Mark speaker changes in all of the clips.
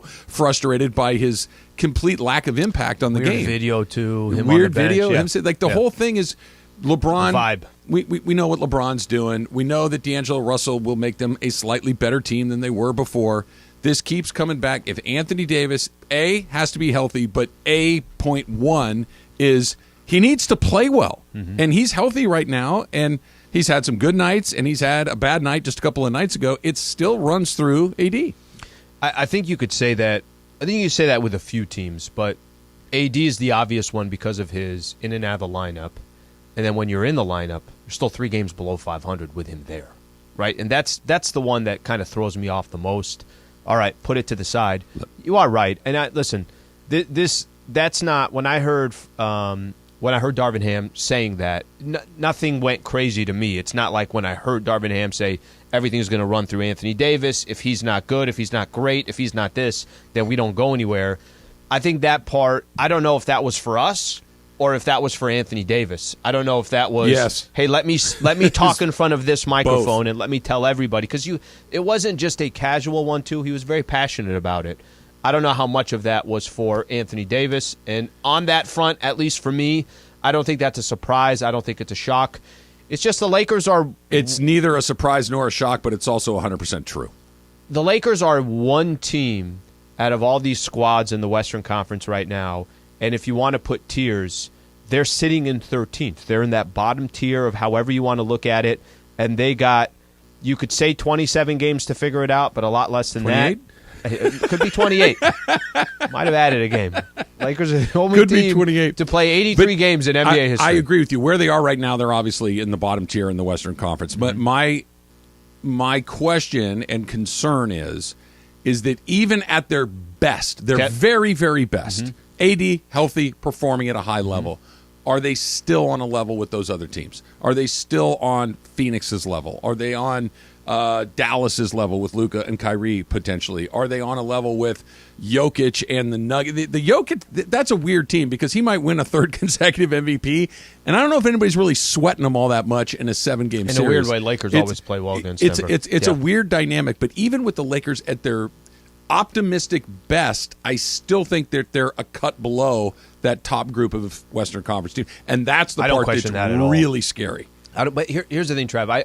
Speaker 1: frustrated by his complete lack of impact on the
Speaker 2: Weird
Speaker 1: game.
Speaker 2: Video too. Him
Speaker 1: Weird
Speaker 2: on the bench,
Speaker 1: video.
Speaker 2: yeah.
Speaker 1: Him say, the whole thing is LeBron.
Speaker 2: Vibe.
Speaker 1: We know what LeBron's doing. We know that D'Angelo Russell will make them a slightly better team than they were before. This keeps coming back. If Anthony Davis, has to be healthy, but point one is he needs to play well. Mm-hmm. And he's healthy right now, and he's had some good nights, and he's had a bad night just a couple of nights ago. It still runs through AD.
Speaker 2: I think you could say that. I think you say that with a few teams, but AD is the obvious one because of his in and out of the lineup. And then when you're in the lineup, you're still 3 games below 500 with him there, right? And that's the one that kind of throws me off the most. All right, put it to the side. You are right. And listen, that's not when I heard Darvin Ham saying that. Nothing went crazy to me. It's not like when I heard Darvin Ham say everything's going to run through Anthony Davis. If he's not good, if he's not great, if he's not this, then we don't go anywhere. I think that part. I don't know if that was for us or if that was for Anthony Davis. I don't know if that was,
Speaker 1: yes.
Speaker 2: Hey, let me talk in front of this microphone and let me tell everybody. Because it wasn't just a casual one, too. He was very passionate about it. I don't know how much of that was for Anthony Davis. And on that front, at least for me, I don't think that's a surprise. I don't think it's a shock. It's just the Lakers are...
Speaker 1: It's neither a surprise nor a shock, but it's also 100% true.
Speaker 2: The Lakers are one team out of all these squads in the Western Conference right now. And if you want to put tiers, they're sitting in 13th. They're in that bottom tier of however you want to look at it. And they got, you could say 27 games to figure it out, but a lot less than
Speaker 1: 28?
Speaker 2: that. It could be 28. Might have added a game. Lakers are the only
Speaker 1: Could be
Speaker 2: team
Speaker 1: 28.
Speaker 2: to play 83 games in NBA history.
Speaker 1: I agree with you. Where they are right now, they're obviously in the bottom tier in the Western Conference. But my question and concern is that even at their best, their very, very best, AD healthy, performing at a high level, are they still on a level with those other teams? Are they still on Phoenix's level? Are they on Dallas's level with Luka and Kyrie potentially? Are they on a level with Jokic and the Nuggets? The Jokic, that's a weird team because he might win a third consecutive MVP, and I don't know if anybody's really sweating him all that much in a 7-game series.
Speaker 2: In a weird way, Lakers always play well against Denver.
Speaker 1: It's a weird dynamic, but even with the Lakers at their optimistic best, I still think that they're a cut below that top group of Western Conference teams, and that's the part that's really scary.
Speaker 2: But here's the thing, Trav.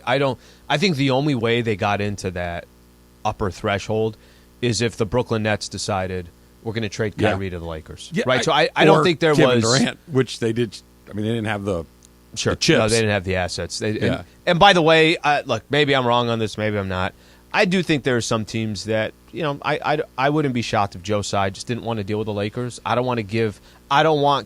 Speaker 2: I think the only way they got into that upper threshold is if the Brooklyn Nets decided we're going to trade Kyrie to the Lakers. Yeah, right? So I don't think there
Speaker 1: Kevin
Speaker 2: was
Speaker 1: Durant, which they did. I mean, they didn't have the chips.
Speaker 2: No, they didn't have the assets. And by the way, look, maybe I'm wrong on this. Maybe I'm not. I do think there are some teams that, I wouldn't be shocked if Joe Tsai just didn't want to deal with the Lakers. I don't want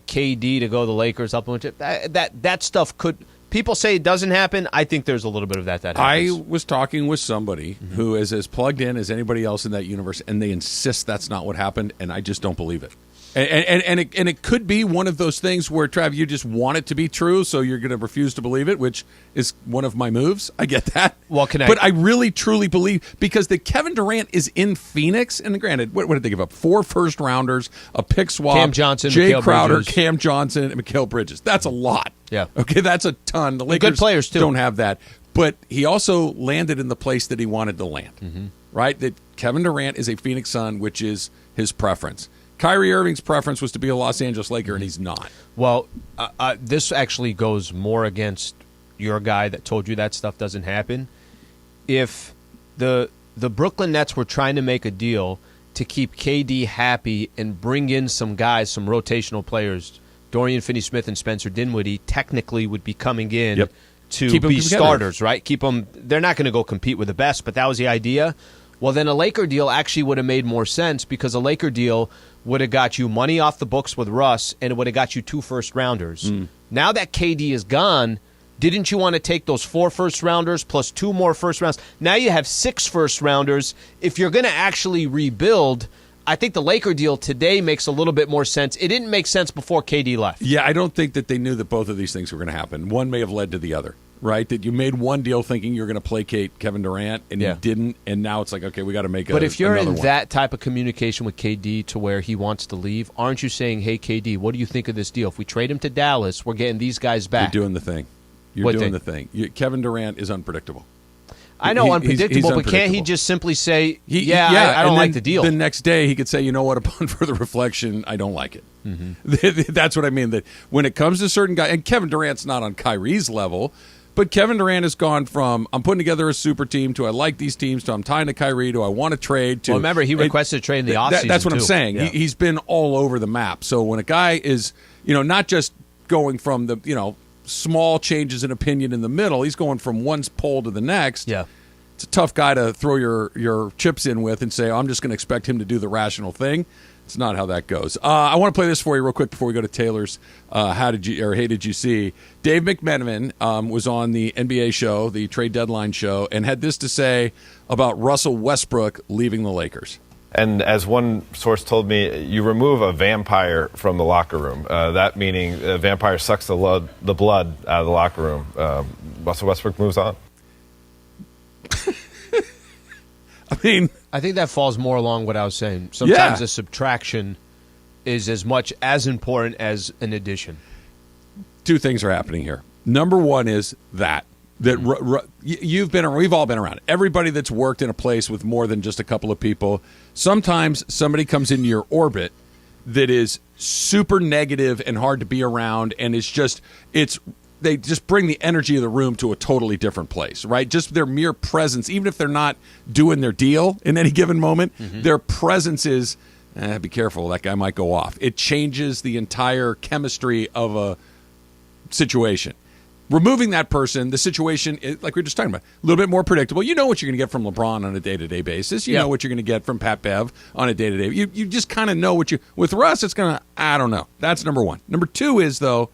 Speaker 2: KD to go to the Lakers up. That stuff could. People say it doesn't happen. I think there's a little bit of that happens.
Speaker 1: I was talking with somebody who is as plugged in as anybody else in that universe, and they insist that's not what happened, and I just don't believe it. And it could be one of those things where, Trav, you just want it to be true, so you're going to refuse to believe it, which is one of my moves. I get that.
Speaker 2: Well,
Speaker 1: but I really, truly believe, because the Kevin Durant is in Phoenix, and granted, what did they give up? 4 first-rounders, a pick swap,
Speaker 2: Cam Johnson,
Speaker 1: Jay
Speaker 2: Mikal
Speaker 1: Crowder,
Speaker 2: Bridges.
Speaker 1: Cam Johnson, and Mikal Bridges. That's a lot.
Speaker 2: Yeah.
Speaker 1: Okay, that's a ton. The Lakers
Speaker 2: good players, too.
Speaker 1: Don't have that. But he also landed in the place that he wanted to land, right? That Kevin Durant is a Phoenix Sun, which is his preference. Kyrie Irving's preference was to be a Los Angeles Laker, and he's not.
Speaker 2: Well, this actually goes more against your guy that told you that stuff doesn't happen. If the Brooklyn Nets were trying to make a deal to keep KD happy and bring in some guys, some rotational players, Dorian Finney-Smith and Spencer Dinwiddie technically would be coming in to be starters, right? Keep them. They're not going to go compete with the best, but that was the idea. Well, then a Laker deal actually would have made more sense, because a Laker deal would have got you money off the books with Russ, and it would have got you 2 first-rounders. Now that KD is gone, didn't you want to take those 4 first-rounders plus 2 more first-rounds? Now you have 6 first-rounders. If you're going to actually rebuild, I think the Laker deal today makes a little bit more sense. It didn't make sense before KD left.
Speaker 1: Yeah, I don't think that they knew that both of these things were going to happen. One may have led to the other. Right, that you made one deal thinking you're going to placate Kevin Durant, and you didn't, and now it's like, okay, we got to make
Speaker 2: But if you're in
Speaker 1: one.
Speaker 2: that type of communication with KD to where he wants to leave, aren't you saying, hey, KD, what do you think of this deal? If we trade him to Dallas, we're getting these guys back.
Speaker 1: You're doing the thing. You're doing the thing. Kevin Durant is unpredictable.
Speaker 2: I know, unpredictable, but can't he
Speaker 1: unpredictable.
Speaker 2: just simply say, I don't like the deal?
Speaker 1: The next day he could say, you know what, upon further reflection, I don't like it. That's what I mean. That when it comes to certain guys, and Kevin Durant's not on Kyrie's level, but Kevin Durant has gone from I'm putting together a super team to I like these teams to I'm tying to Kyrie to I want to trade to.
Speaker 2: Well, remember, he requested a trade in the offseason.
Speaker 1: That's what
Speaker 2: too.
Speaker 1: I'm saying.
Speaker 2: Yeah.
Speaker 1: He's been all over the map. So when a guy is, not just going from the, small changes in opinion in the middle, he's going from one pole to the next.
Speaker 2: Yeah.
Speaker 1: It's a tough guy to throw your chips in with and say, I'm just going to expect him to do the rational thing. It's not how that goes. I want to play this for you real quick before we go to Taylor's Hey Did You See? Dave McMenamin was on the NBA show, the trade deadline show, and had this to say about Russell Westbrook leaving the Lakers.
Speaker 3: And as one source told me, you remove a vampire from the locker room. That meaning a vampire sucks the blood out of the locker room. Russell Westbrook moves on.
Speaker 2: I think that falls more along what I was saying. Sometimes a subtraction is as much as important as an addition.
Speaker 1: Two things are happening here. Number one is that you've been around, we've all been around. Everybody that's worked in a place with more than just a couple of people, sometimes somebody comes into your orbit that is super negative and hard to be around, and they just bring the energy of the room to a totally different place, right? Just their mere presence, even if they're not doing their deal in any given moment, their presence is, be careful, that guy might go off. It changes the entire chemistry of a situation. Removing that person, the situation, like we were just talking about, a little bit more predictable. You know what you're going to get from LeBron on a day-to-day basis. You know what you're going to get from Pat Bev on a day-to-day. You just kind of know with Russ, it's going to, I don't know. That's number one. Number two is, though,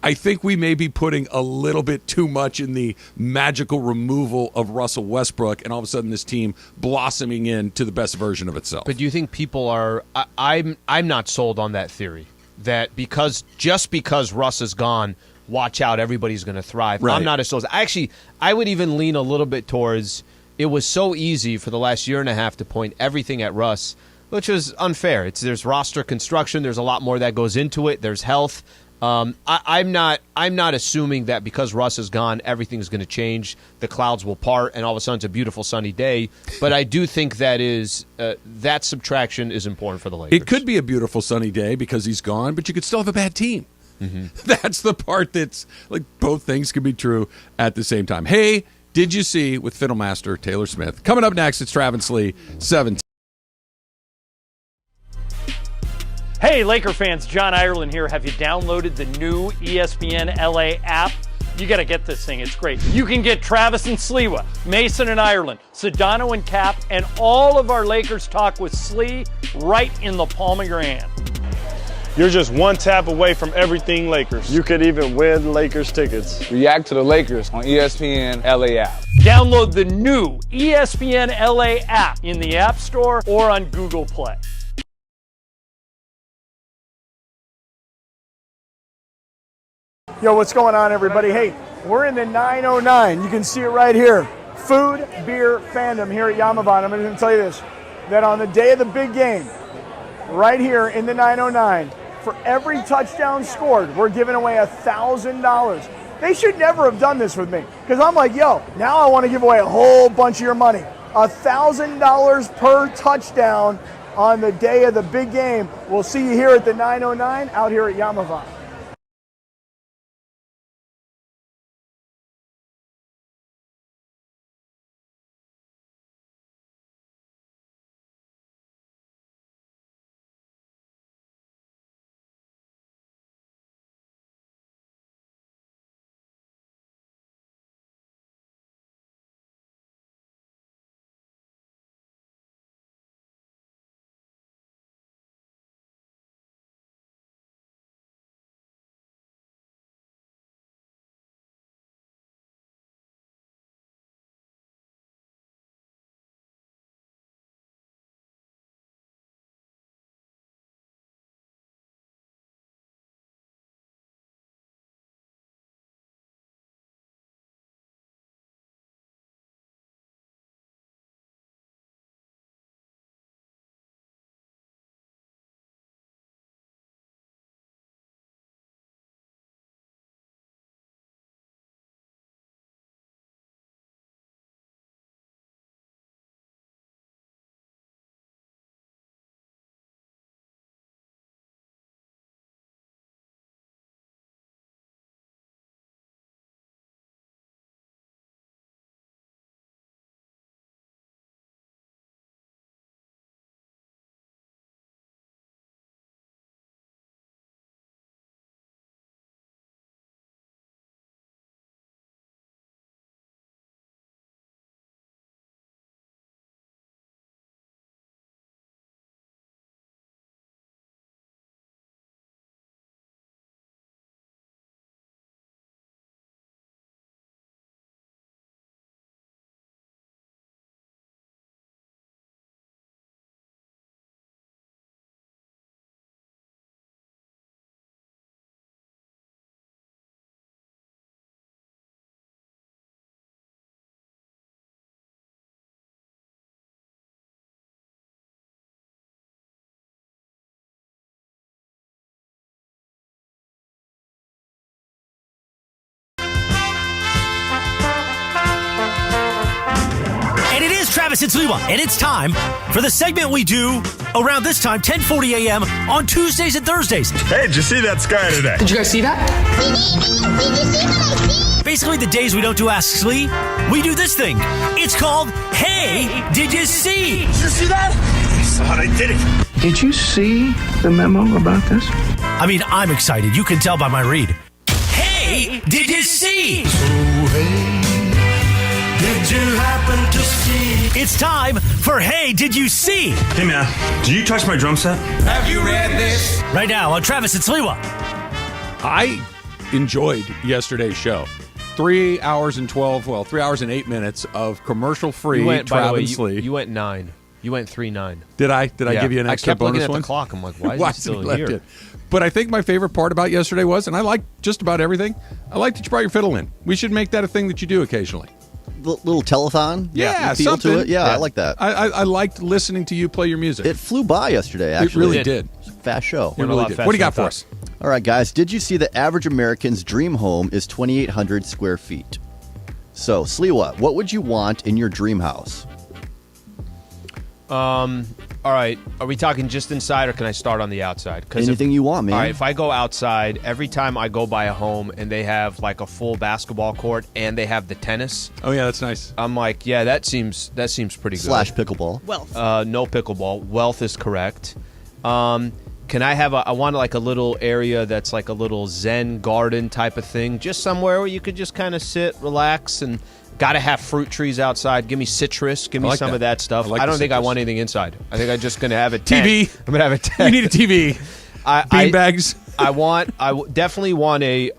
Speaker 1: I think we may be putting a little bit too much in the magical removal of Russell Westbrook and all of a sudden this team blossoming into the best version of itself.
Speaker 2: But do you think people are – I'm not sold on that theory, that just because Russ is gone, watch out, everybody's going to thrive.
Speaker 1: Right.
Speaker 2: I'm not as sold. I would even lean a little bit towards it was so easy for the last year and a half to point everything at Russ, which was unfair. There's roster construction. There's a lot more that goes into it. There's health. I'm not assuming that because Russ is gone, everything's going to change. The clouds will part, and all of a sudden it's a beautiful sunny day. But I do think that subtraction is important for the Lakers.
Speaker 1: It could be a beautiful sunny day because he's gone, but you could still have a bad team. That's the part that's like both things can be true at the same time. Hey, did you see with Fiddle Master Taylor Smith? Coming up next, it's Trav and Slee, 7.
Speaker 4: Hey, Laker fans, John Ireland here. Have you downloaded the new ESPN LA app? You got to get this thing. It's great. You can get Travis and Sliwa, Mason and Ireland, Sedano and Cap, and all of our Lakers talk with Slee right in the palm of your hand.
Speaker 5: You're just one tap away from everything Lakers. You could even win Lakers tickets.
Speaker 6: React to the Lakers on ESPN LA app.
Speaker 4: Download the new ESPN LA app in the App Store or on Google Play.
Speaker 7: Yo, what's going on, everybody? Hey, we're in the 909. You can see it right here. Food, beer, fandom here at Yamavan. I'm going to tell you this, that on the day of the big game, right here in the 909, for every touchdown scored, we're giving away $1,000. They should never have done this with me, because I'm like, yo, now I want to give away a whole bunch of your money. $1,000 per touchdown on the day of the big game. We'll see you here at the 909 out here at Yamavan.
Speaker 8: Travis and Sliwa, and it's time for the segment we do around this time, 10:40 a.m. on Tuesdays and Thursdays.
Speaker 5: Hey, did you see that sky today?
Speaker 9: Did you guys see that?
Speaker 8: Basically, the days we don't do Ask Slee, we do this thing. It's called Hey, Did You See?
Speaker 5: Did you see that? I saw it, I did it.
Speaker 9: Did you see the memo about this?
Speaker 8: I mean, I'm excited. You can tell by my read. Hey, did you see? Did you happen to see? It's time for Hey, Did You See?
Speaker 5: Hey, man, did you touch my drum set?
Speaker 8: Have you read this? Right now on Travis and Sliwa.
Speaker 1: I enjoyed yesterday's show. 3 hours and 8 minutes of commercial-free Trav and Slee.
Speaker 2: You went 9. You went 3-9.
Speaker 1: Did I? Did I give you an extra bonus one?
Speaker 2: I kept looking at the clock. I'm like, why is he still here?
Speaker 1: But I think my favorite part about yesterday was, and I like just about everything, I like that you brought your fiddle in. We should make that a thing that you do occasionally.
Speaker 10: Little telethon?
Speaker 1: Yeah,
Speaker 10: feel
Speaker 1: something.
Speaker 10: to it? Yeah, I like that.
Speaker 1: I liked listening to you play your music.
Speaker 10: It flew by yesterday, actually.
Speaker 1: It really did.
Speaker 10: Fast show.
Speaker 1: It really did. What do you got for us?
Speaker 10: All right, guys. Did you see the average American's dream home is 2,800 square feet? So, Sliwa, what would you want in your dream house?
Speaker 2: All right. Are we talking just inside, or can I start on the outside?
Speaker 10: Anything you want, man.
Speaker 2: All right. If I go outside, every time I go by a home and they have like a full basketball court and they have the tennis.
Speaker 1: Oh yeah, that's nice.
Speaker 2: I'm like, yeah, that seems pretty good.
Speaker 10: / pickleball.
Speaker 11: Wealth.
Speaker 2: No pickleball. Wealth is correct. Can I have I want like a little area that's like a little Zen garden type of thing, just somewhere where you could just kind of sit, relax, and got to have fruit trees outside. Give me citrus. Give me some of that stuff. I don't think I want anything inside. I think I'm just going to have a tent.
Speaker 1: TV.
Speaker 2: I'm going to have a tent.
Speaker 1: You need a TV. Beanbags.
Speaker 2: I definitely want a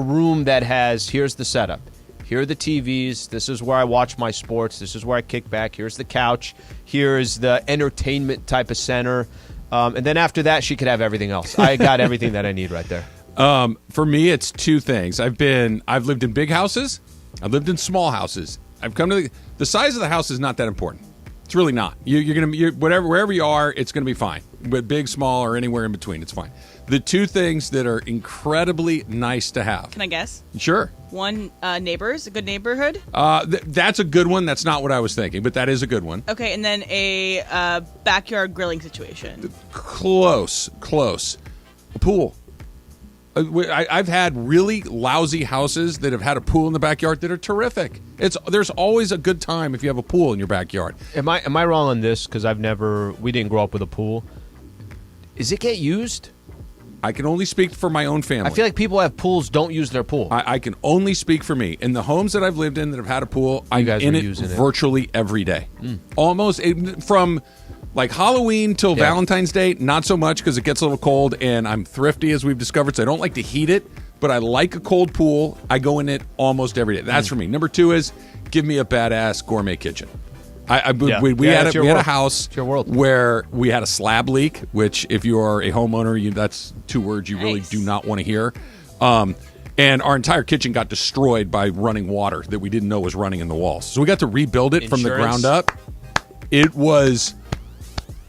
Speaker 2: room that has, here's the setup. Here are the TVs. This is where I watch my sports. This is where I kick back. Here's the couch. Here's the entertainment type of center. And then after that, she could have everything else. I got everything that I need right there.
Speaker 1: For me, it's two things. I've lived in big houses. I've lived in small houses. I've come to the size of the house is not that important. It's really not. You're wherever you are, it's gonna be fine. But big, small, or anywhere in between, it's fine. The two things that are incredibly nice to have.
Speaker 11: Can I guess?
Speaker 1: Sure.
Speaker 11: One, neighbors, a good neighborhood.
Speaker 1: That's a good one. That's not what I was thinking, but that is a good one.
Speaker 11: Okay, and then a backyard grilling situation.
Speaker 1: Close. A pool. I've had really lousy houses that have had a pool in the backyard that are terrific. There's always a good time if you have a pool in your backyard.
Speaker 2: Am I wrong on this? Because we didn't grow up with a pool. Does it get used?
Speaker 1: I can only speak for my own family.
Speaker 2: I feel like people have pools, don't use their pool.
Speaker 1: I can only speak for me. In the homes that I've lived in that have had a pool, I'm in it virtually every day. Almost from like Halloween till Valentine's Day, not so much because it gets a little cold, and I'm thrifty, as we've discovered, so I don't like to heat it, but I like a cold pool. I go in it almost every day. That's for me. Number two is give me a badass gourmet kitchen. We had a house where we had a slab leak, which if you are a homeowner, that's two words you really do not want to hear. And our entire kitchen got destroyed by running water that we didn't know was running in the walls. So we got to rebuild it from the ground up. It was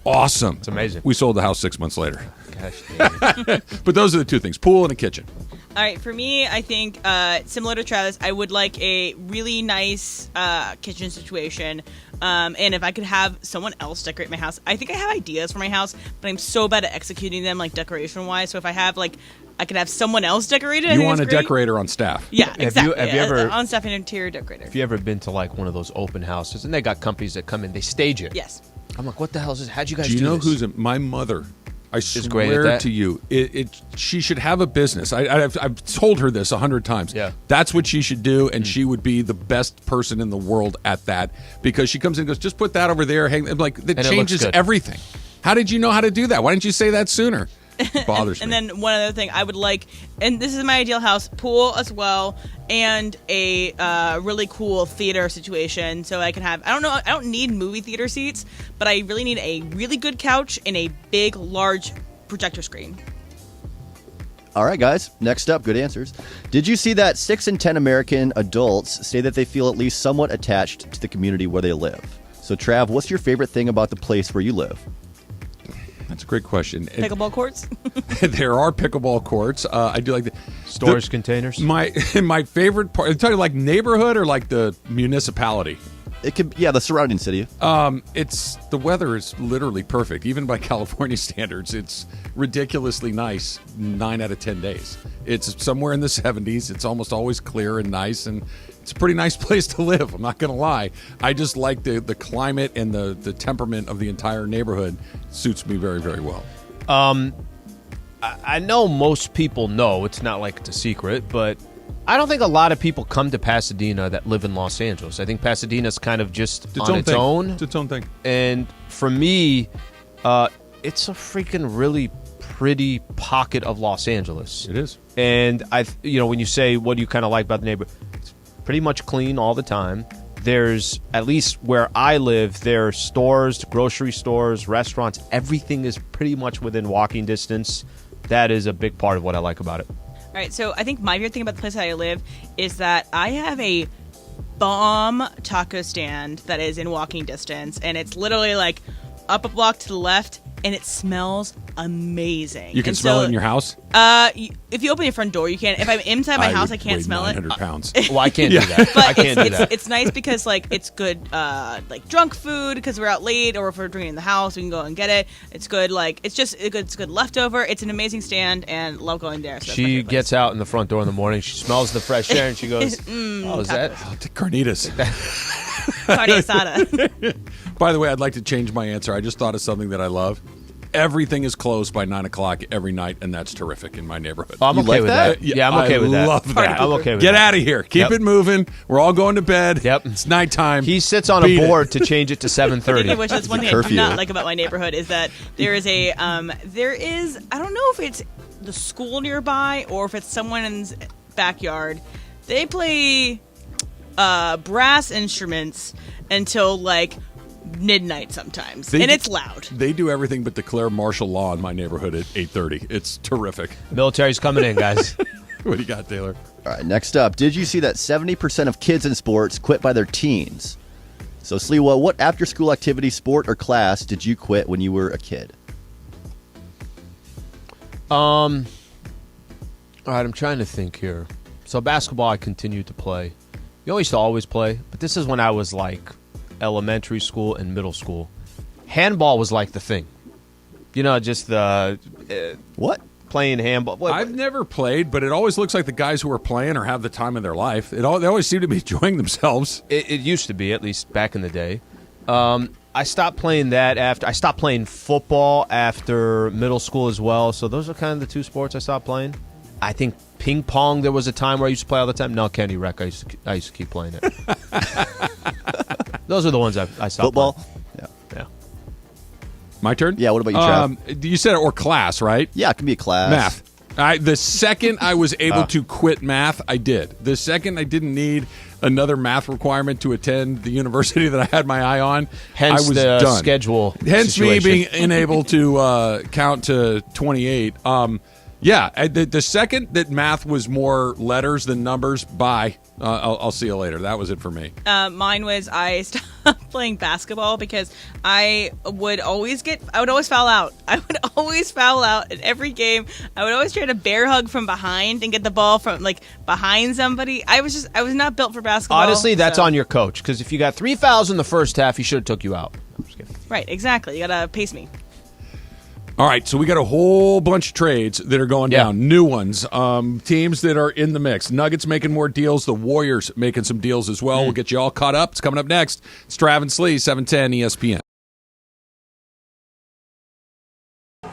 Speaker 1: awesome.
Speaker 2: It's amazing.
Speaker 1: We sold the house 6 months later.
Speaker 2: Gosh dang.
Speaker 1: But those are the two things, pool and a kitchen.
Speaker 11: All right, for me, I think similar to Travis, I would like a really nice kitchen situation. And if I could have someone else decorate my house, I think I have ideas for my house, but I'm so bad at executing them, like decoration-wise. So if I have I could have someone else decorate it.
Speaker 1: You want a decorator on staff?
Speaker 11: Yeah, exactly.
Speaker 2: Have you ever
Speaker 11: on staff, an interior decorator?
Speaker 2: Have you ever been to like one of those open houses and they got companies that come in, they stage it?
Speaker 11: Yes.
Speaker 2: I'm like, what the hell is this? How'd you guys do
Speaker 1: you know
Speaker 2: this?
Speaker 1: my mother? I
Speaker 2: great at
Speaker 1: swear
Speaker 2: that.
Speaker 1: to you, she should have a business. I've told her this 100 times.
Speaker 2: Yeah.
Speaker 1: That's what she should do, and she would be the best person in the world at that, because she comes in and goes, just put that over there. Hang, I'm like, that changes everything. How did you know how to do that? Why didn't you say that sooner? It bothers me.
Speaker 11: And then one other thing I would like, and this is my ideal house, pool as well, and a really cool theater situation. So I can have, I don't need movie theater seats, but I really need a really good couch and a big, large projector screen.
Speaker 10: All right, guys. Next up, good answers. Did you see that 6 in 10 American adults say that they feel at least somewhat attached to the community where they live? So, Trav, what's your favorite thing about the place where you live?
Speaker 1: That's a great question.
Speaker 11: Pickleball courts?
Speaker 1: There are pickleball courts. I do like the
Speaker 2: storage containers.
Speaker 1: My favorite part. Are you talking like neighborhood or like the municipality?
Speaker 10: It could, the surrounding city.
Speaker 1: The weather is literally perfect, even by California standards. It's ridiculously nice 9 out of 10 days. It's somewhere in the 70s. It's almost always clear and nice, and it's a pretty nice place to live. I'm not going to lie. I just like the climate and the temperament of the entire neighborhood. Suits me very, very well.
Speaker 2: I know most people know. It's not like it's a secret, but I don't think a lot of people come to Pasadena that live in Los Angeles. I think Pasadena's kind of just on its own.
Speaker 1: It's its own thing.
Speaker 2: And for me, it's a freaking really pretty pocket of Los Angeles.
Speaker 1: It is.
Speaker 2: And when you say what do you kind of like about the neighborhood, it's pretty much clean all the time. There's, at least where I live, there are stores, grocery stores, restaurants. Everything is pretty much within walking distance. That is a big part of what I like about it.
Speaker 11: All right, so I think my favorite thing about the place that I live is that I have a bomb taco stand that is in walking distance, and it's literally like up a block to the left, and it smells amazing.
Speaker 1: You can smell it in your house?
Speaker 11: If you open your front door, you can. If I'm inside my house, I can't smell
Speaker 1: 900 pounds.
Speaker 2: Well, I can't do that.
Speaker 11: But
Speaker 2: I can't do that.
Speaker 11: It's nice because it's good drunk food because we're out late, or if we're drinking in the house, we can go and get it. It's good it's good leftover. It's an amazing stand and love going there. So
Speaker 2: she gets out in the front door in the morning. She smells the fresh air and she goes, "Oh, is that
Speaker 1: carnitas?"
Speaker 11: Carne asada.
Speaker 1: By the way, I'd like to change my answer. I just thought of something that I love. Everything is closed by 9 o'clock every night, and that's terrific in my neighborhood.
Speaker 2: I'm okay with that. Yeah, I'm okay with that.
Speaker 1: I love that.
Speaker 2: I'm okay with
Speaker 1: Get
Speaker 2: that.
Speaker 1: out of here. Keep it moving. We're all going to bed.
Speaker 2: Yep.
Speaker 1: It's nighttime.
Speaker 2: He sits on a board to change it to 7:30.
Speaker 11: Which is one thing I do not like about my neighborhood is that there is I don't know if it's the school nearby or if it's someone's backyard. They play brass instruments until midnight sometimes, and it's loud.
Speaker 1: They do everything but declare martial law in my neighborhood at 8:30. It's terrific.
Speaker 2: Military's coming in, guys.
Speaker 1: What do you got, Taylor?
Speaker 10: All right, next up. Did you see that 70% of kids in sports quit by their teens? So, Sliwa, what after-school activity, sport, or class did you quit when you were a kid?
Speaker 2: All right, I'm trying to think here. So basketball I continued to play. You used to always play, but this is when I was elementary school and middle school. Handball was the thing. Just the
Speaker 10: what?
Speaker 2: Playing handball.
Speaker 1: I've never played, but it always looks like the guys who are playing or have the time of their life. They always seem to be enjoying themselves.
Speaker 2: It used to be, at least back in the day. I stopped playing that I stopped playing football after middle school as well. So those are kind of the two sports I stopped playing. I think ping pong, there was a time where I used to play all the time. No, Candy Wreck, I used to keep playing it. Those are the ones I stopped
Speaker 10: Football?
Speaker 2: playing. Yeah.
Speaker 1: My turn?
Speaker 10: Yeah, what about you, Trav?
Speaker 1: You said or class, right?
Speaker 10: Yeah, it can be a class.
Speaker 1: Math. The second I was able to quit math, I did. The second I didn't need another math requirement to attend the university that I had my eye on,
Speaker 2: hence
Speaker 1: I was
Speaker 2: the
Speaker 1: done.
Speaker 2: schedule
Speaker 1: Hence
Speaker 2: situation.
Speaker 1: me being unable to count to 28. The second that math was more letters than numbers, bye. I'll see you later. That was it for me.
Speaker 11: Mine was I stopped playing basketball because I would always foul out. I would always foul out in every game. I would always try to bear hug from behind and get the ball from behind somebody. I was not built for basketball.
Speaker 2: Honestly, that's on your coach, because if you got 3 fouls in the first half, he should have took you out. I'm just kidding.
Speaker 11: Right, exactly. You gotta pace me.
Speaker 1: All right, so we got a whole bunch of trades that are going down, new ones, teams that are in the mix. Nuggets making more deals, the Warriors making some deals as well. We'll get you all caught up. It's coming up next. It's Trav and Slee, 710 ESPN.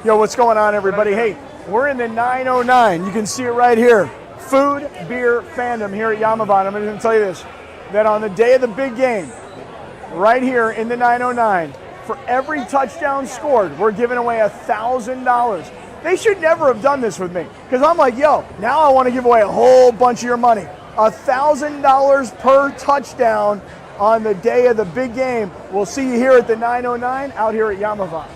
Speaker 7: Yo, what's going on, everybody? Hey, we're in the 909. You can see it right here. Food, beer, fandom here at Yamaban. I'm going to tell you this, that on the day of the big game, right here in the 909, for every touchdown scored, we're giving away $1,000. They should never have done this with me, because I'm like, yo, now I want to give away a whole bunch of your money. $1,000 per touchdown on the day of the big game. We'll see you here at the 909 out here at Yamavan.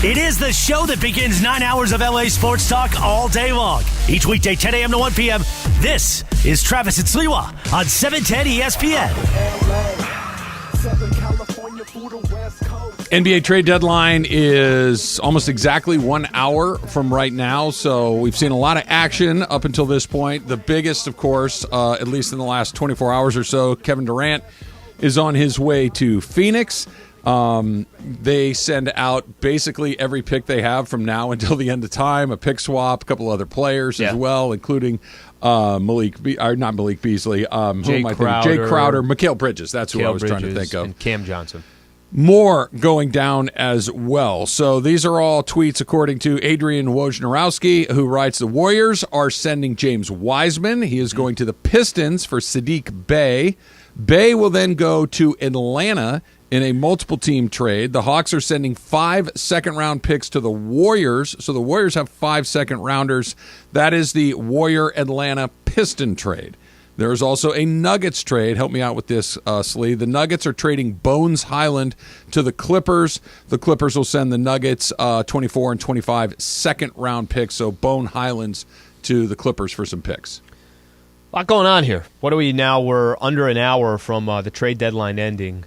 Speaker 8: It is the show that begins 9 hours of LA sports talk all day long. Each weekday, 10 a.m. to 1 p.m. This is Travis and Sliwa on 710 ESPN.
Speaker 1: NBA trade deadline is almost exactly 1 hour from right now, so we've seen a lot of action up until this point. The biggest, of course, at least in the last 24 hours or so, Kevin Durant is on his way to Phoenix. They send out basically every pick they have from now until the end of time, a pick swap, a couple other players as well, including not Malik Beasley, Jay Crowder, Mikal Bridges. That's who I was trying to think of.
Speaker 2: And Cam Johnson.
Speaker 1: More going down as well. So these are all tweets according to Adrian Wojnarowski, who writes, the Warriors are sending James Wiseman. He is going to the Pistons for Saddiq Bey. Bey will then go to Atlanta in a multiple-team trade. The Hawks are sending 5 second-round picks to the Warriors. So the Warriors have 5 second-rounders. That is the Warrior-Atlanta Piston trade. There is also a Nuggets trade. Help me out with this, Slee. The Nuggets are trading Bones Highland to the Clippers. The Clippers will send the Nuggets 24 and 25 second-round picks. So Bone Highlands to the Clippers for some picks.
Speaker 2: A lot going on here. What are we now? We're under an hour from the trade deadline ending.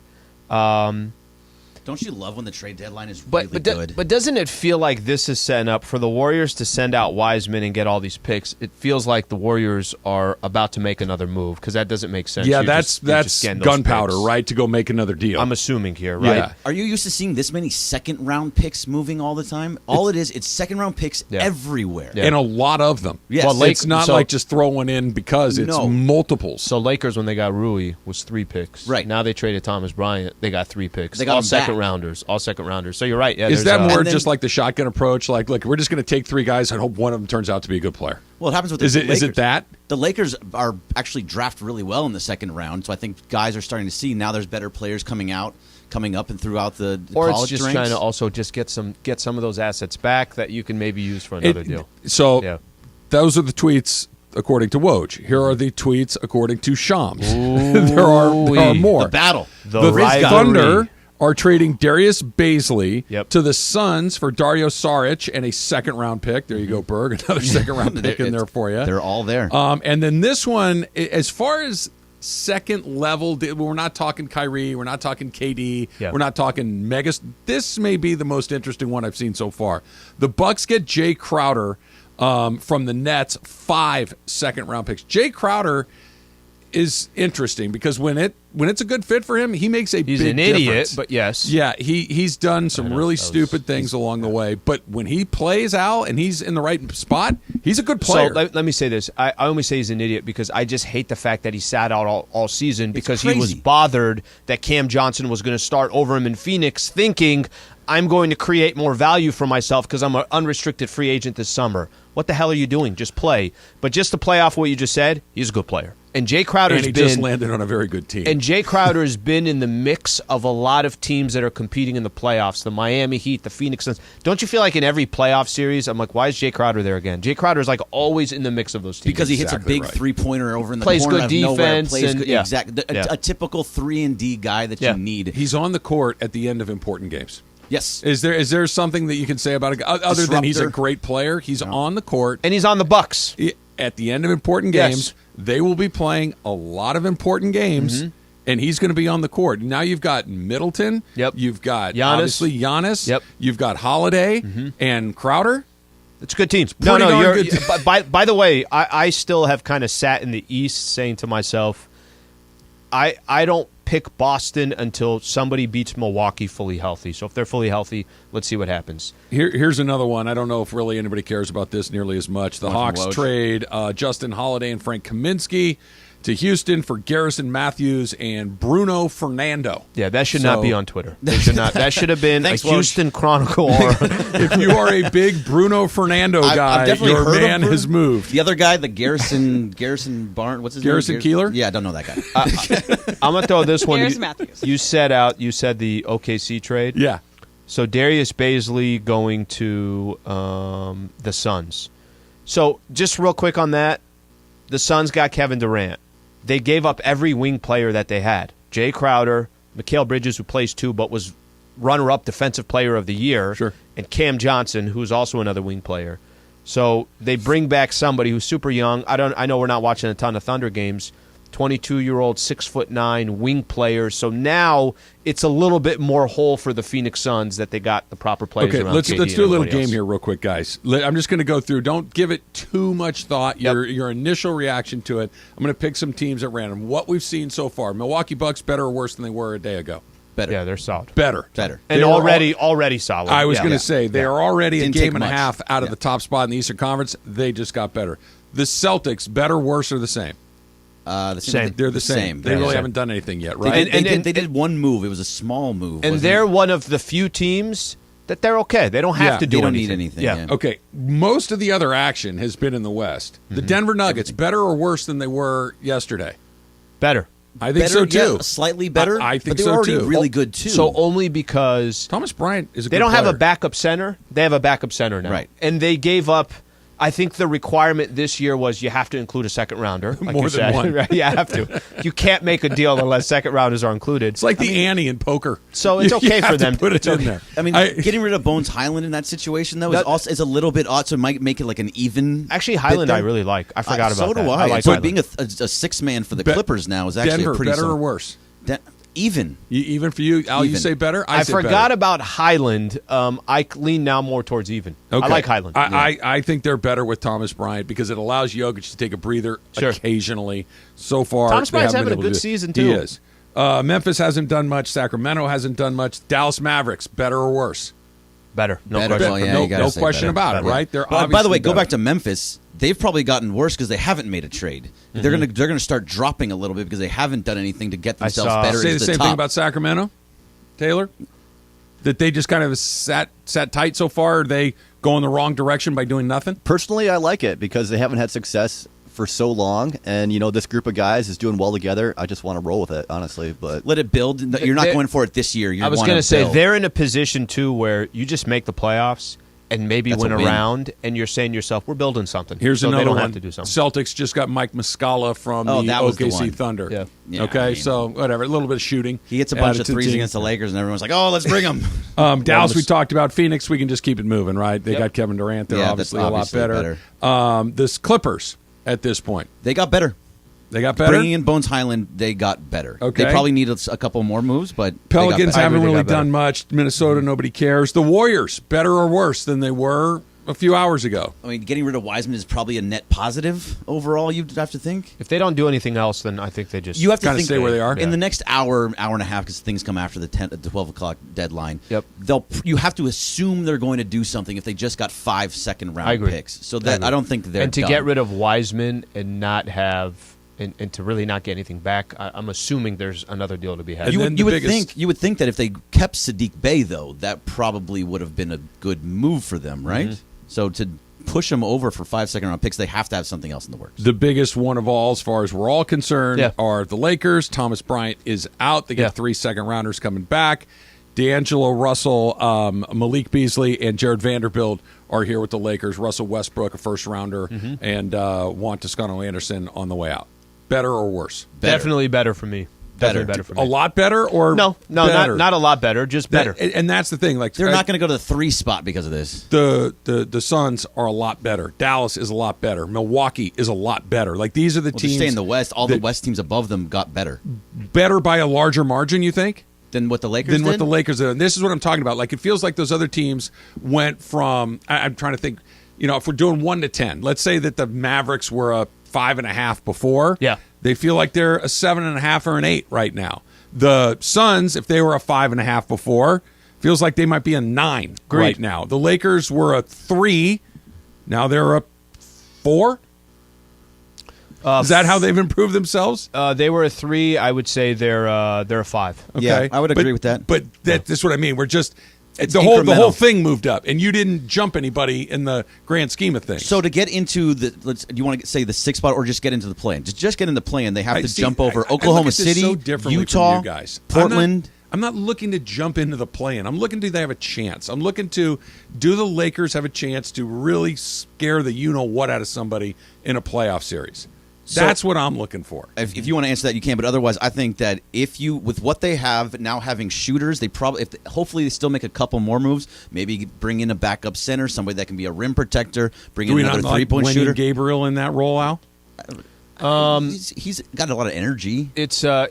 Speaker 12: Don't you love when the trade deadline is really good?
Speaker 2: But doesn't it feel like this is setting up for the Warriors to send out Wiseman and get all these picks? It feels like the Warriors are about to make another move because that doesn't make sense.
Speaker 1: Yeah, that's gunpowder, right, to go make another deal.
Speaker 2: I'm assuming here, right?
Speaker 1: Yeah.
Speaker 12: Are you used to seeing this many second-round picks moving all the time? It's second-round picks everywhere.
Speaker 1: Yeah. And a lot of them.
Speaker 12: Yes.
Speaker 1: Well, it's not like just throw one in because it's multiples.
Speaker 2: So Lakers, when they got Rui, was 3 picks.
Speaker 12: Right.
Speaker 2: Now they traded Thomas Bryant. They got 3 picks.
Speaker 12: They got
Speaker 2: all second-rounders. All second-rounders. So you're right. Yeah,
Speaker 1: is that more just like the shotgun approach? Like, look, we're just going to take 3 guys and hope one of them turns out to be a good player.
Speaker 12: Well, it happens with the Lakers.
Speaker 1: Is it that?
Speaker 12: The Lakers are actually draft really well in the second round, so I think guys are starting to see now there's better players coming up and throughout the
Speaker 2: or
Speaker 12: college
Speaker 2: it's just
Speaker 12: ranks.
Speaker 2: Trying to also just get some of those assets back that you can maybe use for another deal.
Speaker 1: So those are the tweets according to Woj. Here are the tweets according to Shams. there are more.
Speaker 12: The battle.
Speaker 1: The Thunder are trading Darius Baisley to the Suns for Dario Saric and a second-round pick. There you go, Berg. Another second-round pick in there for you.
Speaker 12: They're all there.
Speaker 1: And then this one, as far as second level, we're not talking Kyrie, we're not talking KD, we're not talking Megas. This may be the most interesting one I've seen so far. The Bucks get Jay Crowder from the Nets, 5 second-round picks. Jay Crowder is interesting because when it's a good fit for him, he makes a big difference. He's an idiot,
Speaker 2: but yes.
Speaker 1: Yeah, he's done some really stupid things along the way, but when he plays, Al, and he's in the right spot, he's a good player.
Speaker 2: So let me say this. I only say he's an idiot because I just hate the fact that he sat out all season because he was bothered that Cam Johnson was going to start over him in Phoenix thinking, I'm going to create more value for myself because I'm an unrestricted free agent this summer. What the hell are you doing? Just play. But just to play off what you just said, he's a good player. And Jay Crowder's
Speaker 1: just landed on a very good team.
Speaker 2: And Jay Crowder has been in the mix of a lot of teams that are competing in the playoffs, the Miami Heat, the Phoenix Suns. Don't you feel like in every playoff series, I'm like, why is Jay Crowder there again? Jay Crowder is like always in the mix of those teams.
Speaker 12: Because he hits a big three-pointer over in the
Speaker 2: plays
Speaker 12: corner
Speaker 2: good
Speaker 12: out of
Speaker 2: defense
Speaker 12: nowhere.
Speaker 2: and
Speaker 12: Exactly. A typical 3-and-D guy that you need.
Speaker 1: He's on the court at the end of important games.
Speaker 12: Yes.
Speaker 1: Is there something that you can say about it other than he's a great player? He's on the court.
Speaker 2: And he's on the Bucks.
Speaker 1: At the end of important games, they will be playing a lot of important games, and he's going to be on the court. Now you've got Middleton.
Speaker 2: Yep.
Speaker 1: You've got
Speaker 2: Giannis.
Speaker 1: Giannis.
Speaker 2: Yep.
Speaker 1: You've got Holiday and Crowder.
Speaker 2: It's a good team.
Speaker 1: You're good.
Speaker 2: By the way, I still have kind of sat in the East saying to myself, I don't pick Boston until somebody beats Milwaukee fully healthy. So if they're fully healthy, let's see what happens.
Speaker 1: Here's another one. I don't know if really anybody cares about this nearly as much. The Hawks trade Justin Holiday and Frank Kaminsky to Houston for Garrison Matthews and Bruno Fernando.
Speaker 2: Yeah, that should not be on Twitter. That should have been a Houston Chronicle.
Speaker 1: If you are a big Bruno Fernando guy, your man has moved.
Speaker 12: The other guy, the Garrison Barnes, what's his name?
Speaker 1: Garrison Keeler?
Speaker 12: Yeah, I don't know that guy.
Speaker 2: I'm going to throw this one.
Speaker 11: Garrison Matthews.
Speaker 2: You said the OKC trade.
Speaker 1: Yeah.
Speaker 2: So Darius Baisley going to the Suns. So just real quick on that, the Suns got Kevin Durant. They gave up every wing player that they had. Jay Crowder, Mikal Bridges, who plays 2 but was runner-up defensive player of the year,
Speaker 1: Sure.
Speaker 2: and Cam Johnson, who's also another wing player. So they bring back somebody who's super young. I know we're not watching a ton of Thunder games. 22-year-old, 6'9" wing player. So now it's a little bit more whole for the Phoenix Suns that they got the proper players
Speaker 1: Okay,
Speaker 2: around
Speaker 1: let's
Speaker 2: KD
Speaker 1: do a
Speaker 2: and
Speaker 1: little
Speaker 2: everybody
Speaker 1: game
Speaker 2: else.
Speaker 1: here real quick, guys. I'm just going to go through. Don't give it too much thought. Your initial reaction to it. I'm going to pick some teams at random. What we've seen so far. Milwaukee Bucks better or worse than they were a day ago?
Speaker 12: Better.
Speaker 2: Yeah, they're solid.
Speaker 1: Better.
Speaker 12: Better.
Speaker 2: And already solid.
Speaker 1: I was going to say, they are already
Speaker 12: Didn't
Speaker 1: a game
Speaker 12: take
Speaker 1: and a
Speaker 12: much.
Speaker 1: half out of the top spot in the Eastern Conference. They just got better. The Celtics, better, worse, or the same?
Speaker 12: The
Speaker 2: Same.
Speaker 1: They're the same. They really haven't done anything yet, right?
Speaker 12: They did one move. It was a small move.
Speaker 2: And they're one of the few teams that they're okay. They don't have to do
Speaker 12: they don't
Speaker 2: anything.
Speaker 12: need anything.
Speaker 2: Yeah.
Speaker 1: Okay, most of the other action has been in the West. The Denver Nuggets, better or worse than they were yesterday?
Speaker 2: Better.
Speaker 1: I think
Speaker 12: better,
Speaker 1: so, too.
Speaker 12: Yeah, slightly better.
Speaker 1: I think
Speaker 12: but they
Speaker 1: so,
Speaker 12: were already
Speaker 1: too.
Speaker 12: really good, too.
Speaker 2: So only because
Speaker 1: Thomas Bryant is a
Speaker 2: they
Speaker 1: good
Speaker 2: don't have a
Speaker 1: player.
Speaker 2: backup center. They have a backup center now.
Speaker 12: Right.
Speaker 2: And they gave up. I think the requirement this year was you have to include a second rounder. Like
Speaker 1: More
Speaker 2: you
Speaker 1: than
Speaker 2: said.
Speaker 1: one.
Speaker 2: Right? You have to. You can't make a deal unless second rounders are included.
Speaker 1: It's like the ante in poker.
Speaker 2: So it's
Speaker 1: You
Speaker 2: okay
Speaker 1: have
Speaker 2: for them
Speaker 1: to put it
Speaker 2: it's
Speaker 1: in
Speaker 2: okay.
Speaker 1: there.
Speaker 12: I mean, getting rid of Bones Highland in that situation, though, is a little bit odd, so it might make it like an even.
Speaker 2: Actually, Highland I really like. I forgot about
Speaker 12: so
Speaker 2: that.
Speaker 12: do I.
Speaker 2: like
Speaker 12: So
Speaker 2: Highland.
Speaker 12: being a six-man for the Clippers now is actually
Speaker 1: Denver,
Speaker 12: a pretty
Speaker 1: better or
Speaker 12: solid-
Speaker 1: worse?
Speaker 12: Even.
Speaker 1: Even for you, Al, you
Speaker 12: Even.
Speaker 1: say better?
Speaker 2: I
Speaker 1: say
Speaker 2: forgot
Speaker 1: better.
Speaker 2: about Highland. I lean now more towards even.
Speaker 1: Okay.
Speaker 2: I like Highland.
Speaker 1: I think they're better with Thomas Bryant because it allows Jokic to take a breather occasionally. So far,
Speaker 2: Thomas
Speaker 1: they
Speaker 2: Bryant's
Speaker 1: haven't been
Speaker 2: having a
Speaker 1: able to
Speaker 2: good
Speaker 1: do it.
Speaker 2: season,
Speaker 1: He
Speaker 2: too.
Speaker 1: is. Memphis hasn't done much. Sacramento hasn't done much. Dallas Mavericks, better or worse?
Speaker 2: Better. No
Speaker 12: Better.
Speaker 2: question.
Speaker 12: Well, yeah, you gotta
Speaker 1: no
Speaker 12: say
Speaker 1: question
Speaker 12: better.
Speaker 1: about it,
Speaker 12: Yeah.
Speaker 1: right? They're
Speaker 12: By the
Speaker 1: obviously
Speaker 12: way, go
Speaker 1: better.
Speaker 12: back to Memphis. They've probably gotten worse because they haven't made a trade. They're gonna start dropping a little bit because they haven't done anything to get themselves better.
Speaker 1: Say
Speaker 12: into
Speaker 1: the same
Speaker 12: top.
Speaker 1: thing about Sacramento, Taylor. That they just kind of sat tight so far. Are they going the wrong direction by doing nothing?
Speaker 10: Personally, I like it because they haven't had success for so long, and this group of guys is doing well together. I just want to roll with it, honestly. But
Speaker 12: let it build. You're not going for it this year.
Speaker 2: I was going to say they're in a position too where you just make the playoffs and maybe
Speaker 12: That's
Speaker 2: win
Speaker 12: a
Speaker 2: a
Speaker 12: win.
Speaker 2: round, and you're saying to yourself, "We're building something."
Speaker 1: Here's
Speaker 2: so
Speaker 1: another
Speaker 2: they don't
Speaker 1: one.
Speaker 2: have to do something.
Speaker 1: Celtics just got Mike Muscala from
Speaker 12: Oh,
Speaker 1: the
Speaker 12: that was the
Speaker 1: OKC
Speaker 12: one.
Speaker 1: Thunder.
Speaker 2: Yeah.
Speaker 12: Yeah,
Speaker 1: Okay,
Speaker 12: I mean-
Speaker 1: so whatever, a little bit of shooting.
Speaker 12: He hits a bunch
Speaker 1: added
Speaker 12: of
Speaker 1: to the
Speaker 12: threes
Speaker 1: team.
Speaker 12: against the Lakers, and everyone's like, "Oh, let's bring him."
Speaker 1: Dallas, we talked about. Phoenix, we can just keep it moving, right? They got Kevin Durant. They're
Speaker 12: Yeah,
Speaker 1: obviously,
Speaker 12: that's
Speaker 1: a lot
Speaker 12: obviously
Speaker 1: better. This Clippers at this point,
Speaker 12: They got better.
Speaker 1: they got better.
Speaker 12: Bringing in Bones Highland, they got better.
Speaker 1: Okay.
Speaker 12: They probably needed a couple more moves, but
Speaker 1: Pelicans
Speaker 12: they got better.
Speaker 1: haven't
Speaker 2: They
Speaker 1: really
Speaker 2: got better.
Speaker 1: done much. Minnesota, nobody cares. The Warriors, better or worse than they were a few hours ago?
Speaker 12: I mean, getting rid of Wiseman is probably a net positive overall. You'd have to think.
Speaker 2: If they don't do anything else, then I think they just
Speaker 12: You have to
Speaker 1: Kinda
Speaker 12: think
Speaker 1: stay where they are.
Speaker 12: in the next hour and a half, because things come after the 12 o'clock deadline.
Speaker 2: Yep.
Speaker 12: You have to assume they're going to do something if they just got 5 second-round
Speaker 2: I agree.
Speaker 12: picks. So that I don't think they're
Speaker 2: and to
Speaker 12: done.
Speaker 2: get rid of Wiseman and not have and to really not get anything back, I'm assuming there's another deal to be had.
Speaker 1: And then the biggest-
Speaker 12: You would think that if they kept Sadiq Bey, though, that probably would have been a good move for them, right? So to push them over for 5 second-round picks, they have to have something else in the works.
Speaker 1: The biggest one of all, as far as we're all concerned,
Speaker 2: Yeah.
Speaker 1: are the Lakers. Thomas Bryant is out. They get
Speaker 2: Yeah.
Speaker 1: 3 second-rounders coming back. D'Angelo Russell, Malik Beasley, and Jared Vanderbilt are here with the Lakers. Russell Westbrook, a first-rounder, and Juan Toscano Anderson on the way out. Better or worse?
Speaker 2: Definitely better for me. Definitely better for me.
Speaker 1: A lot better or
Speaker 2: No,
Speaker 1: better?
Speaker 2: not a lot better, just better.
Speaker 1: And that's the thing. Like
Speaker 12: They're not going to go to the 3 spot because of this.
Speaker 1: the Suns are a lot better. Dallas is a lot better. Milwaukee is a lot better. Like these are the
Speaker 12: Well,
Speaker 1: teams.
Speaker 12: just stay in the West. All the
Speaker 1: that-
Speaker 12: West teams above them got better
Speaker 1: better by a larger margin. You think?
Speaker 12: than what the Lakers
Speaker 1: Than
Speaker 12: did.
Speaker 1: what the Lakers did. And this is what I'm talking about. Like it feels like those other teams went from. I'm trying to think. If we're doing 1 to 10, let's say that the Mavericks were a 5.5 before.
Speaker 2: Yeah.
Speaker 1: They feel like they're a 7.5 or an 8 right now. The Suns, if they were a 5.5 before, feels like they might be a 9 right now. The Lakers were a 3. Now they're a 4. Is that how they've improved themselves?
Speaker 2: They were a 3. I would say they're a 5.
Speaker 1: Okay.
Speaker 12: Yeah, I would agree with that.
Speaker 1: But that's what I mean. We're just
Speaker 12: It's
Speaker 1: the whole
Speaker 12: incremental.
Speaker 1: thing moved up, and you didn't jump anybody in the grand scheme of things.
Speaker 12: So to get into the, do you want to say the 6th spot or just get into the play-in? Just get in the play-in. They have to jump over
Speaker 1: I look
Speaker 12: Oklahoma
Speaker 1: at this
Speaker 12: City,
Speaker 1: so differently
Speaker 12: Utah,
Speaker 1: from you guys.
Speaker 12: Portland.
Speaker 1: I'm not looking to jump into the play-in. I'm looking to they have a chance. I'm looking to do the Lakers have a chance to really scare the you-know-what out of somebody in a playoff series. That's what I'm looking for.
Speaker 12: If you want to answer that, you can. But otherwise, I think that with what they have now, having shooters, they probably, hopefully, they still make a couple more moves. Maybe bring in a backup center, somebody that can be a rim protector. Bring in another 3-point shooter.
Speaker 1: Gabriel in that role, Al?
Speaker 12: He's got a lot of energy.
Speaker 2: It's a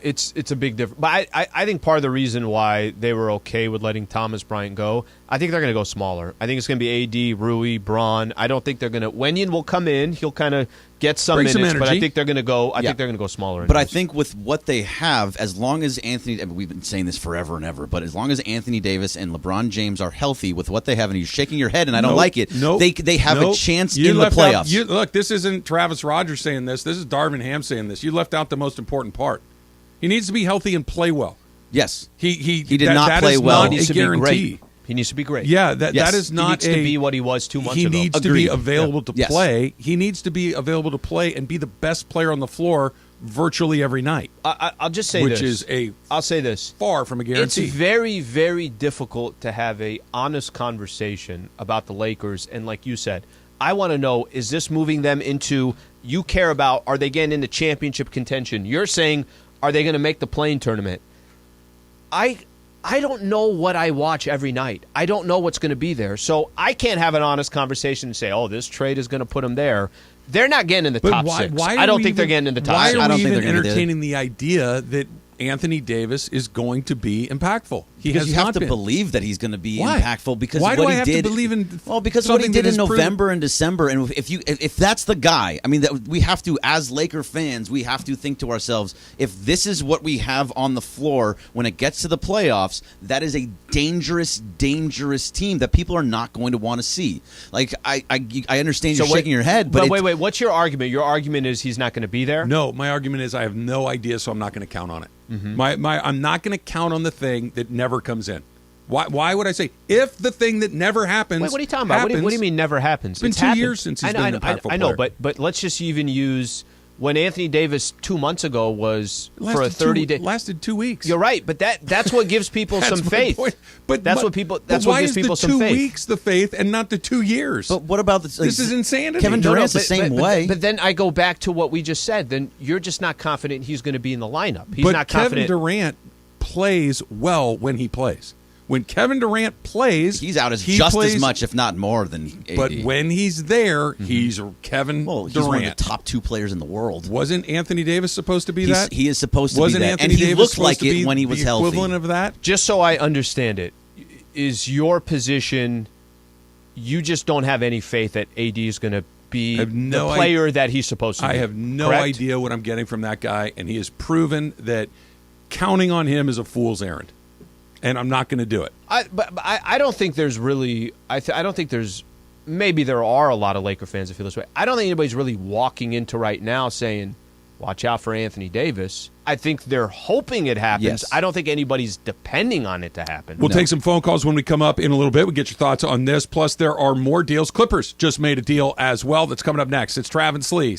Speaker 2: big difference. But I think part of the reason why they were okay with letting Thomas Bryant go, I think they're going to go smaller. I think it's going to be AD, Rui, Braun. I don't think they're going to. Wenyen will come in. He'll kind of get some minutes, but I think they're going to go. I think they're going to go smaller.
Speaker 12: But I think with what they have, as long as Anthony, we've been saying this forever and ever, but as long as Anthony Davis and LeBron James are healthy with what they have, and you're shaking your head, and I don't like it. They have a chance in the playoffs.
Speaker 1: Look, this isn't Travis Rogers saying this. This is Darvin Ham saying this. You left out the most important part. He needs to be healthy and play well.
Speaker 12: Yes,
Speaker 1: he
Speaker 12: did not play well.
Speaker 2: He needs to be great. He needs to be great.
Speaker 1: Yeah, that is not.
Speaker 2: He needs to be what he was 2 months ago.
Speaker 1: He needs to be available to play. He needs to be available to play and be the best player on the floor virtually every night.
Speaker 2: I'll just say this. I'll say this.
Speaker 1: Far from a guarantee.
Speaker 2: It's very, very difficult to have a honest conversation about the Lakers. And like you said, I want to know, is this moving them into, you care about, are they getting into championship contention? You're saying, are they going to make the play-in tournament? I don't know what I watch every night. I don't know what's going to be there. So I can't have an honest conversation and say, oh, this trade is going to put them there. They're not getting in the top six. I don't think they're getting in the top six.
Speaker 1: Why are we even
Speaker 12: they're
Speaker 1: entertaining the idea that Anthony Davis is going to be impactful?
Speaker 12: Because you have to believe that he's going to be impactful because
Speaker 1: why
Speaker 12: what
Speaker 1: do I
Speaker 12: he
Speaker 1: have
Speaker 12: did.
Speaker 1: To believe in
Speaker 12: because what he did in November and December, and if that's the guy, I mean, we have to, as Laker fans, we have to think to ourselves, if this is what we have on the floor when it gets to the playoffs, that is a dangerous, dangerous team that people are not going to want to see. Like I understand you're shaking your head, but
Speaker 2: wait, what's your argument? Your argument is he's not going to be there?
Speaker 1: No, my argument is I have no idea, so I'm not going to count on it.
Speaker 2: Mm-hmm.
Speaker 1: I'm not going to count on the thing that never comes in. Why would I say if the thing that never happens?
Speaker 2: Wait, what are you talking about? What do you mean never happens?
Speaker 1: It's been 2 years since he's been an impactful player.
Speaker 2: I know, but let's just even use when Anthony Davis 2 months ago was for a 30-day.
Speaker 1: Lasted 2 weeks.
Speaker 2: You're right, but that's what gives people some faith.
Speaker 1: But
Speaker 2: that's what gives people some faith.
Speaker 1: Why is the 2 weeks the faith and not the 2 years?
Speaker 12: But what about this?
Speaker 1: This is insanity.
Speaker 12: Kevin Durant's the same way.
Speaker 2: But then I go back to what we just said. Then you're just not confident he's going to be in the lineup. He's not confident.
Speaker 1: Kevin Durant plays well when he plays. When Kevin Durant plays,
Speaker 12: he's out just as much, if not more, than AD.
Speaker 1: But when he's there, he's Kevin
Speaker 12: Durant.
Speaker 1: Durant.
Speaker 12: One of the top 2 players in the world.
Speaker 1: Wasn't Anthony Davis supposed to be that?
Speaker 12: He is supposed to
Speaker 1: Wasn't
Speaker 12: be that.
Speaker 1: Anthony
Speaker 12: And he
Speaker 1: Davis
Speaker 12: looked
Speaker 1: supposed
Speaker 12: like
Speaker 1: to be
Speaker 12: it when he was
Speaker 1: the
Speaker 12: healthy.
Speaker 1: Equivalent of that?
Speaker 2: Just so I understand it, is your position you just don't have any faith that AD is going to be the player that he's supposed to be?
Speaker 1: I have no
Speaker 2: correct?
Speaker 1: idea what I'm getting from that guy, and he has proven that counting on him is a fool's errand. And I'm not going to do it.
Speaker 2: But I don't think there's really. I don't think there's. Maybe there are a lot of Laker fans that feel this way. I don't think anybody's really walking into right now saying, "Watch out for Anthony Davis." I think they're hoping it happens.
Speaker 12: Yes.
Speaker 2: I don't think anybody's depending on it to happen.
Speaker 1: We'll take some phone calls when we come up in a little bit. We'll get your thoughts on this. Plus, there are more deals. Clippers just made a deal as well. That's coming up next. It's Trav and Slee.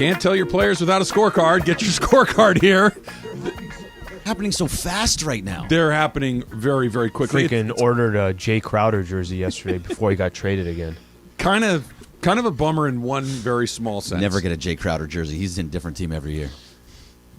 Speaker 1: Can't tell your players without a scorecard. Get your scorecard here.
Speaker 12: Happening so fast right now.
Speaker 1: They're happening very, very quickly.
Speaker 2: Freaking ordered a Jay Crowder jersey yesterday before he got traded again.
Speaker 1: Kind of a bummer in one very small sense.
Speaker 12: Never get a Jay Crowder jersey. He's in a different team every year.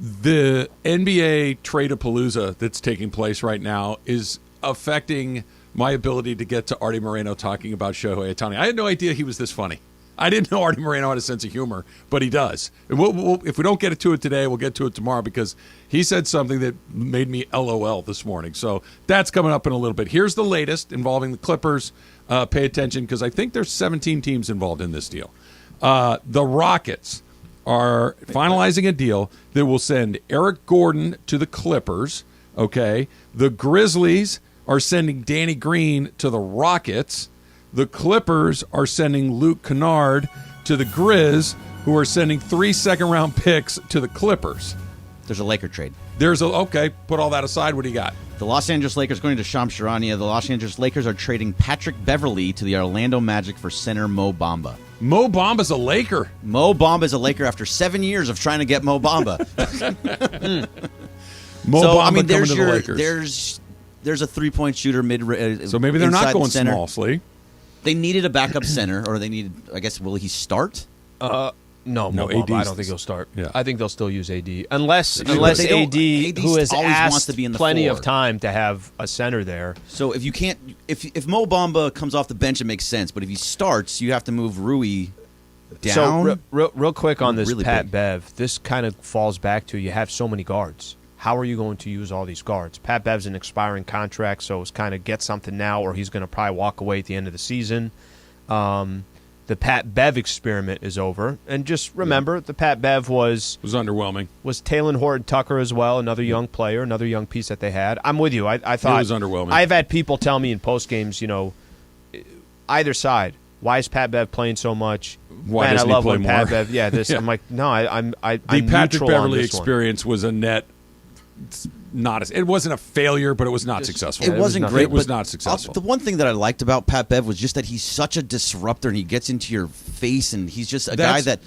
Speaker 1: The NBA trade-a-palooza that's taking place right now is affecting my ability to get to Artie Moreno talking about Shohei Ohtani. I had no idea he was this funny. I didn't know Artie Moreno had a sense of humor, but he does. And if we don't get to it today, we'll get to it tomorrow because he said something that made me LOL this morning. So that's coming up in a little bit. Here's the latest involving the Clippers. Pay attention because I think there's 17 teams involved in this deal. The Rockets are finalizing a deal that will send Eric Gordon to the Clippers. Okay, the Grizzlies are sending Danny Green to the Rockets. The Clippers are sending Luke Kennard to the Grizz, who are sending 3 second-round picks to the Clippers.
Speaker 12: There's a Laker trade.
Speaker 1: Okay, put all that aside. What do you got?
Speaker 12: The Los Angeles Lakers going to Shams Charania. The Los Angeles Lakers are trading Patrick Beverly to the Orlando Magic for center Mo Bamba.
Speaker 1: Mo Bamba's a Laker.
Speaker 12: Mo Bamba's a Laker after 7 years of trying to get Mo Bamba.
Speaker 1: Mo Bamba coming to the
Speaker 12: Lakers. There's a three-point shooter mid.
Speaker 1: So maybe they're not going
Speaker 12: center.
Speaker 1: small, Slee.
Speaker 12: They needed a backup center, or they needed. I guess will he start?
Speaker 2: No, Mo Bamba, I don't think he'll start.
Speaker 1: Yeah.
Speaker 2: I think they'll still use AD unless AD,
Speaker 12: AD
Speaker 2: who has
Speaker 12: always
Speaker 2: asked
Speaker 12: wants to be in the
Speaker 2: plenty
Speaker 12: floor.
Speaker 2: of time to have a center there.
Speaker 12: So if you can't, if Mo Bamba comes off the bench, it makes sense. But if he starts, you have to move Rui down.
Speaker 2: So real quick on this
Speaker 12: really
Speaker 2: Pat
Speaker 12: big.
Speaker 2: Bev, this kind of falls back to you have so many guards. How are you going to use all these guards? Pat Bev's an expiring contract, so it's kind of get something now, or he's going to probably walk away at the end of the season. The Pat Bev experiment is over, and just remember, the Pat Bev was
Speaker 1: underwhelming.
Speaker 2: Was Taylor Horton Tucker as well, another young player, another young piece that they had. I'm with you. I thought
Speaker 1: it was underwhelming.
Speaker 2: I've had people tell me in post games, either side. Why is Pat Bev playing so much?
Speaker 1: Why
Speaker 2: Man,
Speaker 1: doesn't
Speaker 2: I love
Speaker 1: he play
Speaker 2: when
Speaker 1: more?
Speaker 2: Pat Bev. Yeah, this. Yeah. I'm like, no, I'm
Speaker 1: the Patrick
Speaker 2: neutral on
Speaker 1: Beverly
Speaker 2: this one.
Speaker 1: experience was a net. It wasn't a failure, but it was not successful.
Speaker 12: It wasn't great.
Speaker 1: It was
Speaker 12: but
Speaker 1: not successful.
Speaker 12: The one thing that I liked about Pat Bev was just that he's such a disruptor, and he gets into your face, and he's just a guy that.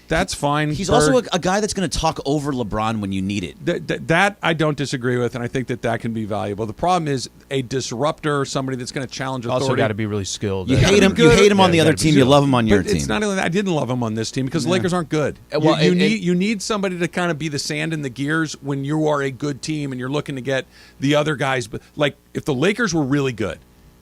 Speaker 1: That's fine.
Speaker 12: He's also a guy that's going to talk over LeBron when you need it.
Speaker 1: That I don't disagree with, and I think that can be valuable. The problem is a disruptor, somebody that's going to challenge authority.
Speaker 2: Also got to be really skilled.
Speaker 12: You hate him. You hate him on the other team. You love him on your team.
Speaker 1: It's not only that. I didn't love him on this team because the Lakers aren't good.
Speaker 2: Well,
Speaker 1: you need somebody to kind of be the sand in the gears when you are a good team and you're looking to get the other guys. But like if the Lakers were really good,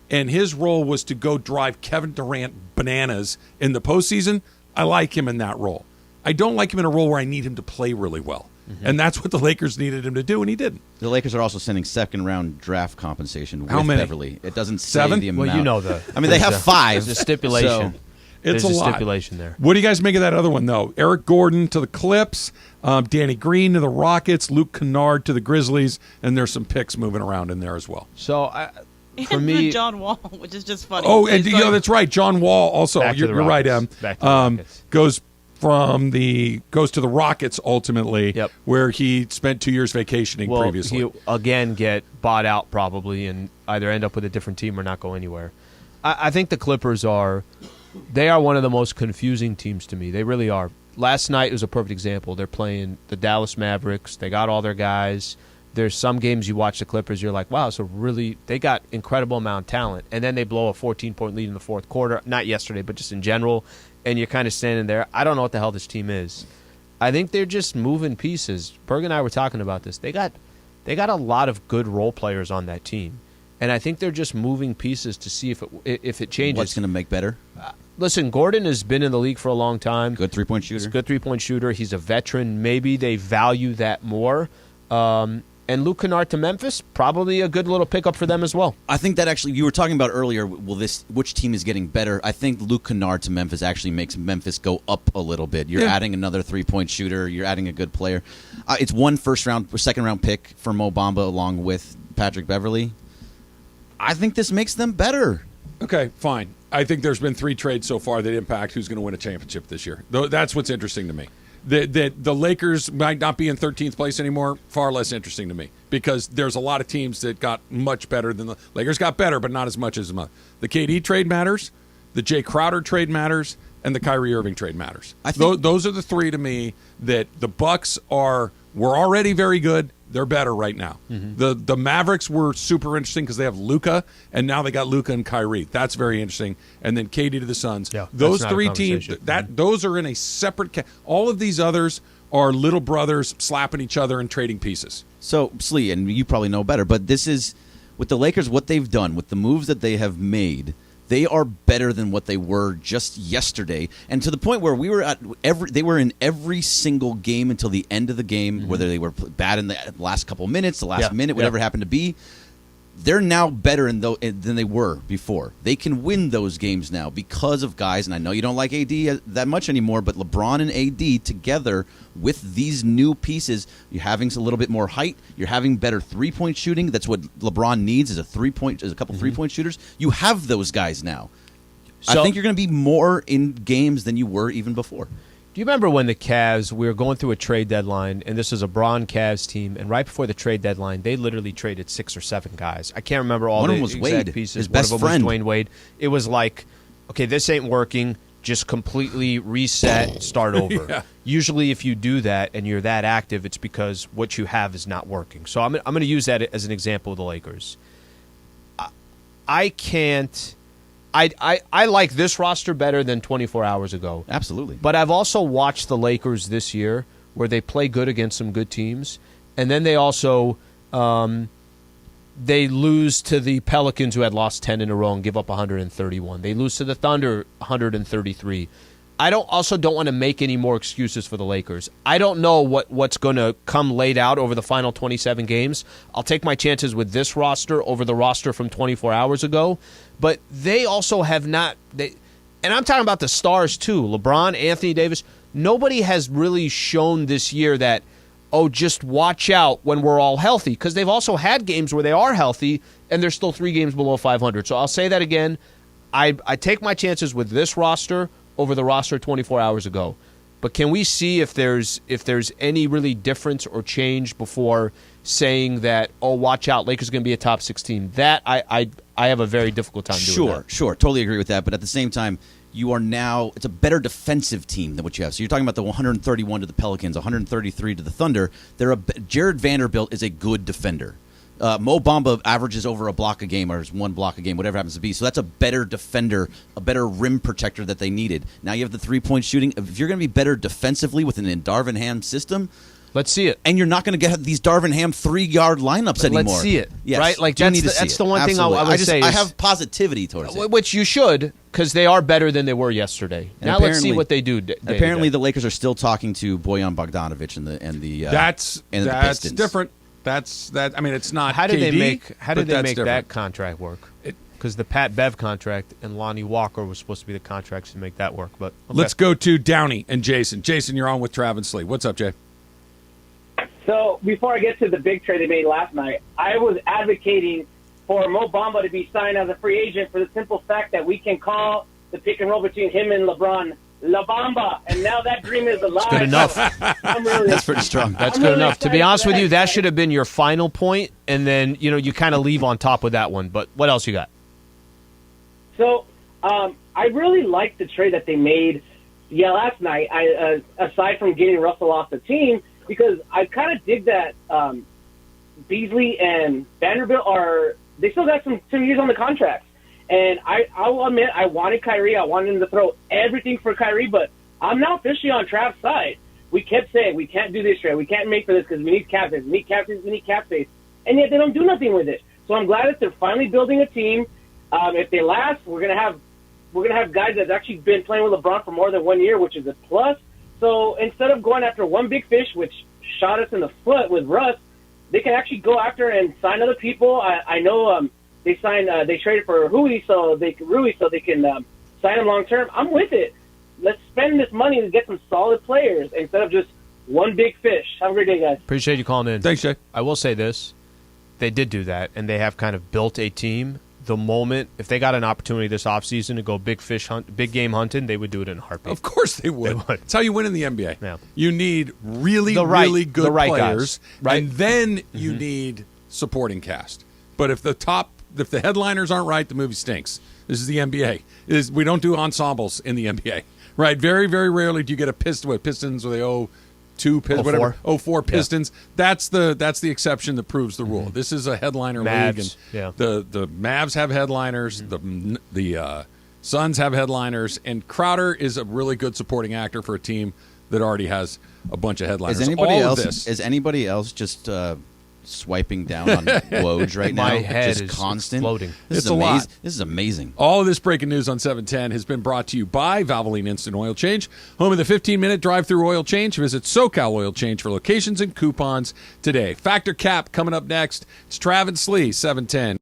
Speaker 1: and his role was to go drive Kevin Durant bananas in the postseason, I like him in that role. I don't like him in a role where I need him to play really well. Mm-hmm. And that's what the Lakers needed him to do, and he didn't.
Speaker 12: The Lakers are also sending second-round draft compensation with
Speaker 1: How many?
Speaker 12: Beverly. It doesn't say
Speaker 1: 7?
Speaker 12: the amount.
Speaker 2: Well, you know
Speaker 12: they have 5.
Speaker 2: There's a stipulation.
Speaker 12: So
Speaker 1: it's
Speaker 2: There's
Speaker 1: a
Speaker 2: a
Speaker 1: lot.
Speaker 2: stipulation there.
Speaker 1: What do you guys make of that other one, though? Eric Gordon to the Clips, Danny Green to the Rockets, Luke Kennard to the Grizzlies, and there's some picks moving around in there as well.
Speaker 2: So, for
Speaker 11: And
Speaker 2: me,
Speaker 11: John Wall, which is just funny.
Speaker 1: Oh, and that's right. John Wall also.
Speaker 2: Back to the
Speaker 1: You're right,
Speaker 2: Rockets.
Speaker 1: Em.
Speaker 2: Back to the Rockets.
Speaker 1: Goes to the Rockets ultimately,
Speaker 2: Yep.
Speaker 1: where he spent 2 years vacationing previously.
Speaker 2: He'll again get bought out probably and either end up with a different team or not go anywhere. I think the Clippers are one of the most confusing teams to me. They really are. Last night was a perfect example. They're playing the Dallas Mavericks. They got all their guys. There's some games you watch the Clippers, you're like, wow, so really they got incredible amount of talent. And then they blow a 14-point lead in the fourth quarter. Not yesterday, but just in general. And you're kind of standing there. I don't know what the hell this team is. I think they're just moving pieces. Berg and I were talking about this. They got a lot of good role players on that team. And I think they're just moving pieces to see if it changes.
Speaker 12: What's going to make better?
Speaker 2: Listen, Gordon has been in the league for a long time.
Speaker 12: Good three-point shooter.
Speaker 2: He's a good three-point shooter. He's a veteran. Maybe they value that more. And Luke Kennard to Memphis, probably a good little pickup for them as well.
Speaker 12: I think that actually, you were talking about earlier, which team is getting better? I think Luke Kennard to Memphis actually makes Memphis go up a little bit. You're adding another three-point shooter. You're adding a good player. It's one second-round pick for Mo Bamba along with Patrick Beverly. I think this makes them better.
Speaker 1: Okay, fine. I think there's been 3 trades so far that impact who's going to win a championship this year. That's what's interesting to me. The Lakers might not be in 13th place anymore, far less interesting to me because there's a lot of teams that got much better than the Lakers got better, but not as much as the KD trade matters. The Jay Crowder trade matters. and the Kyrie Irving trade matters.
Speaker 12: I think
Speaker 1: those are the three to me that the Bucks were already very good. They're better right now. The Mavericks were super interesting because they have Luka, and now they got Luka and Kyrie. That's very interesting. And then KD to the Suns.
Speaker 2: Yeah,
Speaker 1: those three teams, those are in a separate. All of these others are little brothers slapping each other and trading pieces.
Speaker 12: So, Slee, and you probably know better, but this is, with the Lakers, what they've done, with the moves that they have made, they are better than what they were just yesterday. And to the point where they were in every single game until the end of the game, whether they were bad in the last couple minutes, the last minute, whatever it happened to be. They're now better than they were before. They can win those games now because of guys, and I know you don't like AD that much anymore, but LeBron and AD together with these new pieces, you're having a little bit more height, you're having better three-point shooting. That's what LeBron needs, is a couple three-point shooters. You have those guys now. So, I think you're going to be more in games than you were even before.
Speaker 2: Do you remember when the Cavs, we were going through a trade deadline, and this was a Bron Cavs team, and right before the trade deadline, they literally traded 6 or 7 guys. I can't remember all the exact
Speaker 12: Wade,
Speaker 2: pieces.
Speaker 12: his best
Speaker 2: One of them
Speaker 12: friend.
Speaker 2: was Dwayne Wade. It was like, okay, this ain't working. Just completely reset, start over. Usually if you do that and you're that active, it's because what you have is not working. So I'm going to use that as an example of the Lakers. I like this roster better than 24 hours ago.
Speaker 12: Absolutely.
Speaker 2: But I've also watched the Lakers this year where they play good against some good teams, and then they also they lose to the Pelicans, who had lost 10 in a row and give up 131. They lose to the Thunder 133. I don't want to make any more excuses for the Lakers. I don't know what's going to come laid out over the final 27 games. I'll take my chances with this roster over the roster from 24 hours ago. But they also have not and I'm talking about the stars too. LeBron, Anthony Davis. Nobody has really shown this year that, just watch out when we're all healthy, because they've also had games where they are healthy and they're still 3 games below 500. So I'll say that again. I take my chances with this roster over the roster 24 hours ago. But can we see if there's any really difference or change before saying that, watch out, Lakers are going to be a top 6 team? That I have a very difficult time doing that.
Speaker 12: Sure, totally agree with that. But at the same time, you are now, it's a better defensive team than what you have. So you're talking about the 131 to the Pelicans, 133 to the Thunder. Jared Vanderbilt is a good defender. Mo Bamba averages over a block a game, or 1 block a game, whatever it happens to be. So that's a better defender, a better rim protector that they needed. Now you have the 3-point shooting. If you're going to be better defensively with an Darvin Ham system,
Speaker 2: let's see it.
Speaker 12: And you're not going to get these Darvin Ham 3-yard lineups anymore.
Speaker 2: Let's see it.
Speaker 12: Yes,
Speaker 2: right? Like that's the one thing I would say.
Speaker 12: I have positivity towards it.
Speaker 2: Which you should, because they are better than they were yesterday. And now let's see what they do.
Speaker 12: Apparently the Lakers are still talking to Bojan Bogdanovic and the
Speaker 1: that's
Speaker 12: Pistons.
Speaker 1: Different. I mean, it's not.
Speaker 2: How did they make
Speaker 1: different.
Speaker 2: that contract work? Because the Pat Bev contract and Lonnie Walker was supposed to be the contracts to make that work. But okay.
Speaker 1: Let's go to Downey and Jason. Jason, you're on with Trav and Slee. What's up, Jay?
Speaker 13: So before I get to the big trade they made last night, I was advocating for Mo Bamba to be signed as a free agent for the simple fact that we can call the pick and roll between him and LeBron La Bamba, and now that dream is alive.
Speaker 2: Good enough.
Speaker 12: That's pretty strong.
Speaker 2: That's good enough. To be honest with you, that should have been your final point, and then you kind of leave on top with that one. But what else you got?
Speaker 13: So I really liked the trade that they made last night, aside from getting Russell off the team, because I kind of dig that Beasley and Vanderbilt they still got some years on the contracts. And I'll admit, I wanted Kyrie. I wanted him to throw everything for Kyrie, but I'm now officially on Trav's side. We kept saying, we can't do this trade. We can't make for this because we need cap space. We need cap space. We need cap space. And yet they don't do nothing with it. So I'm glad that they're finally building a team. If they last, we're gonna have guys that's actually been playing with LeBron for more than 1 year, which is a plus. So instead of going after one big fish, which shot us in the foot with Russ, they can actually go after and sign other people. I know they traded for Rui so they can sign him long term. I'm with it. Let's spend this money to get some solid players instead of just one big fish. Have a great day, guys.
Speaker 2: Appreciate you calling in.
Speaker 1: Thanks, Jay.
Speaker 2: I will say this. They did do that, and they have kind of built a team. The moment, if they got an opportunity this offseason to go big game hunting, they would do it in a heartbeat.
Speaker 1: Of course they would. It's how you win in the NBA.
Speaker 2: Yeah.
Speaker 1: You need really good players,
Speaker 2: guys, right?
Speaker 1: And then you need supporting cast. But if the headliners aren't right, the movie stinks. This is the NBA. We don't do ensembles in the NBA. Right. Very, very rarely do you get a Pistons or they 04 Pistons.
Speaker 2: Yeah.
Speaker 1: That's the exception that proves the rule. This is a headliner
Speaker 2: Mavs,
Speaker 1: league, and
Speaker 2: yeah.
Speaker 1: the Mavs have headliners. The Suns have headliners, and Crowder is a really good supporting actor for a team that already has a bunch of headliners.
Speaker 12: Is anybody
Speaker 1: All
Speaker 12: else?
Speaker 1: of this,
Speaker 12: Is anybody else just swiping down on Woj right now?
Speaker 2: My head
Speaker 12: just
Speaker 2: is
Speaker 12: constant.
Speaker 2: exploding.
Speaker 12: This is amazing. This is amazing.
Speaker 1: All of this breaking news on 710 has been brought to you by Valvoline Instant Oil Change, home of the 15-minute drive-through oil change. Visit SoCal Oil Change for locations and coupons today. Factor Cap coming up next. It's Trav and Slee, 710.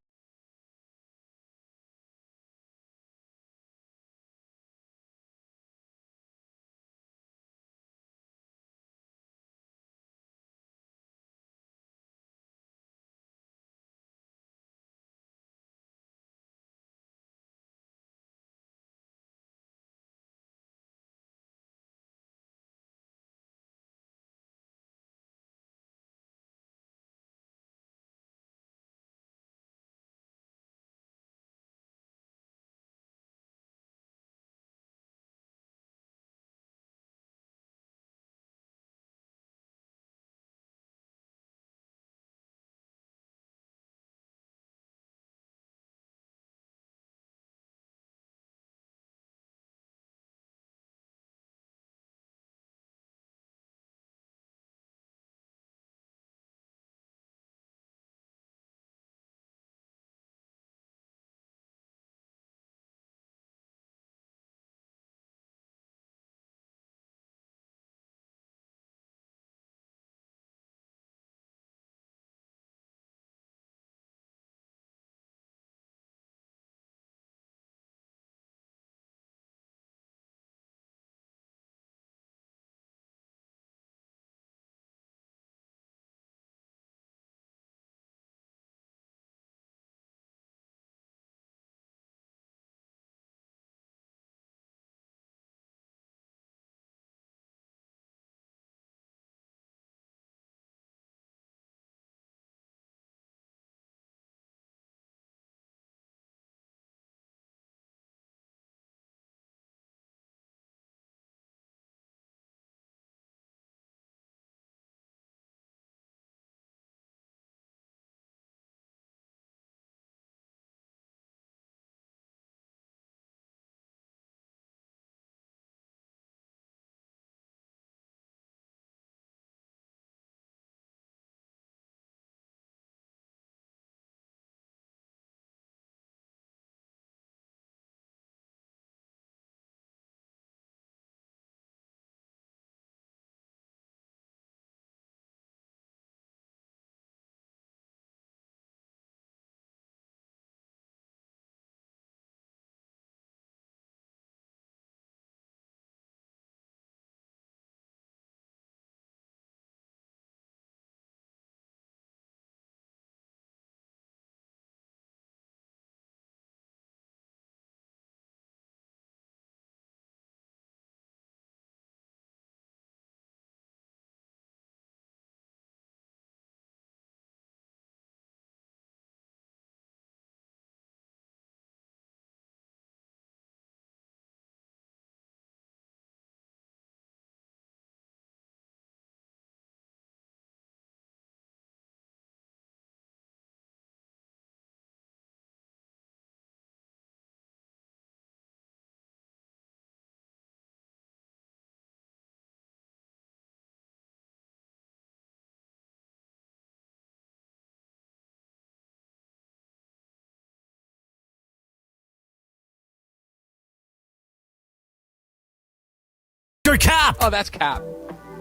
Speaker 8: Cap.
Speaker 14: Oh, that's cap.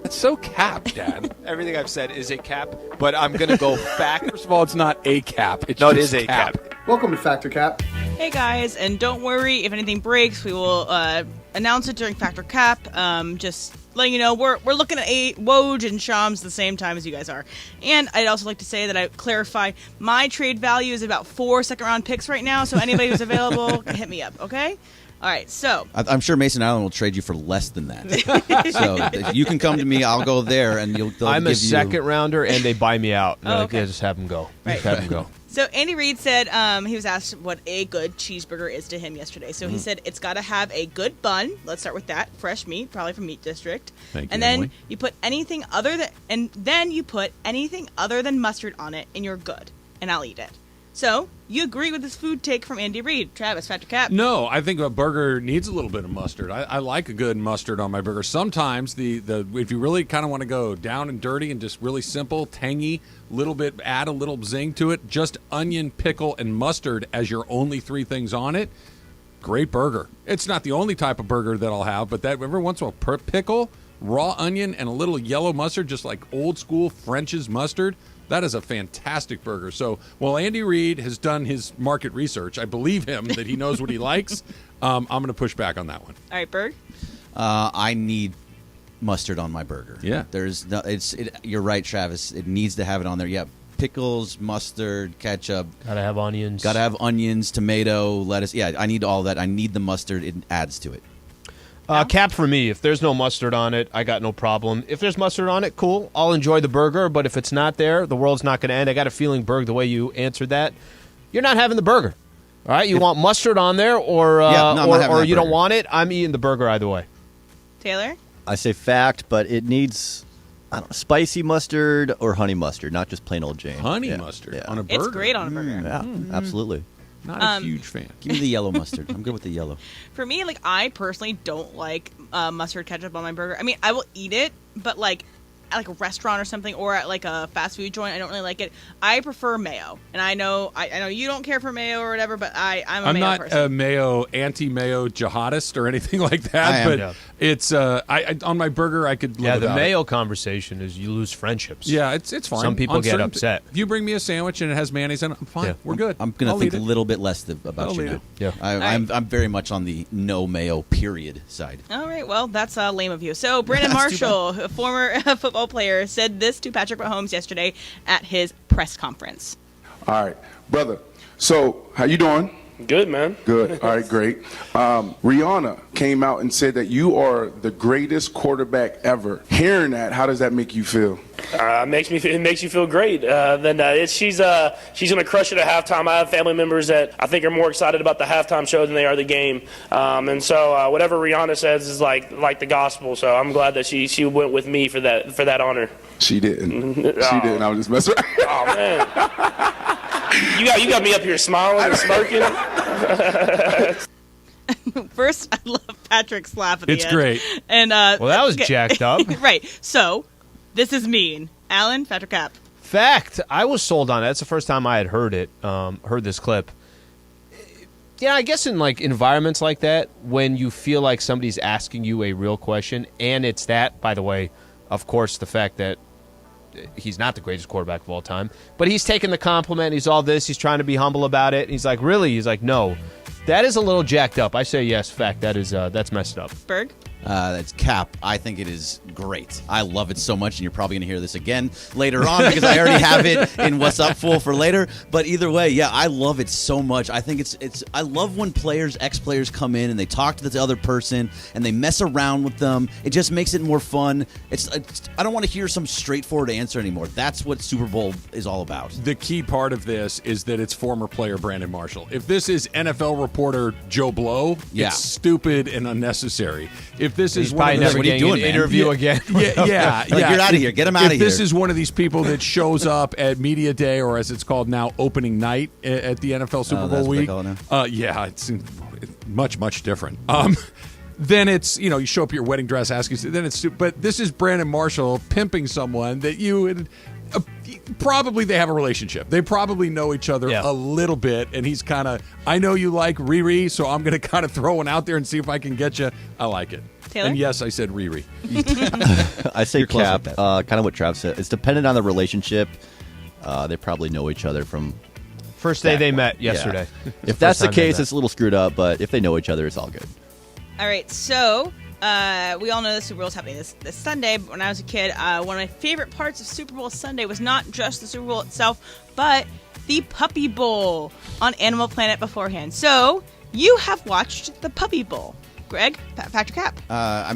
Speaker 14: That's so cap, Dad.
Speaker 2: Everything I've said is a cap, but I'm going to go back.
Speaker 14: First of all, it's not a cap. It's
Speaker 2: No, it
Speaker 14: just
Speaker 2: is a cap.
Speaker 7: Welcome to Factor Cap.
Speaker 11: Hey guys, and don't worry if anything breaks, we will announce it during Factor Cap. Just letting you know we're looking at Woj and Shams the same time as you guys are. And I'd also like to say that I clarify my trade value is about 4 second-round picks right now. So anybody who's available, hit me up. Okay. All right, so
Speaker 12: I'm sure Mason Island will trade you for less than that. So you can come to me. I'll go there, and
Speaker 2: I'm a
Speaker 12: give
Speaker 2: second rounder, and they buy me out.
Speaker 11: Oh, okay.
Speaker 2: Yeah, just have them go.
Speaker 11: Right.
Speaker 2: Just have them go.
Speaker 11: So Andy Reid said he was asked what a good cheeseburger is to him yesterday. So he said it's got to have a good bun. Let's start with that. Fresh meat, probably from Meat District.
Speaker 1: Thank you,
Speaker 11: and then
Speaker 1: Emily.
Speaker 11: you put anything other than mustard on it, and you're good. And I'll eat it. So you agree with this food take from Andy Reid, Travis, Factor Cap?
Speaker 1: No, I think a burger needs a little bit of mustard. I like a good mustard on my burger. Sometimes if you really kind of want to go down and dirty and just really simple, tangy, add a little zing to it, just onion, pickle, and mustard as your only 3 things on it. Great burger. It's not the only type of burger that I'll have, but that every once in a while, pickle, raw onion, and a little yellow mustard, just like old school French's mustard. That is a fantastic burger. So while Andy Reid has done his market research, I believe him that he knows what he likes. I'm going to push back on that one.
Speaker 11: All right, Berg?
Speaker 12: I need mustard on my burger.
Speaker 1: Yeah.
Speaker 12: You're right, Travis. It needs to have it on there. Yeah, pickles, mustard, ketchup.
Speaker 2: Gotta have onions.
Speaker 12: Gotta have onions, tomato, lettuce. Yeah, I need all that. I need the mustard. It adds to it.
Speaker 2: Cap for me. If there's no mustard on it, I got no problem. If there's mustard on it, cool. I'll enjoy the burger. But if it's not there, the world's not going to end. I got a feeling, Berg, the way you answered that, you're not having the burger. All right, you want mustard on there, or you don't want it. I'm eating the burger either way.
Speaker 11: Taylor?
Speaker 10: I say fact, but it needs spicy mustard or honey mustard, not just plain old Jane.
Speaker 1: Honey mustard on a burger?
Speaker 11: It's great on a burger.
Speaker 10: Yeah, absolutely.
Speaker 1: Not a huge fan.
Speaker 12: Give me the yellow mustard. I'm good with the yellow.
Speaker 11: For me, I personally don't like mustard ketchup on my burger. I mean, I will eat it, but at a restaurant or something, or at a fast food joint, I don't really like it. I prefer mayo, and I know you don't care for mayo or whatever, but I'm a mayo person.
Speaker 1: I'm not a anti-mayo jihadist or anything like that, it's on my burger I could live
Speaker 2: the
Speaker 1: without
Speaker 2: mayo
Speaker 1: it.
Speaker 2: conversation is you lose friendships.
Speaker 1: Yeah, it's fine.
Speaker 2: Some people get upset.
Speaker 1: If you bring me a sandwich and it has mayonnaise in it, I'm fine. Yeah. We're good.
Speaker 12: I'm going to think a little bit less about you now.
Speaker 2: Yeah.
Speaker 12: I'm very much on the no mayo period side.
Speaker 11: All right, well, that's lame of you. So Brandon Marshall, a former football player, said this to Patrick Mahomes yesterday at his press conference.
Speaker 15: All right, brother. So how you doing?
Speaker 5: Good, man.
Speaker 15: Good. All right, great. Rihanna came out and said that you are the greatest quarterback ever. Hearing that, how does that make you feel?
Speaker 5: It makes you feel great. She's gonna crush it at halftime. I have family members that I think are more excited about the halftime show than they are the game. And so whatever Rihanna says is like the gospel. So I'm glad that she went with me for that honor.
Speaker 15: She didn't. She didn't. I was just messing around.
Speaker 5: Oh man. You got me up here smiling and smirking.
Speaker 11: First, I love Patrick's laugh at the end.
Speaker 1: It's great.
Speaker 11: And
Speaker 2: well, that was jacked up.
Speaker 11: Right. So, this is mean. Alan, Patrick Cap.
Speaker 2: Fact. I was sold on it. That's the first time I had heard it. Heard this clip. Yeah, I guess in environments like that, when you feel like somebody's asking you a real question, and it's that, by the way, of course, the fact that he's not the greatest quarterback of all time, but he's taking the compliment. He's all this. He's trying to be humble about it. He's like, really? He's like, no. That is a little jacked up. I say yes. Fact. That's messed up.
Speaker 11: Berg?
Speaker 12: That's Cap. I think it is great. I love it so much, and you're probably going to hear this again later on because I already have it in What's Up Fool for later. But either way, yeah, I love it so much. I think it's. I love when ex-players come in and they talk to the other person and they mess around with them. It just makes it more fun. I don't want to hear some straightforward answer anymore. That's what Super Bowl is all about.
Speaker 1: The key part of this is that it's former player Brandon Marshall. If this is NFL reporter Joe Blow, it's stupid and unnecessary. If this is
Speaker 2: probably never getting an interview again.
Speaker 1: Yeah.
Speaker 12: Get out of here. Get him out of here.
Speaker 1: If this is one of these people that shows up at Media Day, or as it's called now, opening night at the NFL Super Bowl week, it's much, much different. Then it's, you show up your wedding dress, but this is Brandon Marshall pimping someone that probably they have a relationship. They probably know each other a little bit, and he's kind of, I know you like Riri, so I'm going to kind of throw one out there and see if I can get you. I like it.
Speaker 11: Taylor?
Speaker 1: And yes, I said Riri.
Speaker 10: I say Cap, kind of what Trav said. It's dependent on the relationship. They probably know each other from
Speaker 2: first day they met yesterday.
Speaker 10: Yeah. If that's the case, it's a little screwed up, but if they know each other, it's all good.
Speaker 11: All right, so we all know the Super Bowl is happening this Sunday, but when I was a kid, one of my favorite parts of Super Bowl Sunday was not just the Super Bowl itself, but the Puppy Bowl on Animal Planet beforehand. So you have watched the Puppy Bowl. Greg, Patrick Cap.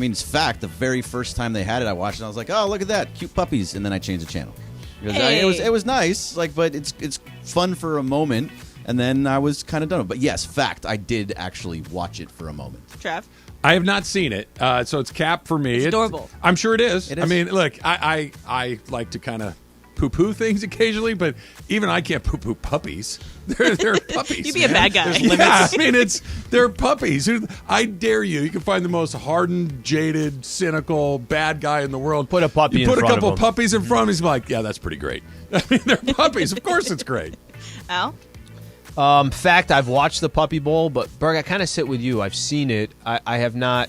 Speaker 12: It's fact. The very first time they had it, I watched it, and I was like, oh, look at that. Cute puppies. And then I changed the channel. It was nice, but it's fun for a moment, and then I was kind of done. But yes, fact, I did actually watch it for a moment.
Speaker 11: Trav?
Speaker 1: I have not seen it, so it's Cap for me.
Speaker 11: It's adorable.
Speaker 1: I'm sure it is.
Speaker 12: It is.
Speaker 1: I mean, look, I like to kind of poo-poo things occasionally, but even I can't poo-poo puppies. They're puppies.
Speaker 11: You'd be a bad guy.
Speaker 1: Yeah, I mean, they're puppies. I dare you. You can find the most hardened, jaded, cynical, bad guy in the world.
Speaker 2: Put a puppy
Speaker 1: you
Speaker 2: in
Speaker 1: put
Speaker 2: front
Speaker 1: a couple
Speaker 2: of him.
Speaker 1: puppies in front of him, he's like, yeah, that's pretty great. I mean, they're puppies. Of course it's great.
Speaker 11: Al?
Speaker 2: Fact, I've watched the Puppy Bowl, but Berg, I kind of sit with you. I've seen it. I have not.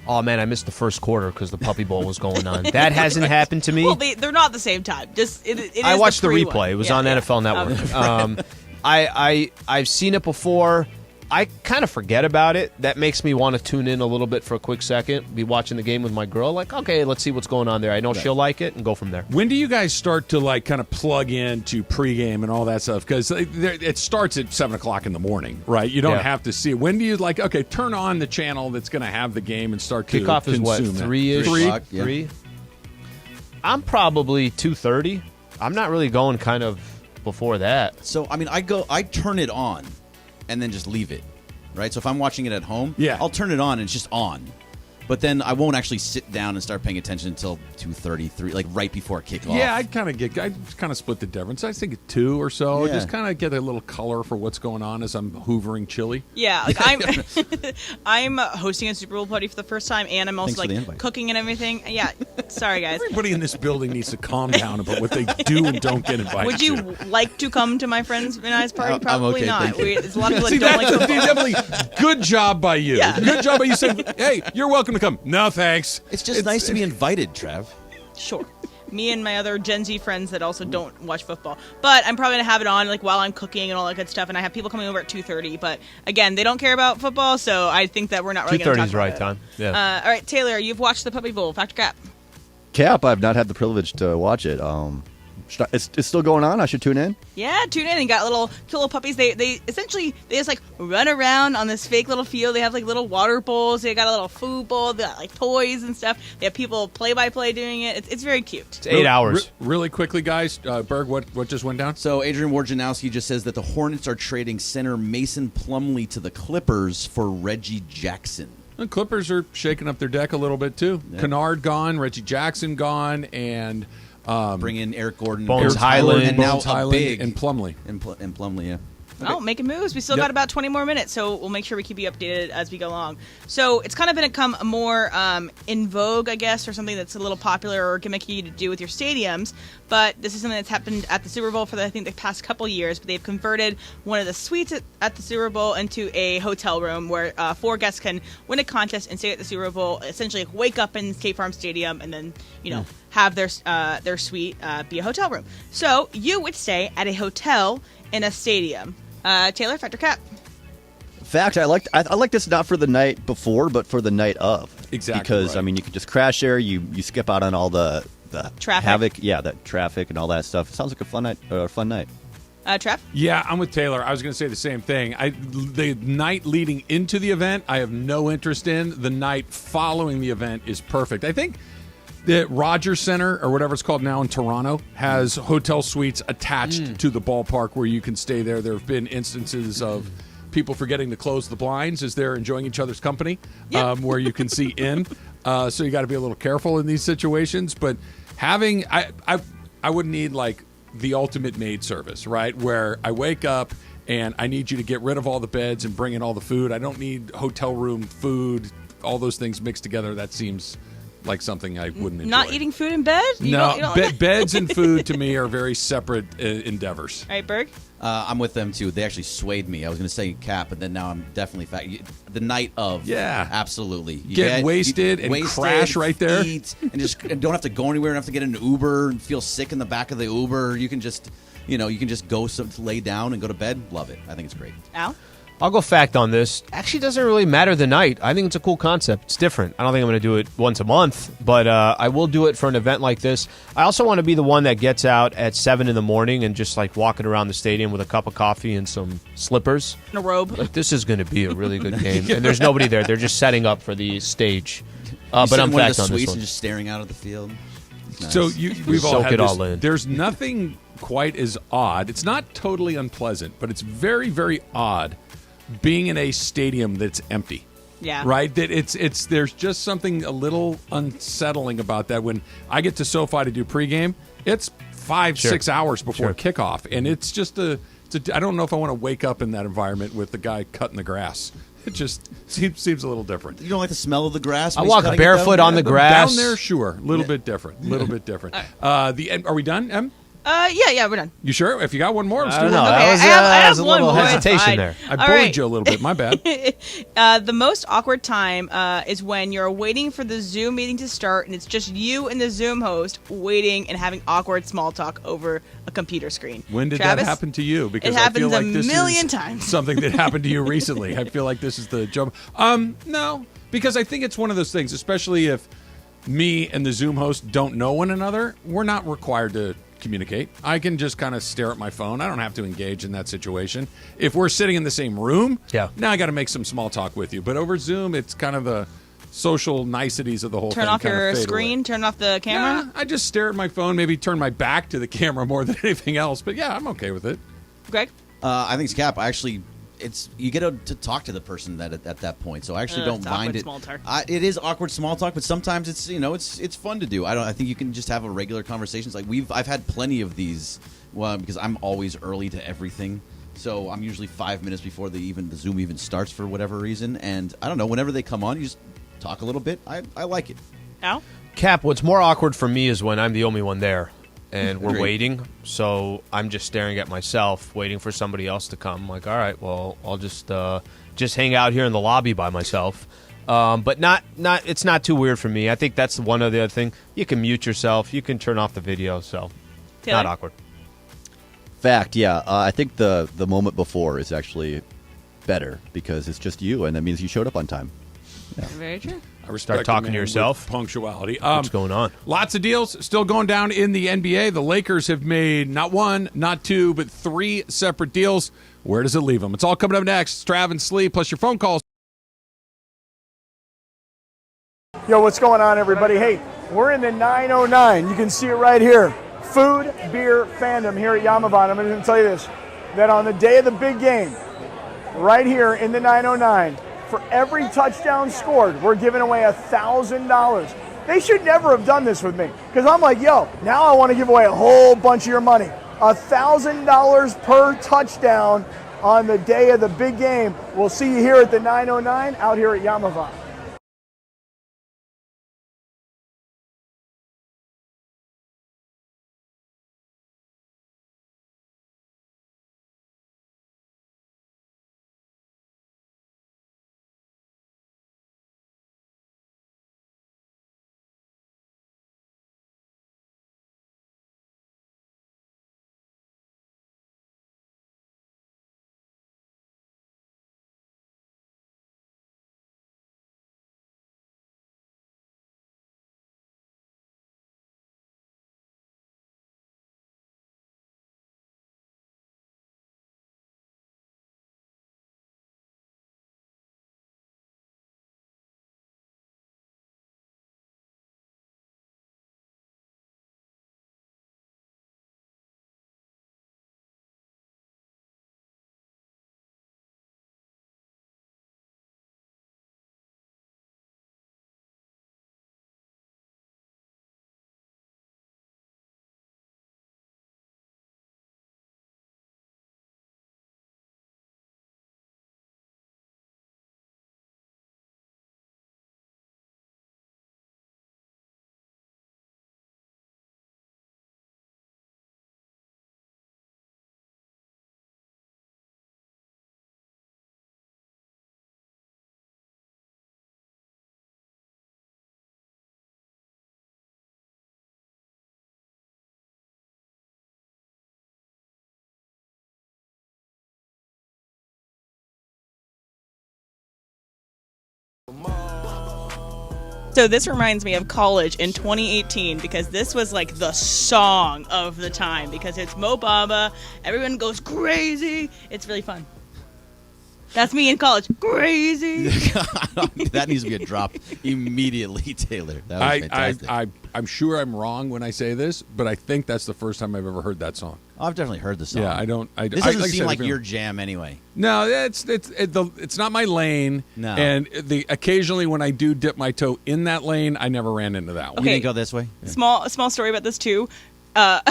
Speaker 2: Oh man, I missed the first quarter because the Puppy Bowl was going on. That hasn't happened to me.
Speaker 11: Well, they're not at the same time. Just it
Speaker 2: I
Speaker 11: is
Speaker 2: watched the
Speaker 11: pre-one.
Speaker 2: replay. It was on NFL Network. I've seen it before. I kind of forget about it. That makes me want to tune in a little bit for a quick second, be watching the game with my girl. Like, okay, let's see what's going on there. I know she'll like it, and go from there.
Speaker 1: When do you guys start to kind of plug into pregame and all that stuff? Because it starts at 7 o'clock in the morning, right? You don't have to see it. When do you turn on the channel that's going to have the game and start to
Speaker 2: kickoff is what,
Speaker 1: consume it?
Speaker 2: 3-ish?
Speaker 1: 3?
Speaker 2: I'm probably 2:30. I'm not really going kind of before that.
Speaker 12: So I mean, I turn it on, and then just leave it, right? So if I'm watching it at home, I'll turn it on and it's just on. But then I won't actually sit down and start paying attention until 2:33, like right before kickoff.
Speaker 1: Yeah, I kind of split the difference. I think 2 or so.
Speaker 12: Yeah.
Speaker 1: Just kind of get a little color for what's going on as I'm hoovering chili.
Speaker 11: Yeah, I'm hosting a Super Bowl party for the first time, and I'm also cooking and everything. Yeah, sorry guys.
Speaker 1: Everybody in this building needs to calm down about what they do and don't get invited.
Speaker 11: Would you like to come to my friends and I's party? Probably
Speaker 12: okay,
Speaker 11: not. There's a lot of people
Speaker 1: See,
Speaker 11: that don't like football.
Speaker 1: definitely good job by you.
Speaker 11: Yeah.
Speaker 1: Good job by you saying, hey, you're welcome to come. No, thanks.
Speaker 12: It's just nice to be invited, Trav.
Speaker 11: Sure. Me and my other Gen Z friends that also don't watch football. But I'm probably going to have it on while I'm cooking and all that good stuff, and I have people coming over at 2:30. But, again, they don't care about football, so I think that we're not really going to talk about
Speaker 2: 2:30 is right
Speaker 11: it.
Speaker 2: time. Yeah.
Speaker 11: All right, Taylor, you've watched the Puppy Bowl. Fact or cap?
Speaker 10: Cap, I've not had the privilege to watch it. It's still going on. I should tune in.
Speaker 11: Yeah, tune in. And got cute little puppies. They essentially just run around on this fake little field. They have little water bowls. They got a little food bowl. They got toys and stuff. They have people play-by-play doing it. It's very cute.
Speaker 2: It's 8 hours.
Speaker 1: Really quickly, guys. Berg, what just went down?
Speaker 12: So Adrian Wojnarowski just says that the Hornets are trading center Mason Plumlee to the Clippers for Reggie Jackson.
Speaker 1: The Clippers are shaking up their deck a little bit too.
Speaker 12: Yeah.
Speaker 1: Kennard gone, Reggie Jackson gone, and
Speaker 12: bring in Eric Gordon,
Speaker 2: Bones Highland,
Speaker 12: and now
Speaker 1: Bones Highland,
Speaker 12: big
Speaker 1: and Plumlee.
Speaker 12: And Plumlee, yeah.
Speaker 11: Oh, making moves. We still got about 20 more minutes, so we'll make sure we keep you updated as we go along. So it's kind of become more in vogue, I guess, or something that's a little popular or gimmicky to do with your stadiums. But this is something that's happened at the Super Bowl for, I think, the past couple years. But they've converted one of the suites at the Super Bowl into a hotel room where 4 guests can win a contest and stay at the Super Bowl, essentially wake up in State Farm Stadium and then, have their suite be a hotel room. So you would stay at a hotel in a stadium. Taylor, fact or cap?
Speaker 10: Fact, I like this not for the night before, but for the night of.
Speaker 1: Exactly.
Speaker 10: Because
Speaker 1: right.
Speaker 10: you can just crash there. You skip out on all the
Speaker 11: traffic.
Speaker 10: havoc. Yeah, the traffic and all that stuff. It sounds like a fun night.
Speaker 11: Trav?
Speaker 1: Yeah, I'm with Taylor. I was going to say the same thing. The night leading into the event, I have no interest in. The night following the event is perfect. I think the Rogers Center, or whatever it's called now in Toronto, has hotel suites attached to the ballpark where you can stay there. There have been instances of people forgetting to close the blinds as they're enjoying each other's company, where you can see in. So you got to be a little careful in these situations. But having, I would need the ultimate maid service, right? Where I wake up and I need you to get rid of all the beds and bring in all the food. I don't need hotel room food, all those things mixed together. That seems like something I wouldn't enjoy.
Speaker 11: Not eating food in bed?
Speaker 1: Beds and food to me are very separate endeavors.
Speaker 11: All right, Berg?
Speaker 12: I'm with them, too. They actually swayed me. I was going to say cap, but then now I'm definitely the night of.
Speaker 1: Yeah.
Speaker 12: Absolutely. You
Speaker 1: get wasted and crash right there.
Speaker 12: Eat, and don't have to go anywhere. Don't have to get an Uber and feel sick in the back of the Uber. You can just, go lay down and go to bed. Love it. I think it's great.
Speaker 11: Al?
Speaker 2: I'll go fact on this. Actually, doesn't really matter the night. I think it's a cool concept. It's different. I don't think I'm going to do it once a month, but I will do it for an event like this. I also want to be the one that gets out at 7 in the morning and just walking around the stadium with a cup of coffee and some slippers.
Speaker 11: And a robe.
Speaker 2: This is going to be a really good game. And there's nobody there. They're just setting up for the stage. But I'm
Speaker 12: one of
Speaker 2: fact
Speaker 12: the
Speaker 2: on this
Speaker 12: suites
Speaker 2: one.
Speaker 12: and just staring out at the field.
Speaker 1: So we've all had
Speaker 2: it
Speaker 1: this.
Speaker 2: all in.
Speaker 1: There's nothing quite as odd. It's not totally unpleasant, but it's very, very odd being in a stadium that's empty.
Speaker 11: Yeah.
Speaker 1: Right? That it's there's just something a little unsettling about that. When I get to SoFi to do pregame, it's 5-6 hours before kickoff, and it's just I don't know if I want to wake up in that environment with the guy cutting the grass. It just seems a little different.
Speaker 12: You don't like the smell of the grass?
Speaker 2: I walk barefoot on the grass.
Speaker 1: Down there, sure. A little bit different. A little bit different. Are we done, Em?
Speaker 11: Yeah, we're done.
Speaker 1: You sure? If you got one more, let's
Speaker 2: I
Speaker 1: do
Speaker 2: don't
Speaker 1: one
Speaker 2: know.
Speaker 1: more.
Speaker 11: Okay, I have
Speaker 2: a
Speaker 11: one
Speaker 2: little
Speaker 11: more.
Speaker 2: hesitation there.
Speaker 1: I bullied you a little bit. My bad.
Speaker 11: The most awkward time is when you're waiting for the Zoom meeting to start, and it's just you and the Zoom host waiting and having awkward small talk over a computer screen.
Speaker 1: When did
Speaker 11: Travis,
Speaker 1: that happen to you? Because
Speaker 11: it happens
Speaker 1: I feel like
Speaker 11: a
Speaker 1: this
Speaker 11: million
Speaker 1: is
Speaker 11: times.
Speaker 1: something that happened to you recently. I feel like this is the jump. No, because I think it's one of those things, especially if me and the Zoom host don't know one another, we're not required to communicate. I can just kind of stare at my phone. I don't have to engage in that situation. If we're sitting in the same room, now I got to make some small talk with you. But over Zoom, it's kind of the social niceties of the whole thing.
Speaker 11: Turn off your screen, turn off the camera.
Speaker 1: Nah, I just stare at my phone, maybe turn my back to the camera more than anything else. But yeah, I'm okay with it.
Speaker 11: Greg?
Speaker 12: I think it's Cap. You get to talk to the person at that point, so I actually don't mind it.
Speaker 11: Small talk.
Speaker 12: It is awkward small talk, but sometimes it's fun to do. I think you can just have a regular conversations. Like I've had plenty of these, because I'm always early to everything, so I'm usually 5 minutes before the Zoom even starts for whatever reason. And I don't know, whenever they come on, you just talk a little bit. I like it.
Speaker 11: Al?
Speaker 2: Cap, what's more awkward for me is when I'm the only one there. And we're
Speaker 12: Agreed.
Speaker 2: waiting, so I'm just staring at myself, waiting for somebody else to come. I'm like, all right, well, I'll just hang out here in the lobby by myself. But it's not too weird for me. I think that's one of the other thing. You can mute yourself, you can turn off the video, so
Speaker 11: Taylor?
Speaker 2: not awkward.
Speaker 10: Fact, yeah. I think the moment before is actually better because it's just you, and that means you showed up on time. Yeah.
Speaker 11: Very true.
Speaker 1: I respect
Speaker 2: Start talking
Speaker 1: the man
Speaker 2: to yourself.
Speaker 1: with punctuality.
Speaker 2: What's going on?
Speaker 1: Lots of deals still going down in the NBA. The Lakers have made not one, not two, but 3 separate deals. Where does it leave them? It's all coming up next. It's Trav and Slee, plus your phone calls.
Speaker 7: Yo, what's going on, everybody? Hey, we're in the 909. You can see it right here. Food, beer, fandom here at Yamabon. I'm going to tell you this, that on the day of the big game, right here in the 909, for every touchdown scored, we're giving away $1,000. They should never have done this with me because I'm like, yo, now I want to give away a whole bunch of your money. $1,000 per touchdown on the day of the big game. We'll see you here at the 909 out here at Yamavon.
Speaker 11: So this reminds me of college in 2018 because this was like the song of the time because it's Mo Bamba. Everyone goes crazy. It's really fun. That's me in college. Crazy.
Speaker 12: That needs to be a drop immediately, Taylor. That was fantastic.
Speaker 1: I'm sure I'm wrong when I say this, but I think that's the first time I've ever heard that song.
Speaker 12: Oh, I've definitely heard the song.
Speaker 1: Yeah, I don't.
Speaker 12: This doesn't seem like your jam anyway.
Speaker 1: No, it's not my lane.
Speaker 12: No.
Speaker 1: And occasionally when I do dip my toe in that lane, I never ran into that one.
Speaker 11: Okay.
Speaker 12: You didn't go this way?
Speaker 11: Yeah. Small story about this too. A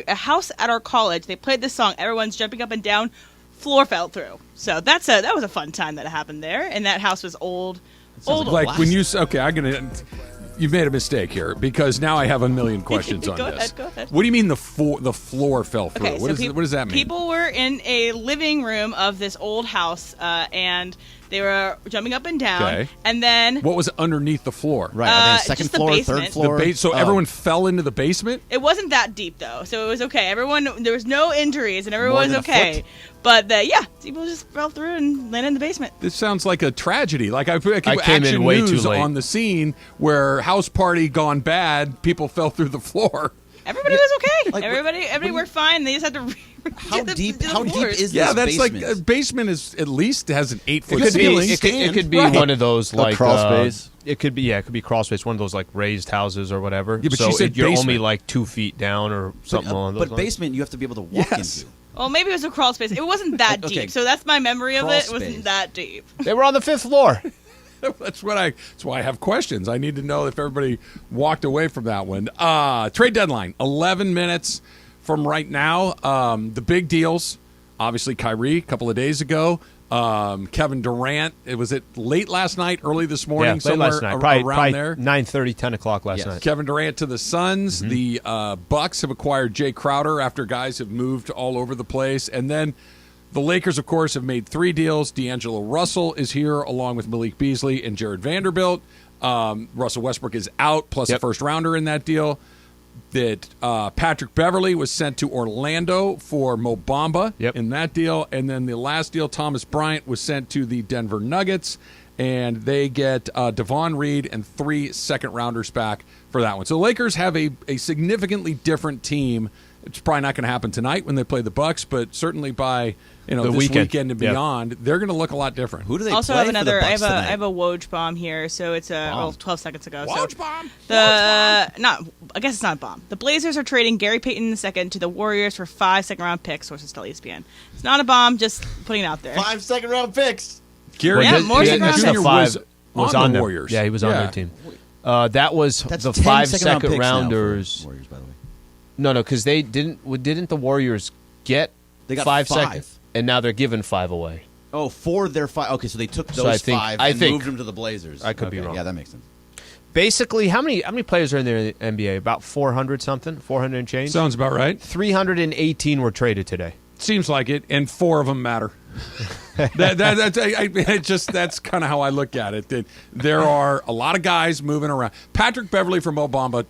Speaker 11: house at our college, they played this song. Everyone's jumping up and down. Floor fell through. So that was a fun time that happened there. And that house was old.
Speaker 1: Like when you you've made a mistake here because now I have a million questions on this.
Speaker 11: Go ahead.
Speaker 1: What do you mean the floor fell through?
Speaker 11: Okay,
Speaker 1: what does that mean?
Speaker 11: People were in a living room of this old house, and they were jumping up and down.
Speaker 1: Okay.
Speaker 11: And then
Speaker 1: what was underneath the floor?
Speaker 12: Right. Second
Speaker 11: just the
Speaker 12: floor,
Speaker 11: basement.
Speaker 12: third floor.
Speaker 1: So everyone fell into the basement?
Speaker 11: It wasn't that deep though, so it was okay. There was no injuries, and everyone was
Speaker 12: More than a
Speaker 11: okay.
Speaker 12: foot?
Speaker 11: But people just fell through and landed in the basement.
Speaker 1: This sounds like a tragedy. Like I
Speaker 2: came
Speaker 1: Action
Speaker 2: in way
Speaker 1: News
Speaker 2: too late.
Speaker 1: on the scene where house party gone bad, people fell through the floor.
Speaker 11: Everybody was okay.
Speaker 12: Like,
Speaker 11: everybody worked fine. They just had to.
Speaker 12: How deep is
Speaker 1: Yeah,
Speaker 12: this
Speaker 1: that's
Speaker 12: basement?
Speaker 1: like a basement is at least has an 8-foot
Speaker 2: It
Speaker 1: ceiling.
Speaker 2: could be
Speaker 1: Right.
Speaker 2: one of those like
Speaker 10: crawl space.
Speaker 2: It could be crawl space, one of those like raised houses or whatever.
Speaker 1: Yeah, but
Speaker 2: so
Speaker 1: she said
Speaker 2: you're
Speaker 1: basement.
Speaker 2: only like 2 feet down or something along those
Speaker 12: But
Speaker 2: lines.
Speaker 12: basement, you have to be able to walk into.
Speaker 11: Well, maybe it was a crawl space. It wasn't that
Speaker 12: Okay.
Speaker 11: deep, so that's my memory of
Speaker 12: Crawl
Speaker 11: it. It wasn't
Speaker 12: space.
Speaker 11: that deep.
Speaker 2: They were on the 5th floor.
Speaker 1: That's why I have questions. I need to know if everybody walked away from that one. Trade deadline, 11 minutes from right now. The big deals, obviously Kyrie a couple of days ago. Kevin Durant, was it late last night, early this morning?
Speaker 2: Late last night. Probably
Speaker 1: around there.
Speaker 2: 9:30, 10 o'clock last night.
Speaker 1: Kevin Durant to the Suns. The Bucks have acquired Jay Crowder after guys have moved all over the place. And then the Lakers, of course, have made 3 deals. D'Angelo Russell is here along with Malik Beasley and Jared Vanderbilt. Russell Westbrook is out, plus a first-rounder in that deal. That Patrick Beverly was sent to Orlando for Mo Bamba in that deal. And then the last deal, Thomas Bryant was sent to the Denver Nuggets, and they get Devon Reed and 3 second-rounders back for that one. So the Lakers have a significantly different team. It's probably not going to happen tonight when they play the Bucks, but certainly by this weekend and beyond, they're going to look a lot different.
Speaker 12: Who do they
Speaker 11: Also
Speaker 12: play
Speaker 11: have another.
Speaker 12: for the
Speaker 11: I
Speaker 12: Bucks
Speaker 11: have
Speaker 12: tonight?
Speaker 11: I have a Woj bomb here, so it's 12 seconds ago.
Speaker 1: Woj bomb.
Speaker 11: I guess it's not a bomb. The Blazers are trading Gary Payton II to the Warriors for 5 second-round picks. Sources tell ESPN. It's not a bomb. Just putting it out there.
Speaker 12: 5 second-round picks.
Speaker 1: Gary
Speaker 11: more second-round
Speaker 1: Jr.
Speaker 11: picks.
Speaker 2: was
Speaker 1: on
Speaker 2: on
Speaker 1: the
Speaker 2: there.
Speaker 1: Warriors.
Speaker 2: Yeah, he was on their team. That was
Speaker 12: That's
Speaker 2: the
Speaker 12: 10
Speaker 2: 5
Speaker 12: second-round picks now for
Speaker 2: second-rounders.
Speaker 12: Warriors, by the way.
Speaker 2: No, because they didn't the Warriors get
Speaker 12: They got
Speaker 2: 5
Speaker 12: 5.
Speaker 2: seconds, and now they're giving 5 away.
Speaker 12: Oh, for their 5. Okay, so they took
Speaker 2: So
Speaker 12: those
Speaker 2: I think-
Speaker 12: 5
Speaker 2: I
Speaker 12: and
Speaker 2: think-
Speaker 12: moved them to the Blazers.
Speaker 2: I could be wrong.
Speaker 12: Yeah, that makes sense.
Speaker 2: Basically, how many players are in there in the NBA? About 400 something, 400 and change.
Speaker 1: Sounds about right.
Speaker 2: 318 were traded today.
Speaker 1: Seems like it, and 4 of them matter. That's kind of how I look at it. That there are a lot of guys moving around. Patrick Beverly from Mo Bamba,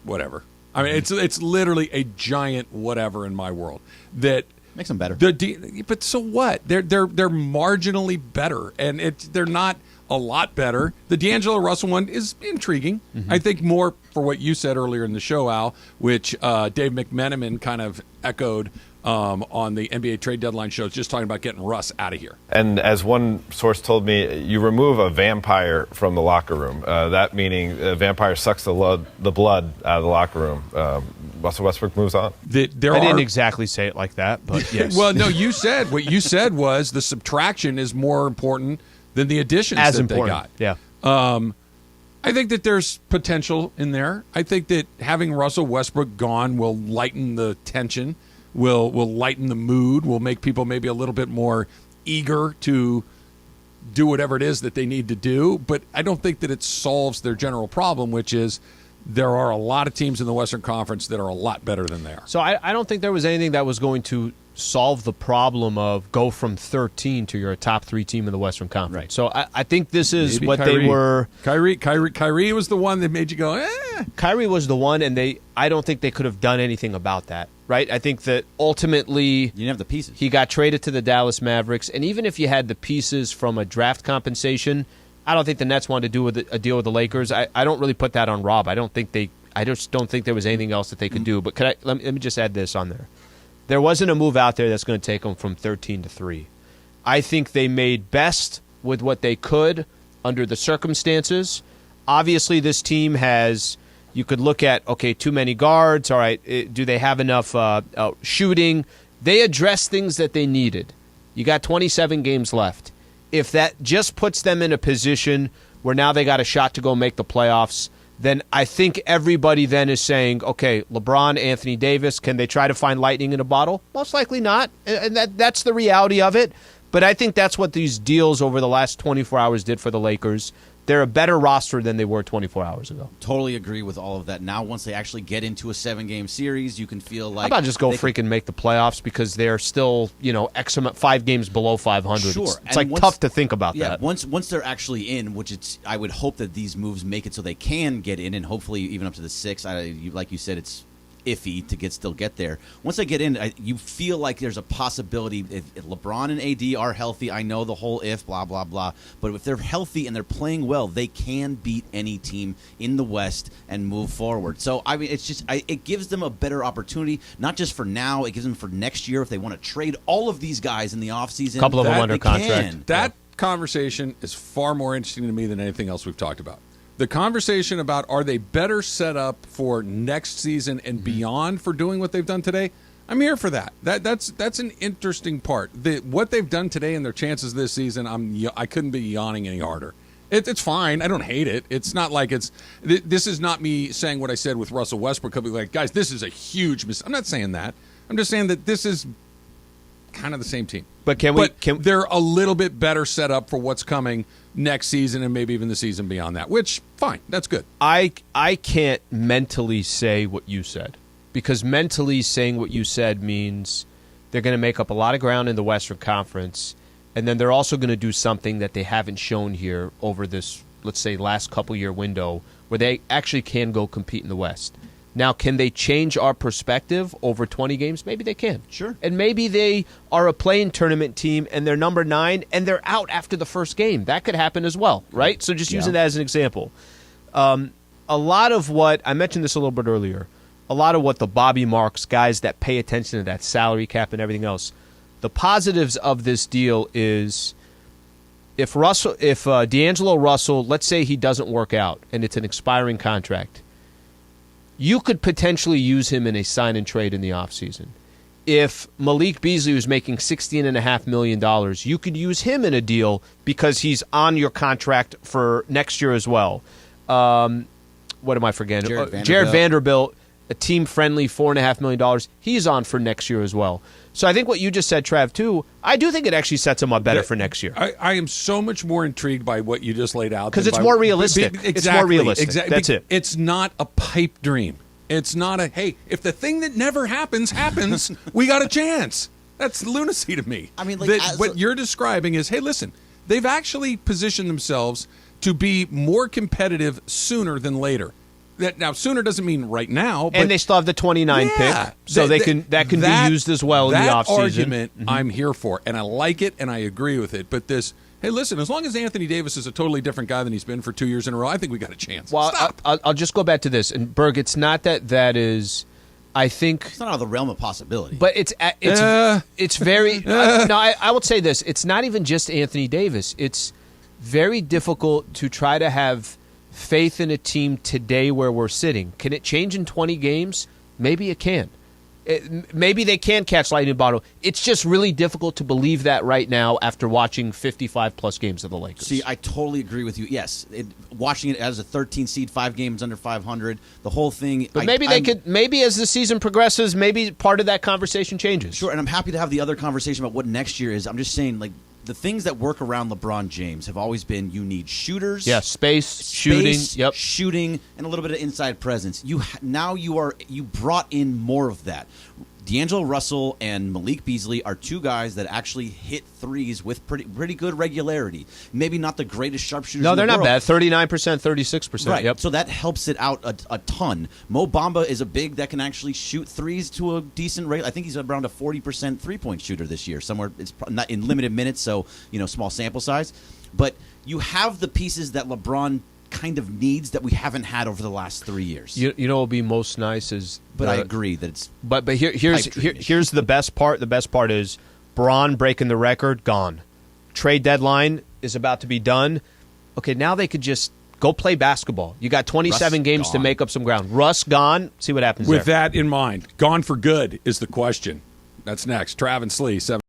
Speaker 1: whatever. I mean, it's literally a giant whatever in my world. That
Speaker 12: makes them better.
Speaker 1: But so what? They're marginally better, and they're not a lot better. The D'Angelo Russell one is intriguing. I think more for what you said earlier in the show, Al, which Dave McMenamin kind of echoed on the NBA trade deadline show, just talking about getting Russ out of here.
Speaker 3: And as one source told me, you remove a vampire from the locker room. That meaning a vampire sucks the blood out of the locker room. Russell Westbrook moves on.
Speaker 2: I didn't exactly say it like that, but yes.
Speaker 1: Well, no, what you said was the subtraction is more important than the additions
Speaker 2: As
Speaker 1: that
Speaker 2: important.
Speaker 1: they got.
Speaker 2: Yeah.
Speaker 1: I think that there's potential in there. I think that having Russell Westbrook gone will lighten the tension, will lighten the mood, will make people maybe a little bit more eager to do whatever it is that they need to do. But I don't think that it solves their general problem, which is there are a lot of teams in the Western Conference that are a lot better than they are.
Speaker 2: So I don't think there was anything that was going to solve the problem of go from 13 to you're a top 3 team in the Western Conference. Right. So I think this is
Speaker 1: Maybe
Speaker 2: what
Speaker 1: Kyrie.
Speaker 2: they were.
Speaker 1: Kyrie was the one that made you go, eh.
Speaker 2: Kyrie was the one, and I don't think they could have done anything about that. Right? I think that ultimately
Speaker 12: You didn't have the pieces.
Speaker 2: he got traded to the Dallas Mavericks, and even if you had the pieces from a draft compensation, I don't think the Nets wanted to do a deal with the Lakers. I don't really put that on Rob. I just don't think there was anything else that they could do. But let me just add this on there. There wasn't a move out there that's going to take them from 13 to 3. I think they made best with what they could under the circumstances. Obviously, this team has, you could look at, okay, too many guards. All right, do they have enough shooting? They addressed things that they needed. You got 27 games left. If that just puts them in a position where now they got a shot to go make the playoffs, then I think everybody then is saying, okay, LeBron, Anthony Davis, can they try to find lightning in a bottle? Most likely not, and that's the reality of it. But I think that's what these deals over the last 24 hours did for the Lakers. They're a better roster than they were 24 hours ago.
Speaker 12: Totally agree with all of that. Now, once they actually get into a 7-game series, you can feel like...
Speaker 2: How about just go freaking make the playoffs because they're still, 5 games below 500.
Speaker 12: Sure.
Speaker 2: It's like tough to think about that.
Speaker 12: Once they're actually in, I would hope that these moves make it so they can get in, and hopefully even up to the 6. Like you said, it's iffy to still get there. Once they get in, you feel like there's a possibility if LeBron and AD are healthy. I know the whole if, blah, blah, blah. But if they're healthy and they're playing well, they can beat any team in the West and move forward. So, I mean, it's just it gives them a better opportunity, not just for now. It gives them for next year if they want to trade all of these guys in the offseason.
Speaker 2: A couple of them under contract.
Speaker 1: That conversation is far more interesting to me than anything else we've talked about. The conversation about are they better set up for next season and beyond for doing what they've done today, I'm here for that. That's an interesting part. What they've done today and their chances this season, I couldn't be yawning any harder. It's fine. I don't hate it. It's not like this is not me saying what I said with Russell Westbrook. I'll be like, guys, this is a huge mistake. I'm not saying that. I'm just saying that this is kind of the same team.
Speaker 2: But
Speaker 1: they're a little bit better set up for what's coming next season and maybe even the season beyond that, which, fine, that's good.
Speaker 2: I can't mentally say what you said because mentally saying what you said means they're going to make up a lot of ground in the Western Conference, and then they're also going to do something that they haven't shown here over this, let's say, last couple-year window where they actually can go compete in the West. Now, can they change our perspective over 20 games? Maybe they can.
Speaker 12: Sure.
Speaker 2: And maybe they are a play-in tournament team and they're number 9 and they're out after the first game. That could happen as well, right? So just using that as an example. A lot of what, I mentioned this a little bit earlier, a lot of what the Bobby Marks, guys that pay attention to that salary cap and everything else, the positives of this deal is if D'Angelo Russell, let's say he doesn't work out and it's an expiring contract, you could potentially use him in a sign and trade in the offseason. If Malik Beasley was making $16.5 million, you could use him in a deal because he's on your contract for next year as well. What am I forgetting? Jared Vanderbilt, a team-friendly $4.5 million. He's on for next year as well. So I think what you just said, Trav, too, I do think it actually sets him up better for next year.
Speaker 1: I am so much more intrigued by what you just laid out.
Speaker 2: Because it's more realistic.
Speaker 1: Exactly.
Speaker 2: It's more realistic.
Speaker 1: Exactly.
Speaker 2: That's it.
Speaker 1: It's not a pipe dream. It's not hey, if the thing that never happens, we got a chance. That's lunacy to me.
Speaker 12: I mean,
Speaker 1: what you're describing is, hey, listen, they've actually positioned themselves to be more competitive sooner than later. Now, sooner doesn't mean right now. But
Speaker 2: and they still have the 29 pick, so that can be used as well in the offseason. That
Speaker 1: argument I'm here for, and I like it, and I agree with it. But hey, listen, as long as Anthony Davis is a totally different guy than he's been for 2 years in a row, I think we got a chance.
Speaker 2: Well,
Speaker 1: Stop.
Speaker 2: I'll just go back to this. And, Berg, it's not that is, I think...
Speaker 12: It's not out of the realm of possibility.
Speaker 2: But it's very... no, I would say this. It's not even just Anthony Davis. It's very difficult to try to have faith in a team today where we're sitting. Can it change in 20 games? Maybe it can. Maybe they can catch lightning in a bottle. It's just really difficult to believe that right now after watching 55-plus games of the Lakers.
Speaker 12: See, I totally agree with you. Yes, watching it as a 13 seed, 5 games under 500, the whole thing.
Speaker 2: But maybe as the season progresses, maybe part of that conversation changes.
Speaker 12: Sure, and I'm happy to have the other conversation about what next year is. I'm just saying, like, the things that work around LeBron James have always been you need shooters.
Speaker 2: Yeah, space, shooting,
Speaker 12: shooting, and a little bit of inside presence. You brought in more of that. D'Angelo Russell and Malik Beasley are two guys that actually hit threes with pretty good regularity. Maybe not the greatest sharpshooters.
Speaker 2: No, they're
Speaker 12: in the
Speaker 2: not
Speaker 12: world.
Speaker 2: bad. 39%, 36%.
Speaker 12: Right.
Speaker 2: Yep.
Speaker 12: So that helps it out a ton. Mo Bamba is a big that can actually shoot threes to a decent rate. I think he's around a 40% three-point shooter this year. Somewhere it's not in limited minutes, so small sample size. But you have the pieces that LeBron kind of needs that we haven't had over the last 3 years.
Speaker 2: You know what would be most nice is...
Speaker 12: But I agree that it's...
Speaker 2: But here's the best part. The best part is Braun breaking the record, gone. trade deadline is about to be done. Okay, now they could just go play basketball. You got 27 games to make up some ground. Russ gone. See what happens
Speaker 1: With
Speaker 2: there.
Speaker 1: that in mind, gone for good is the question. That's next. Trav and Slee, 7.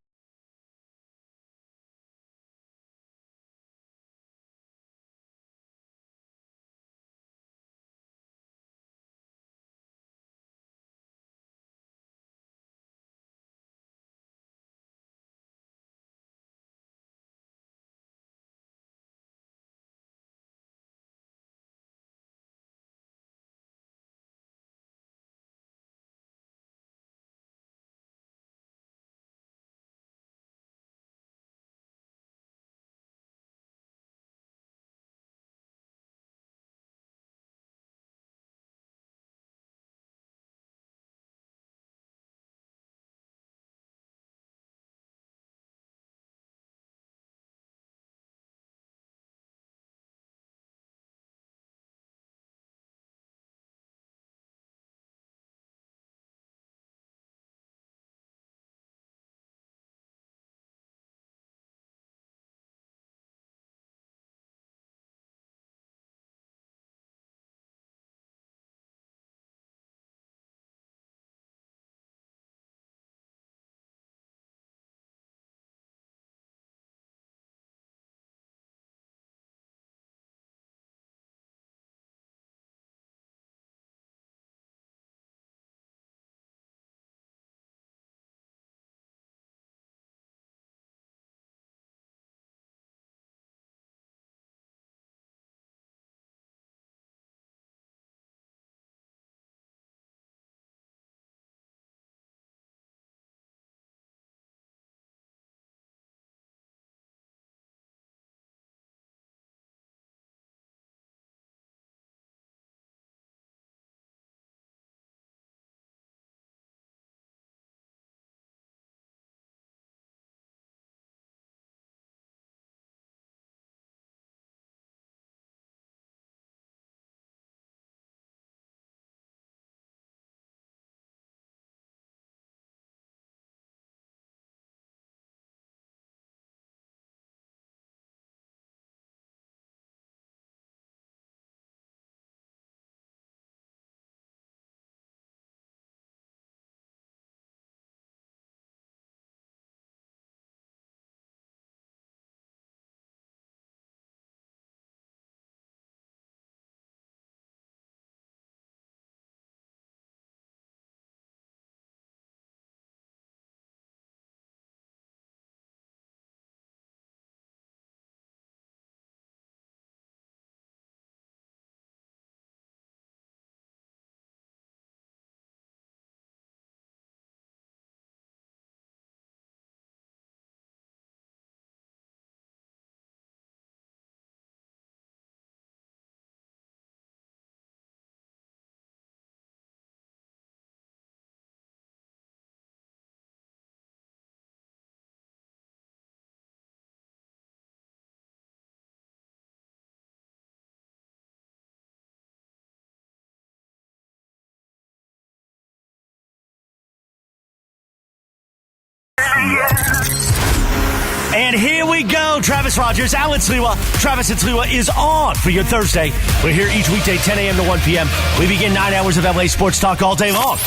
Speaker 8: And here we go. Travis Rogers, Alan Sliwa. Travis and Sliwa is on for your Thursday. We're here each weekday, 10 a.m. to 1 p.m. We begin 9 hours of LA sports talk all day long.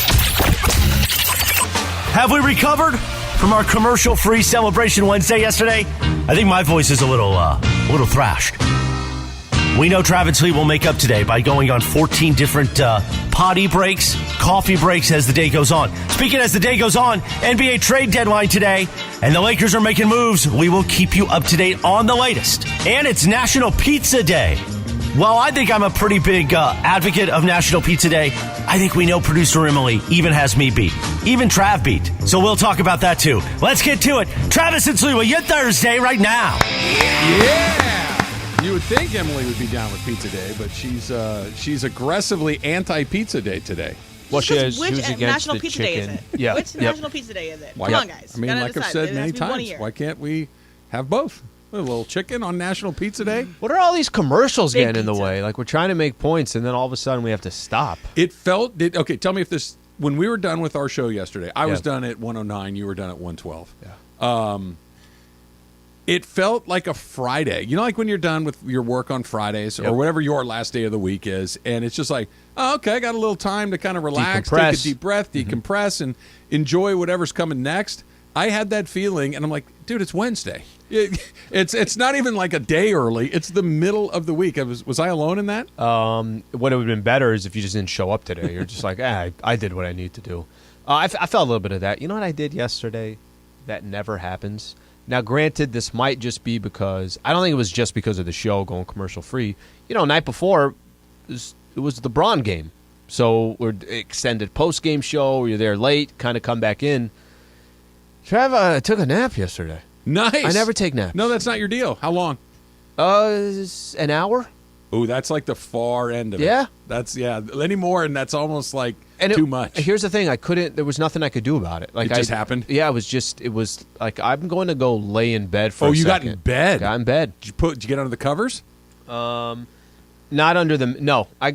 Speaker 8: Have we recovered from our commercial-free Celebration Wednesday yesterday? I think my voice is a little thrashed. We know Trav and Slee will make up today by going on 14 different potty breaks, coffee breaks as the day goes on. Speaking as the day goes on, NBA trade deadline today, and the Lakers are making moves. We will keep you up to date on the latest. And it's National Pizza Day. Well, I think I'm a pretty big advocate of National Pizza Day. I think we know producer Emily even has me beat. Even Trav beat. So we'll talk about that too. Let's get to it. Travis and Sliwa, your Thursday right now.
Speaker 1: Yeah! You would think Emily would be down with Pizza Day, but she's aggressively anti-Pizza Day today.
Speaker 2: Well, she was
Speaker 11: against
Speaker 2: National
Speaker 11: Pizza
Speaker 2: chicken.
Speaker 11: Day is it?
Speaker 2: Yeah.
Speaker 11: Which National Pizza Day is it?
Speaker 1: Why,
Speaker 11: Come on, guys.
Speaker 1: I mean,
Speaker 11: Gotta
Speaker 1: like I've
Speaker 11: decide.
Speaker 1: said
Speaker 11: It has
Speaker 1: many
Speaker 11: to be one a
Speaker 1: times,
Speaker 11: year.
Speaker 1: why can't we have both? A little chicken on National Pizza Day?
Speaker 2: What are all these commercials
Speaker 11: Big
Speaker 2: getting in the
Speaker 11: pizza.
Speaker 2: way? Like, we're trying to make points, and then all of a sudden we have to stop.
Speaker 1: It felt... Okay, tell me if this... When we were done with our show yesterday, I was
Speaker 2: Yeah.
Speaker 1: done at 109, you were done at 112.
Speaker 2: Yeah.
Speaker 1: it felt like a Friday. You know, like when you're done with your work on Fridays or whatever your last day of the week is, and it's just like, oh, okay, I got a little time to kind of relax, take a deep breath, decompress, and enjoy whatever's coming next. I had that feeling, and I'm like, dude, it's Wednesday. It's not even like a day early. It's the middle of the week. Was I alone in that?
Speaker 2: What would have been better is if you just didn't show up today. You're just like, I did what I need to do. I felt a little bit of that. You know what I did yesterday? That never happens. Now, granted, this might just be because I don't think it was just because of the show going commercial free. You know, night before it was the Braun game, so we're extended post game show. You're there late, kind of come back in. Trav took a nap yesterday.
Speaker 1: Nice.
Speaker 2: I never take naps.
Speaker 1: No, that's not your deal. How long?
Speaker 2: An hour.
Speaker 1: Ooh, that's like the far end of it.
Speaker 2: Yeah.
Speaker 1: That's any more, and that's almost like
Speaker 2: and
Speaker 1: too much.
Speaker 2: Here's the thing: there was nothing I could do about it. Like
Speaker 1: it just happened.
Speaker 2: Yeah, it was like I'm going to go lay in bed for.
Speaker 1: Oh,
Speaker 2: a
Speaker 1: you
Speaker 2: second.
Speaker 1: got in bed?
Speaker 2: Got in bed.
Speaker 1: Did you get under the covers?
Speaker 2: Not under the. No, I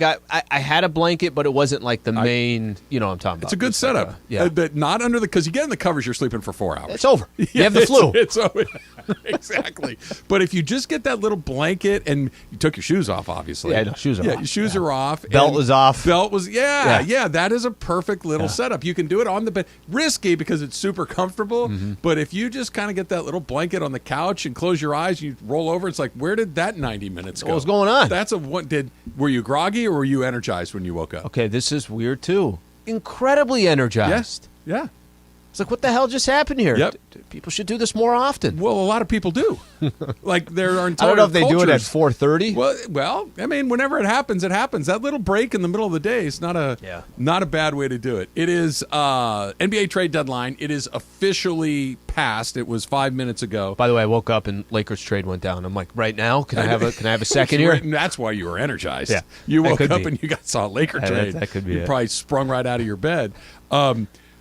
Speaker 2: had a blanket, but it wasn't like the main. You know what I'm talking about.
Speaker 1: It's a good setup.
Speaker 2: Like yeah,
Speaker 1: but not under because you get in the covers, you're sleeping for 4 hours.
Speaker 2: It's over. You have the flu.
Speaker 1: It's over. Exactly. But if you just get that little blanket and you took your shoes off, obviously.
Speaker 2: Yeah, no, shoes are off.
Speaker 1: Yeah, your shoes are off.
Speaker 2: Belt was off.
Speaker 1: Belt was, yeah. That is a perfect little setup. You can do it on the bed. Risky because it's super comfortable. Mm-hmm. But if you just kind of get that little blanket on the couch and close your eyes, you roll over, it's like, where did that 90 minutes go?
Speaker 2: What was going on?
Speaker 1: Were you groggy or were you energized when you woke up?
Speaker 2: Okay, this is weird too. Incredibly energized.
Speaker 1: Yeah.
Speaker 2: It's like, what the hell just happened here?
Speaker 1: Yep.
Speaker 2: People should do this more often.
Speaker 1: Well, a lot of people do. Like there are entire
Speaker 2: I don't know if they
Speaker 1: cultures.
Speaker 2: do it at 4:30.
Speaker 1: Well, I mean, whenever it happens, it happens. That little break in the middle of the day is not a bad way to do it. It is NBA trade deadline. It is officially passed. It was 5 minutes ago.
Speaker 2: By the way, I woke up and Lakers trade went down. I'm like, right now, can I have a second here?
Speaker 1: That's why you were energized.
Speaker 2: Yeah,
Speaker 1: you woke up and you saw a Laker trade.
Speaker 2: That could be.
Speaker 1: You probably sprung right out of your bed.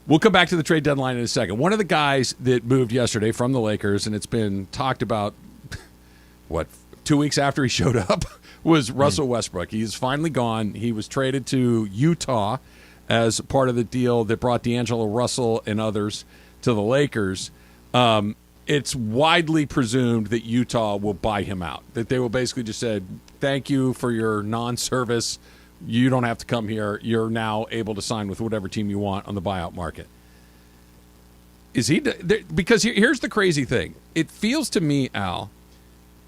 Speaker 1: We'll come back to the trade deadline in a second. One of the guys that moved yesterday from the Lakers, and it's been talked about, 2 weeks after he showed up, was Russell Westbrook. He's finally gone. He was traded to Utah as part of the deal that brought D'Angelo Russell and others to the Lakers. It's widely presumed that Utah will buy him out, that they will basically just say, thank you for your non-service. You don't have to come here. You're now able to sign with whatever team you want on the buyout market. Is he? Because here's the crazy thing. It feels to me, Al,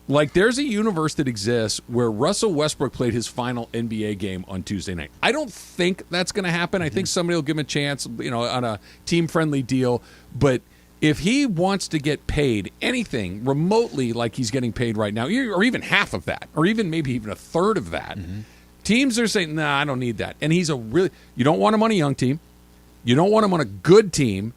Speaker 1: like there's a universe that exists where Russell Westbrook played his final NBA game on Tuesday night. I don't think that's going to happen. I think somebody will give him a chance, on a team-friendly deal. But if he wants to get paid anything remotely like he's getting paid right now, or even half of that, or maybe even a third of that, teams are saying, nah, I don't need that. And he's you don't want him on a young team. You don't want him on a good team.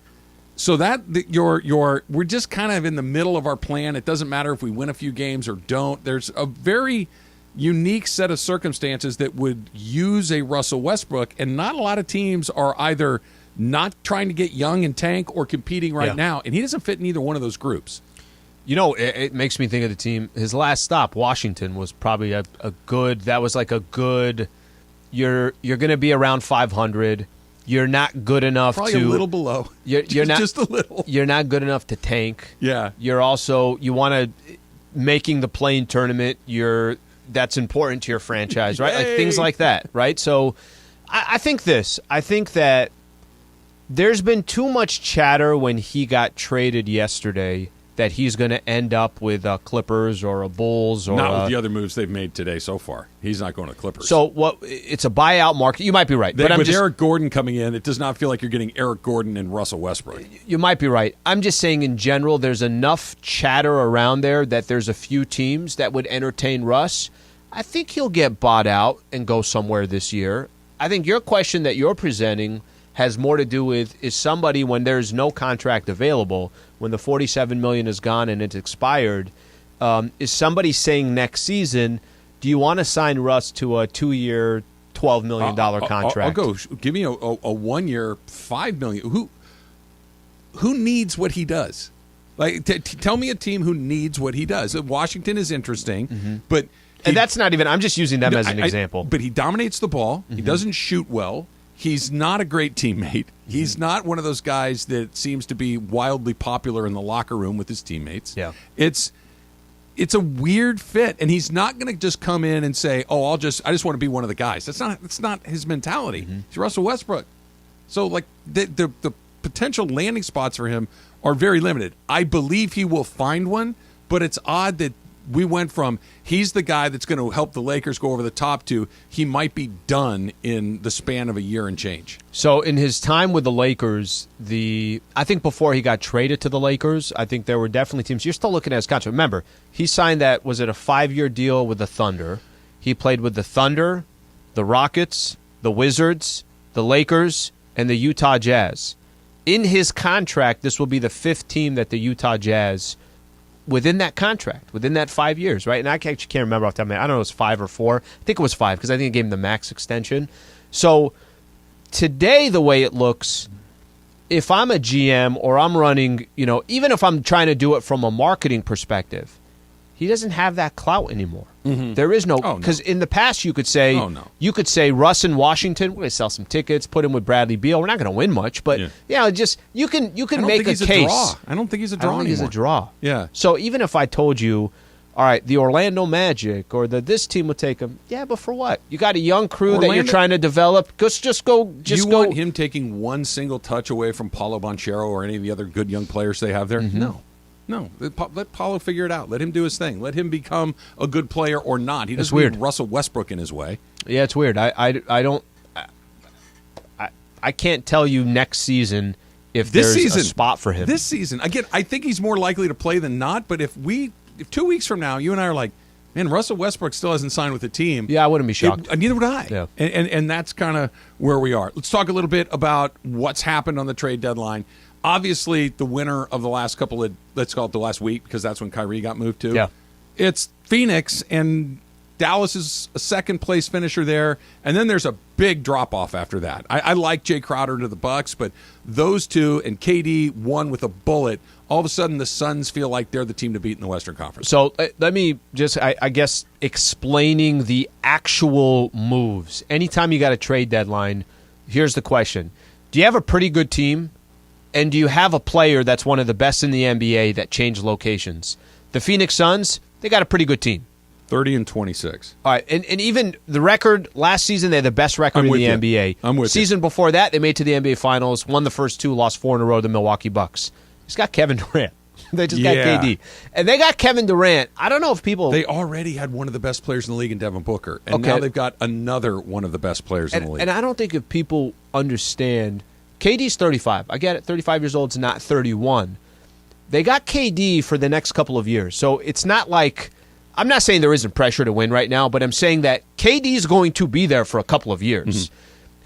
Speaker 1: So we're just kind of in the middle of our plan. It doesn't matter if we win a few games or don't. There's a very unique set of circumstances that would use a Russell Westbrook, and not a lot of teams are either not trying to get young and tank or competing right now, and he doesn't fit in either one of those groups.
Speaker 2: You know, it makes me think of the team. His last stop, Washington, was probably a good. That was like a good. You're going to be around 500. You're not good enough
Speaker 1: probably
Speaker 2: to
Speaker 1: a little below.
Speaker 2: You're not
Speaker 1: just a little.
Speaker 2: You're not good enough to tank.
Speaker 1: Yeah.
Speaker 2: You're also you want to making the play-in tournament. That's important to your franchise, right? Like things like that, right? So, I think this. I think that there's been too much chatter when he got traded yesterday that he's going to end up with Clippers or a Bulls or
Speaker 1: not with the other moves they've made today so far. He's not going to Clippers.
Speaker 2: So it's a buyout market. You might be right, but
Speaker 1: with Eric Gordon coming in, it does not feel like you're getting Eric Gordon and Russell Westbrook.
Speaker 2: You might be right. I'm just saying in general, there's enough chatter around there that there's a few teams that would entertain Russ. I think he'll get bought out and go somewhere this year. I think your question that you're presenting has more to do with is somebody when there's no contract available, when the $47 million is gone and it's expired, is somebody saying next season, do you want to sign Russ to a 2-year, $12 million contract?
Speaker 1: I'll go. Give me a 1-year, $5 million. Who needs what he does? Like, tell me a team who needs what he does. Washington is interesting, but
Speaker 2: and that's not even. I'm just using them as an example.
Speaker 1: But he dominates the ball. He doesn't shoot well. He's not a great teammate. He's not one of those guys that seems to be wildly popular in the locker room with his teammates.
Speaker 2: Yeah.
Speaker 1: It's a weird fit, and he's not going to just come in and say, "Oh, I just want to be one of the guys." That's not his mentality. He's Russell Westbrook. So like the potential landing spots for him are very limited. I believe he will find one, but it's odd that we went from he's the guy that's going to help the Lakers go over the top to he might be done in the span of a year and change.
Speaker 2: So in his time with the Lakers, I think before he got traded to the Lakers, I think there were definitely teams. You're still looking at his contract. Remember, he signed was it a 5-year deal with the Thunder? He played with the Thunder, the Rockets, the Wizards, the Lakers, and the Utah Jazz. In his contract, this will be the 5th team that the Utah Jazz within that contract, within that 5 years, right? And I actually can't remember off the top of my head. I don't know if it was 5 or 4. I think it was 5 because I think it gave him the max extension. So today, the way it looks, if I'm a GM or I'm running, even if I'm trying to do it from a marketing perspective, he doesn't have that clout anymore. There is no, because in the past you could say, Russ in Washington, we're going to sell some tickets, put him with Bradley Beal. We're not going to win much, but just you can make a case.
Speaker 1: I don't think he's a draw.
Speaker 2: I don't think he's a draw.
Speaker 1: Yeah.
Speaker 2: So even if I told you, all right, the Orlando Magic or this team would take him, yeah, but for what? You got a young crew that you're trying to develop. Just go.
Speaker 1: You want him taking one single touch away from Paulo Banchero or any of the other good young players they have there? No, let Paulo figure it out. Let him do his thing. Let him become a good player or not. He doesn't need Russell Westbrook in his way.
Speaker 2: Yeah, it's weird. I can't tell you next season if there's a spot for him.
Speaker 1: This season, again, I think he's more likely to play than not. But if 2 weeks from now, you and I are like, man, Russell Westbrook still hasn't signed with the team.
Speaker 2: Yeah, I wouldn't be shocked.
Speaker 1: Neither would I.
Speaker 2: Yeah.
Speaker 1: And that's kind of where we are. Let's talk a little bit about what's happened on the trade deadline. Obviously, the winner of the last couple of, let's call it the last week, because that's when Kyrie got moved to.
Speaker 2: Yeah.
Speaker 1: It's Phoenix, and Dallas is a second-place finisher there. And then there's a big drop-off after that. I like Jay Crowder to the Bucks, but those two and KD won with a bullet. All of a sudden, the Suns feel like they're the team to beat in the Western Conference.
Speaker 2: So let me just, I guess, explaining the actual moves. Anytime you got a trade deadline, here's the question. Do you have a pretty good team? And do you have a player that's one of the best in the NBA that changed locations? The Phoenix Suns, they got a pretty good team.
Speaker 1: 30-26.
Speaker 2: All right, and even the record last season, they had the best record in the NBA.
Speaker 1: I'm with you.
Speaker 2: Season before that, they made to the NBA Finals, won the first 2, lost 4 in a row to the Milwaukee Bucks. He's got Kevin Durant. They just got KD. And they got Kevin Durant. I don't know if people...
Speaker 1: They already had one of the best players in the league in Devin Booker. And now they've got another one of the best players in the league.
Speaker 2: And I don't think if people understand... KD's 35. I get it. 35 years old is not 31. They got KD for the next couple of years. So it's not like... I'm not saying there isn't pressure to win right now, but I'm saying that KD is going to be there for a couple of years.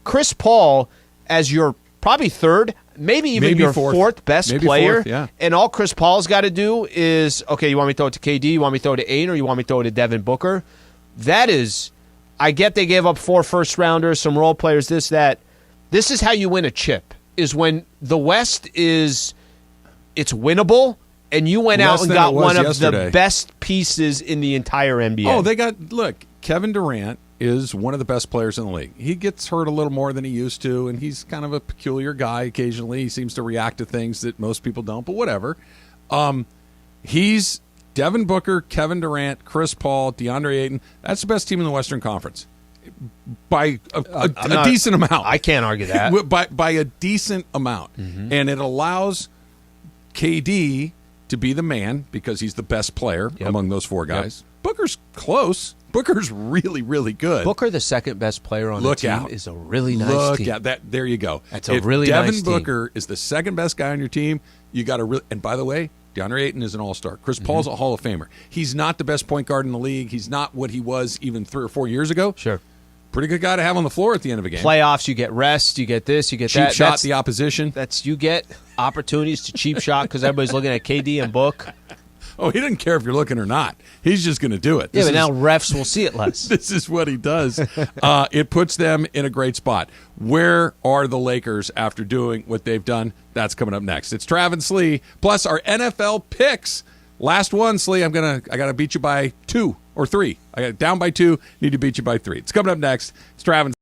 Speaker 2: Chris Paul, as your probably third, maybe your fourth best player, and all Chris Paul's got to do is, okay, you want me to throw it to KD, you want me to throw it to Ayton, or you want me to throw it to Devin Booker? That is... I get they gave up 4 first-rounders, some role players, this, that. This is how you win a chip, is when the West it's winnable, and you went out and got one of the best pieces in the entire NBA.
Speaker 1: Oh, look, Kevin Durant is one of the best players in the league. He gets hurt a little more than he used to, and he's kind of a peculiar guy occasionally. He seems to react to things that most people don't, but whatever. He's Devin Booker, Kevin Durant, Chris Paul, DeAndre Ayton. That's the best team in the Western Conference. By a decent amount.
Speaker 2: I can't argue that.
Speaker 1: by a decent amount. And it allows KD to be the man because he's the best player among those 4 guys. Booker's close. Booker's really, really good.
Speaker 2: Booker, the second best player on the team, is a really nice team.
Speaker 1: Look out. There you go.
Speaker 2: That's a really nice team.
Speaker 1: Devin Booker is the second best guy on your team, you got to and by the way, DeAndre Ayton is an all-star. Chris Paul's a Hall of Famer. He's not the best point guard in the league. He's not what he was even 3 or 4 years ago.
Speaker 2: Sure.
Speaker 1: Pretty good guy to have on the floor at the end of a game.
Speaker 2: Playoffs, you get rest, you get this, you get that.
Speaker 1: Cheap shot the opposition.
Speaker 2: You get opportunities to cheap shot because everybody's looking at KD and Book.
Speaker 1: Oh, he doesn't care if you're looking or not. He's just going to do it.
Speaker 2: But now refs will see it less.
Speaker 1: This is what he does. It puts them in a great spot. Where are the Lakers after doing what they've done? That's coming up next. It's Trav and Slee, plus our NFL picks. Last one, Slee. I gotta beat you by 2 or 3. I got down by 2. Need to beat you by 3. It's coming up next. It's Trav and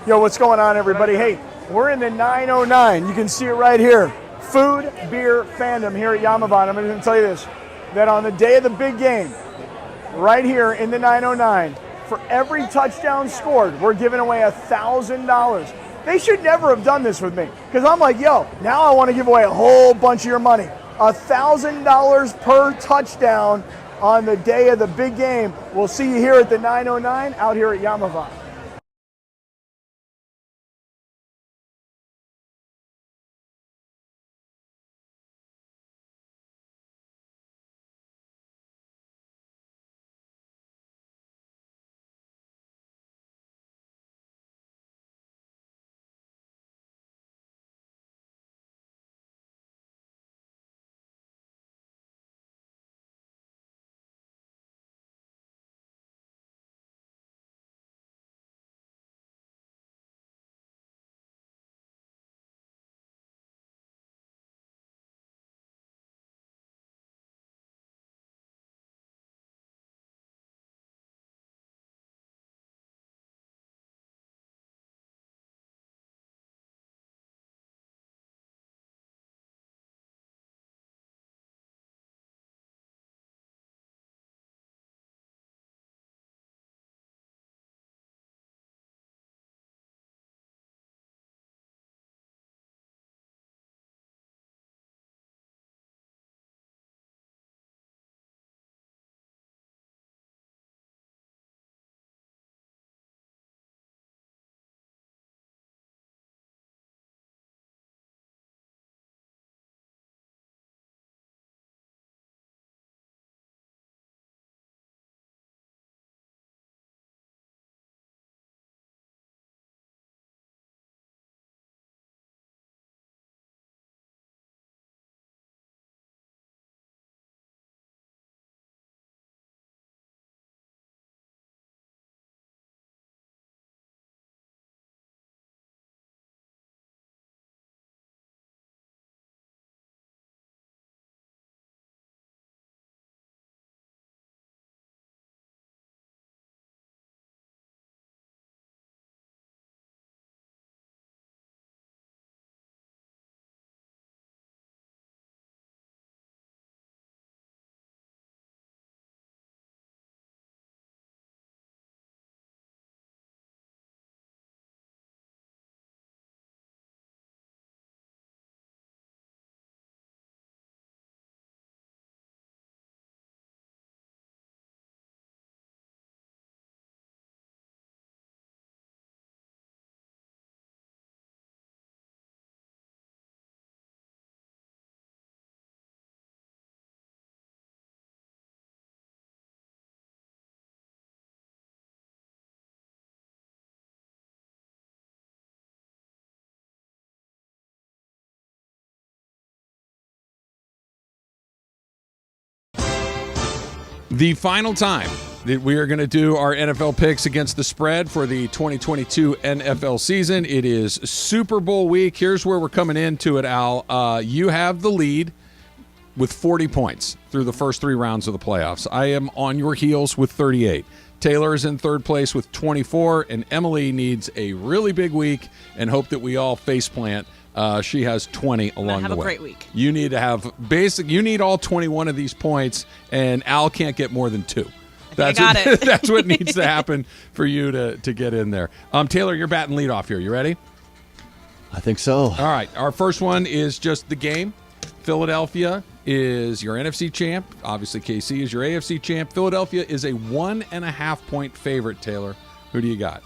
Speaker 7: Yo, what's going on, everybody? Hey, we're in the 909. You can see it right here. Food, beer, fandom here at Yamavon. I'm going to tell you this, that on the day of the big game, right here in the 909, for every touchdown scored, we're giving away $1,000. They should never have done this with me, because I'm like, yo, now I want to give away a whole bunch of your money. $1,000 per touchdown on the day of the big game. We'll see you here at the 909 out here at Yamavon.
Speaker 1: The final time that we are going to do our NFL picks against the spread for the 2022 NFL season. It is Super Bowl week. Here's where we're coming into it, Al. You have the lead with 40 points through the first 3 rounds of the playoffs. I am on your heels with 38. Taylor is in third place with 24, and Emily needs a really big week and hope that we all faceplant. She has 20 along the way.
Speaker 11: Have a great week.
Speaker 1: You need to have you need all 21 of these points, and Al can't get more than 2.
Speaker 11: I got it.
Speaker 1: That's what needs to happen for you to get in there. Taylor, you're batting leadoff here. You ready?
Speaker 10: I think so.
Speaker 1: All right. Our first one is just the game. Philadelphia is your NFC champ. Obviously, KC is your AFC champ. Philadelphia is a 1.5-point favorite, Taylor. Who do you got?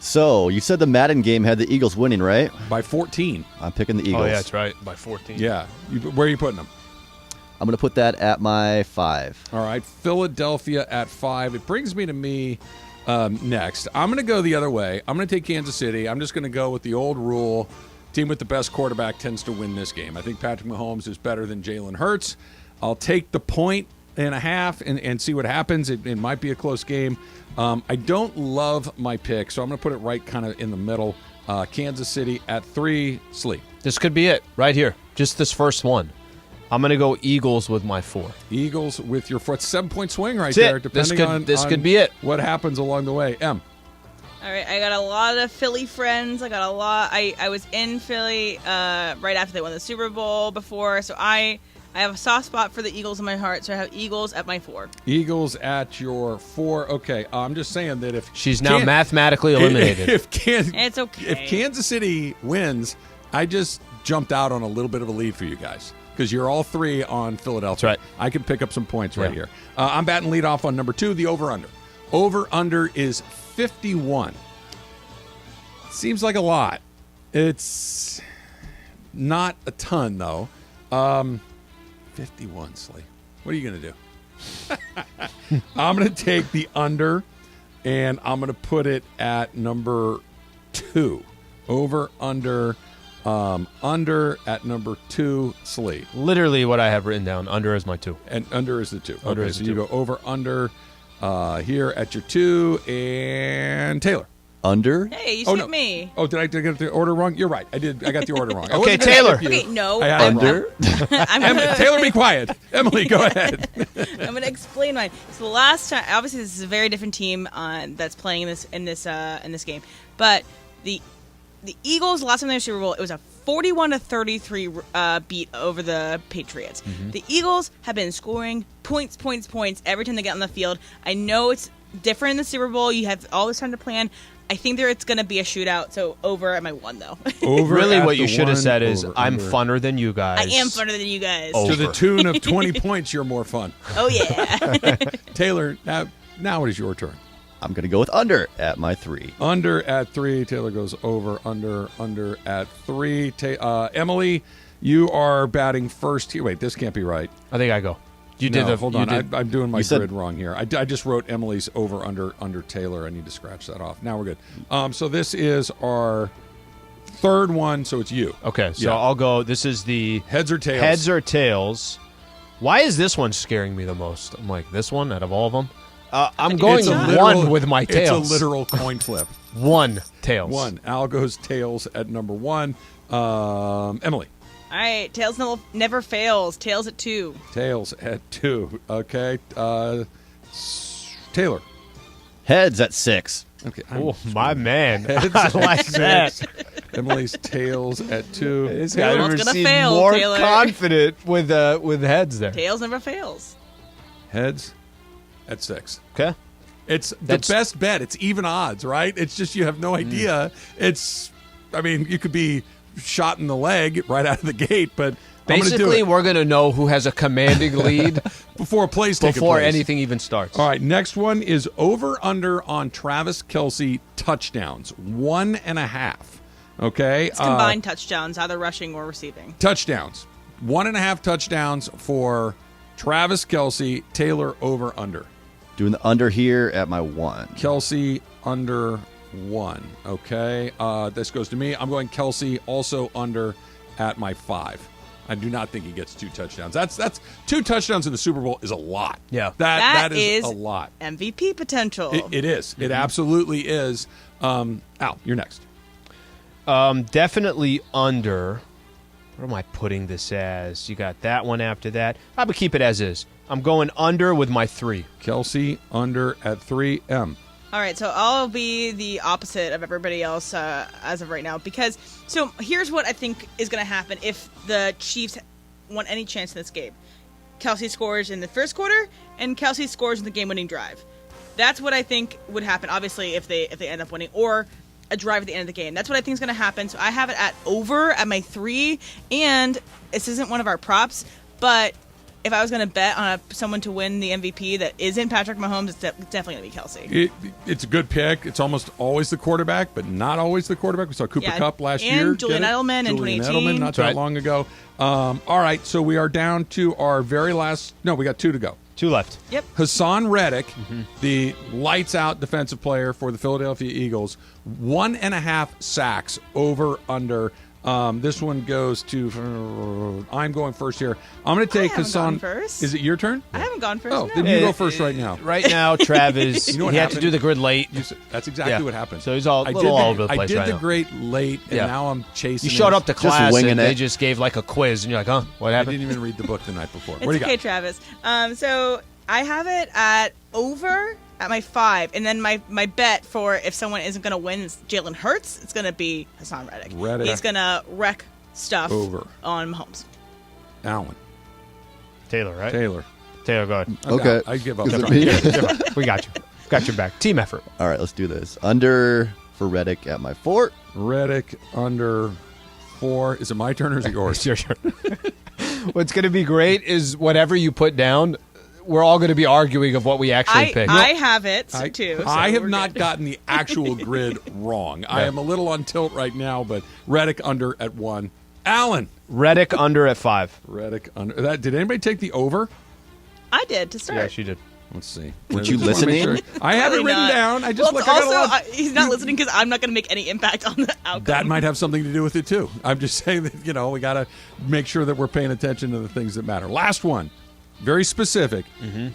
Speaker 10: So, you said the Madden game had the Eagles winning, right?
Speaker 1: By 14.
Speaker 10: I'm picking the Eagles.
Speaker 2: Oh, yeah, that's right. By 14.
Speaker 1: Yeah. Where are you putting them?
Speaker 10: I'm going to put that at my 5.
Speaker 1: All right. Philadelphia at 5. It brings me to me next. I'm going to go the other way. I'm going to take Kansas City. I'm just going to go with the old rule. Team with the best quarterback tends to win this game. I think Patrick Mahomes is better than Jalen Hertz. I'll take the 1.5 and see what happens. It might be a close game. I don't love my pick, so I'm going to put it right kind of in the middle. Kansas City at 3. Sleep.
Speaker 2: This could be it right here. Just this first one. I'm going to go Eagles with my 4.
Speaker 1: Eagles with your 4. 7-point swing right
Speaker 2: That's
Speaker 1: there.
Speaker 2: it.
Speaker 1: Depending
Speaker 2: This could be it.
Speaker 1: What happens along the way. M.
Speaker 11: All right, I got a lot of Philly friends. I got a lot. I was in Philly right after they won the Super Bowl before, so I have a soft spot for the Eagles in my heart, so I have Eagles at my 4.
Speaker 1: Eagles at your 4. Okay, I'm just saying that if
Speaker 2: she's now mathematically eliminated.
Speaker 11: It's okay.
Speaker 1: If Kansas City wins, I just jumped out on a little bit of a lead for you guys because you're all 3 on Philadelphia.
Speaker 2: That's right.
Speaker 1: I can pick up some points right here. I'm batting lead off on number 2, the over-under. Over-under is 51. Seems like a lot. It's not a ton, though. 51, Slee. What are you going to do? I'm going to take the under, and I'm going to put it at number 2. Over, under, under at number 2, Slee.
Speaker 2: Literally what I have written down. Under is my 2.
Speaker 1: And under is the 2.
Speaker 2: Under
Speaker 1: okay,
Speaker 2: is
Speaker 1: so
Speaker 2: the
Speaker 1: you
Speaker 2: 2.
Speaker 1: go over, under here at your 2, and Taylor.
Speaker 10: Under?
Speaker 11: Hey, you skipped me.
Speaker 1: Oh, did I get the order wrong? You're right. I did. I got the order wrong.
Speaker 2: Okay, Taylor.
Speaker 11: Okay, no.
Speaker 10: Under?
Speaker 1: Taylor, be quiet. Emily, go ahead.
Speaker 11: I'm going to explain mine. So the last time, obviously, this is a very different team that's playing in this game. But the Eagles, last time they were Super Bowl, it was a 41-33 beat over the Patriots.
Speaker 2: Mm-hmm.
Speaker 11: The Eagles have been scoring points every time they get on the field. I know it's different in the Super Bowl. You have all this time to plan. I think it's going to be a shootout, so over at my 1, though.
Speaker 1: Over
Speaker 2: really,
Speaker 1: at
Speaker 2: what you
Speaker 1: the
Speaker 2: should have
Speaker 1: 1,
Speaker 2: said is,
Speaker 1: over,
Speaker 2: I'm
Speaker 1: under.
Speaker 2: funner than you guys.
Speaker 11: I am funner than you guys.
Speaker 2: Over.
Speaker 1: To the tune of 20 points, you're more fun.
Speaker 11: Oh, yeah.
Speaker 1: Taylor, now it is your turn.
Speaker 10: I'm going to go with under at my 3.
Speaker 1: Under at 3. Taylor goes over, under at 3. Emily, you are batting first here. Wait, this can't be right.
Speaker 2: I think I go.
Speaker 1: Hold on. I'm doing my
Speaker 10: said-
Speaker 1: grid wrong here. I just wrote Emily's over, under Taylor. I need to scratch that off. Now we're good. So this is our third one, so it's you.
Speaker 2: Okay, so
Speaker 1: Yeah.
Speaker 2: I'll go. This is the
Speaker 1: Heads or tails?
Speaker 2: Heads or tails. Why is this one scaring me the most? I'm like, this one out of all of them? I'm going
Speaker 1: It's a
Speaker 2: 1
Speaker 1: literal-
Speaker 2: with my tails.
Speaker 1: It's a literal coin flip.
Speaker 2: 1 tails.
Speaker 1: 1. Al goes tails at number 1. Emily.
Speaker 11: All right, Tails never fails. Tails at 2.
Speaker 1: Tails at 2. Okay. Taylor.
Speaker 10: Heads at 6.
Speaker 1: Okay.
Speaker 2: Oh, my man.
Speaker 1: Heads
Speaker 2: I
Speaker 1: at
Speaker 2: like that.
Speaker 1: 6. Emily's tails at 2.
Speaker 2: This
Speaker 11: Taylor,
Speaker 2: guy
Speaker 11: what's
Speaker 2: never
Speaker 11: gonna
Speaker 2: seemed
Speaker 11: fail,
Speaker 2: more
Speaker 11: Taylor?
Speaker 2: confident with heads there.
Speaker 11: Tails never fails.
Speaker 1: Heads at 6.
Speaker 2: Okay.
Speaker 1: It's the best bet. It's even odds, right? It's just you have no idea. You could be shot in the leg right out of the gate, but
Speaker 2: Basically, we're going to know who has a commanding lead
Speaker 1: before plays take
Speaker 2: before
Speaker 1: place.
Speaker 2: anything even starts.
Speaker 1: All right, next one is over-under on Travis Kelsey touchdowns, 1.5. Okay?
Speaker 11: It's combined touchdowns, either rushing or receiving.
Speaker 1: Touchdowns. 1.5 touchdowns for Travis Kelsey. Taylor over-under.
Speaker 10: Doing the under here at my 1.
Speaker 1: Kelsey under 1. Okay? This goes to me. I'm going Kelsey also under at my 5. I do not think he gets 2 touchdowns. That's 2 touchdowns in the Super Bowl is a lot.
Speaker 2: Yeah.
Speaker 1: That is a lot.
Speaker 11: MVP potential.
Speaker 1: It is. It absolutely is. Al, you're next.
Speaker 2: Definitely under. What am I putting this as? You got that one after that. I would keep it as is. I'm going under with my 3.
Speaker 1: Kelsey under at 3. M.
Speaker 11: All right, so I'll be the opposite of everybody else as of right now so here's what I think is going to happen if the Chiefs want any chance in this game. Kelsey scores in the first quarter, and Kelsey scores in the game-winning drive. That's what I think would happen, obviously, if they end up winning, or a drive at the end of the game. That's what I think is going to happen. So I have it at over at my 3, and this isn't one of our props, but if I was going to bet on someone to win the MVP that isn't Patrick Mahomes, it's definitely going to be Kelsey.
Speaker 1: It's a good pick. It's almost always the quarterback, but not always the quarterback. We saw Cooper Kupp last
Speaker 11: and
Speaker 1: year.
Speaker 11: Julian Edelman in 2018.
Speaker 1: Edelman not that long ago. All right, so we are down to our very last. No, we got 2 to go.
Speaker 2: 2 left.
Speaker 11: Yep.
Speaker 1: Hassan Reddick, the lights-out defensive player for the Philadelphia Eagles, 1.5 sacks over under. This one goes to. I'm going first here. I'm going to take Hassan.
Speaker 11: Gone first.
Speaker 1: Is it your turn?
Speaker 11: I haven't gone first.
Speaker 1: Oh,
Speaker 11: no.
Speaker 1: then you go first right now.
Speaker 2: Right now, Trav is.
Speaker 1: You know what
Speaker 2: he had
Speaker 1: happened?
Speaker 2: to do the grid late.
Speaker 1: That's exactly what happened.
Speaker 2: So he's all a little all over the place
Speaker 1: I did
Speaker 2: right
Speaker 1: the
Speaker 2: now.
Speaker 1: great late, and now I'm chasing.
Speaker 2: You showed up to class
Speaker 10: winging
Speaker 2: and
Speaker 10: it.
Speaker 2: they just gave like a quiz, and you're like, huh, what
Speaker 1: I
Speaker 2: happened?
Speaker 1: didn't even read the book the night before.
Speaker 11: It's
Speaker 1: What do you
Speaker 11: okay,
Speaker 1: got?
Speaker 11: Travis. So I have it at over at my 5, and then my bet for if someone isn't going to win is Jalen Hertz. It's going to be Hassan Reddick. He's going to wreck stuff on Mahomes.
Speaker 1: Allen.
Speaker 2: Taylor, right?
Speaker 1: Taylor,
Speaker 2: go ahead.
Speaker 10: Okay.
Speaker 1: I give up.
Speaker 2: We got you. Got your back. Team effort.
Speaker 10: All right, let's do this. Under for Reddick at my 4.
Speaker 1: Reddick under 4. Is it my turn or is it yours?
Speaker 2: It's your turn. What's going to be great is whatever you put down, we're all going to be arguing of what we actually picked.
Speaker 11: I have it, too.
Speaker 1: I have not gotten the actual grid wrong. I am a little on tilt right now, but Reddick under at 1. Allen.
Speaker 2: Reddick under at 5.
Speaker 1: Reddick under. Did anybody take the over?
Speaker 11: I did to start.
Speaker 2: Yeah, she did.
Speaker 1: Let's see.
Speaker 10: Would you listening?
Speaker 1: Sure. I have it written down. I just
Speaker 11: he's not listening because I'm not going to make any impact on the outcome.
Speaker 1: That might have something to do with it too. I'm just saying that we got to make sure that we're paying attention to the things that matter. Last one, very specific.
Speaker 2: Mm-hmm.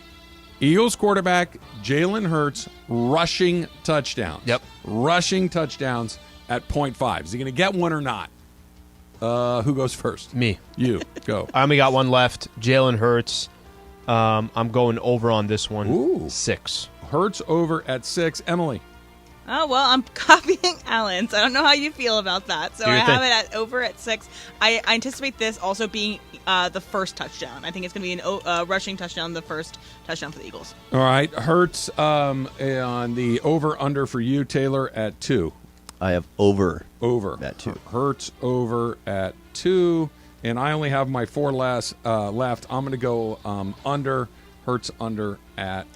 Speaker 1: Eagles quarterback Jalen Hertz rushing touchdowns.
Speaker 2: Yep,
Speaker 1: rushing touchdowns at 0.5. Is he going to get one or not? Who goes first?
Speaker 2: Me.
Speaker 1: You go.
Speaker 2: I only got one left. Jalen Hertz. I'm going over on this one.
Speaker 1: Ooh.
Speaker 2: 6.
Speaker 1: Hertz over at 6. Emily.
Speaker 11: Oh, well, I'm copying Allen, so I don't know how you feel about that. So I have it over at 6. I anticipate this also being the first touchdown. I think it's going to be a rushing touchdown, the first touchdown for the Eagles.
Speaker 1: All right. Hertz on the over-under for you, Taylor, at 2.
Speaker 10: I have over
Speaker 1: at
Speaker 10: 2.
Speaker 1: Hertz over at 2. And I only have my 4 left. I'm going to go under. Hertz under at 4.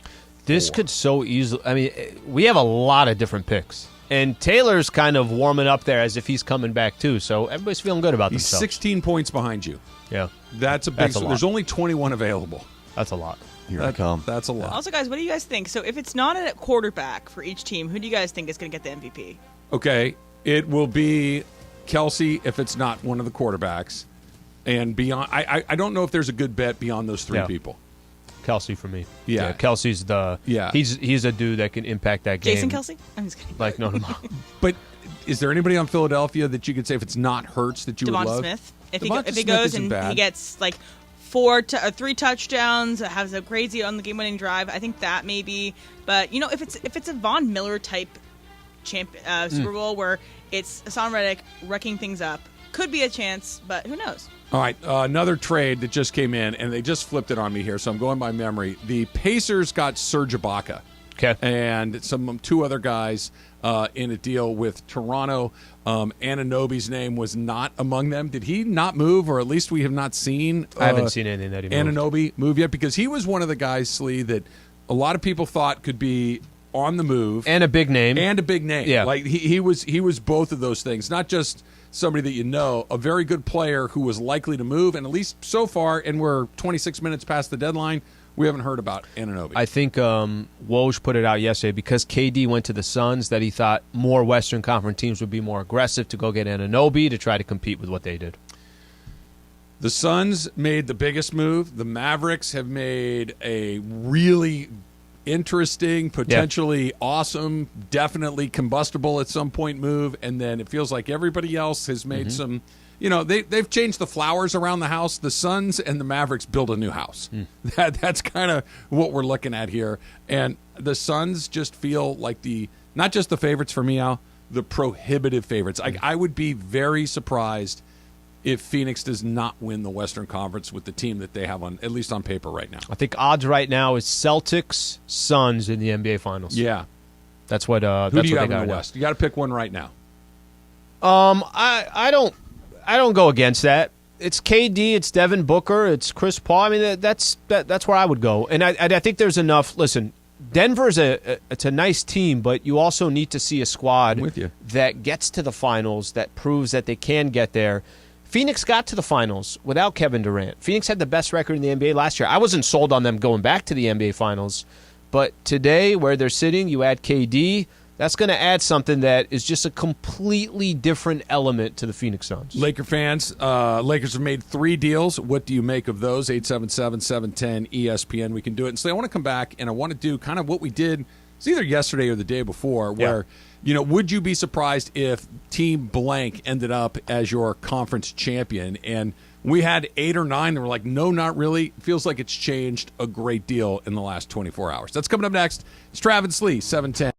Speaker 2: This could so easily. I mean, we have a lot of different picks. And Taylor's kind of warming up there as if he's coming back too. So everybody's feeling good about themselves.
Speaker 1: He's 16 points behind you.
Speaker 2: Yeah.
Speaker 1: That's a big. So there's only 21 available.
Speaker 2: That's a lot.
Speaker 10: Here I come.
Speaker 1: That's a lot.
Speaker 11: Also, guys, what do you guys think? So if it's not a quarterback for each team, who do you guys think is going to get the MVP?
Speaker 1: Okay. It will be Kelsey if it's not one of the quarterbacks. And beyond, I don't know if there's a good bet beyond those 3 people.
Speaker 2: Kelsey for me.
Speaker 1: Yeah.
Speaker 2: Kelsey's the.
Speaker 1: Yeah.
Speaker 2: He's a dude that can impact that game.
Speaker 11: Jason Kelsey? I'm just kidding.
Speaker 2: Like no.
Speaker 1: But is there anybody on Philadelphia that you could say if it's not Hertz that you would love?
Speaker 11: Smith. If
Speaker 1: Devonta
Speaker 11: he
Speaker 1: Smith
Speaker 11: goes
Speaker 1: isn't
Speaker 11: and
Speaker 1: bad.
Speaker 11: he gets like 3 touchdowns, has a crazy on the game-winning drive, I think that maybe. But if it's a Von Miller type Super Bowl where it's Hassan Reddick wrecking things up, could be a chance, but who knows?
Speaker 1: All right, another trade that just came in, and they just flipped it on me here, so I'm going by memory. The Pacers got Serge Ibaka.
Speaker 2: Okay.
Speaker 1: And 2 other guys in a deal with Toronto. Anunoby's name was not among them. Did he not move, or at least we have not seen?
Speaker 2: I haven't seen anything that he moved.
Speaker 1: Anunoby move yet, because he was one of the guys, Slee, that a lot of people thought could be on the move.
Speaker 2: And a big name.
Speaker 1: Yeah. Like he was both of those things, not just somebody that a very good player who was likely to move, and at least so far, and we're 26 minutes past the deadline, we haven't heard about Anunoby.
Speaker 2: I think Woj put it out yesterday because KD went to the Suns that he thought more Western Conference teams would be more aggressive to go get Anunoby to try to compete with what they did.
Speaker 1: The Suns made the biggest move. The Mavericks have made a really interesting, potentially awesome, definitely combustible at some point move, and then it feels like everybody else has made some. They've changed the flowers around the house. The Suns and the Mavericks build a new house. That's kind of what we're looking at here, and the Suns just feel like not just the favorites for me, Al, the prohibitive favorites. I would be very surprised if Phoenix does not win the Western Conference with the team that they have at least on paper right now.
Speaker 2: I think odds right now is Celtics, Suns in the NBA Finals.
Speaker 1: Yeah.
Speaker 2: That's what
Speaker 1: Who do you have in the West? You got to pick one right now.
Speaker 2: I don't go against that. It's KD, it's Devin Booker, it's Chris Paul. I mean, that's where I would go. And I think there's enough. Listen, Denver's it's a nice team, but you also need to see a squad that gets to the finals, that proves that they can get there. Phoenix got to the finals without Kevin Durant. Phoenix had the best record in the NBA last year. I wasn't sold on them going back to the NBA Finals. But today, where they're sitting, you add KD, that's going to add something that is just a completely different element to the Phoenix Suns.
Speaker 1: Laker fans, Lakers have made 3 deals. What do you make of those? 877-710-ESPN. We can do it. And so I want to come back, and I want to do kind of what we did. It's either yesterday or the day before, where would you be surprised if Team Blank ended up as your conference champion? And We had 8 or 9 that were like, no, not really. Feels like it's changed a great deal in the last 24 hours. That's coming up next. It's Trav and Slee, 710.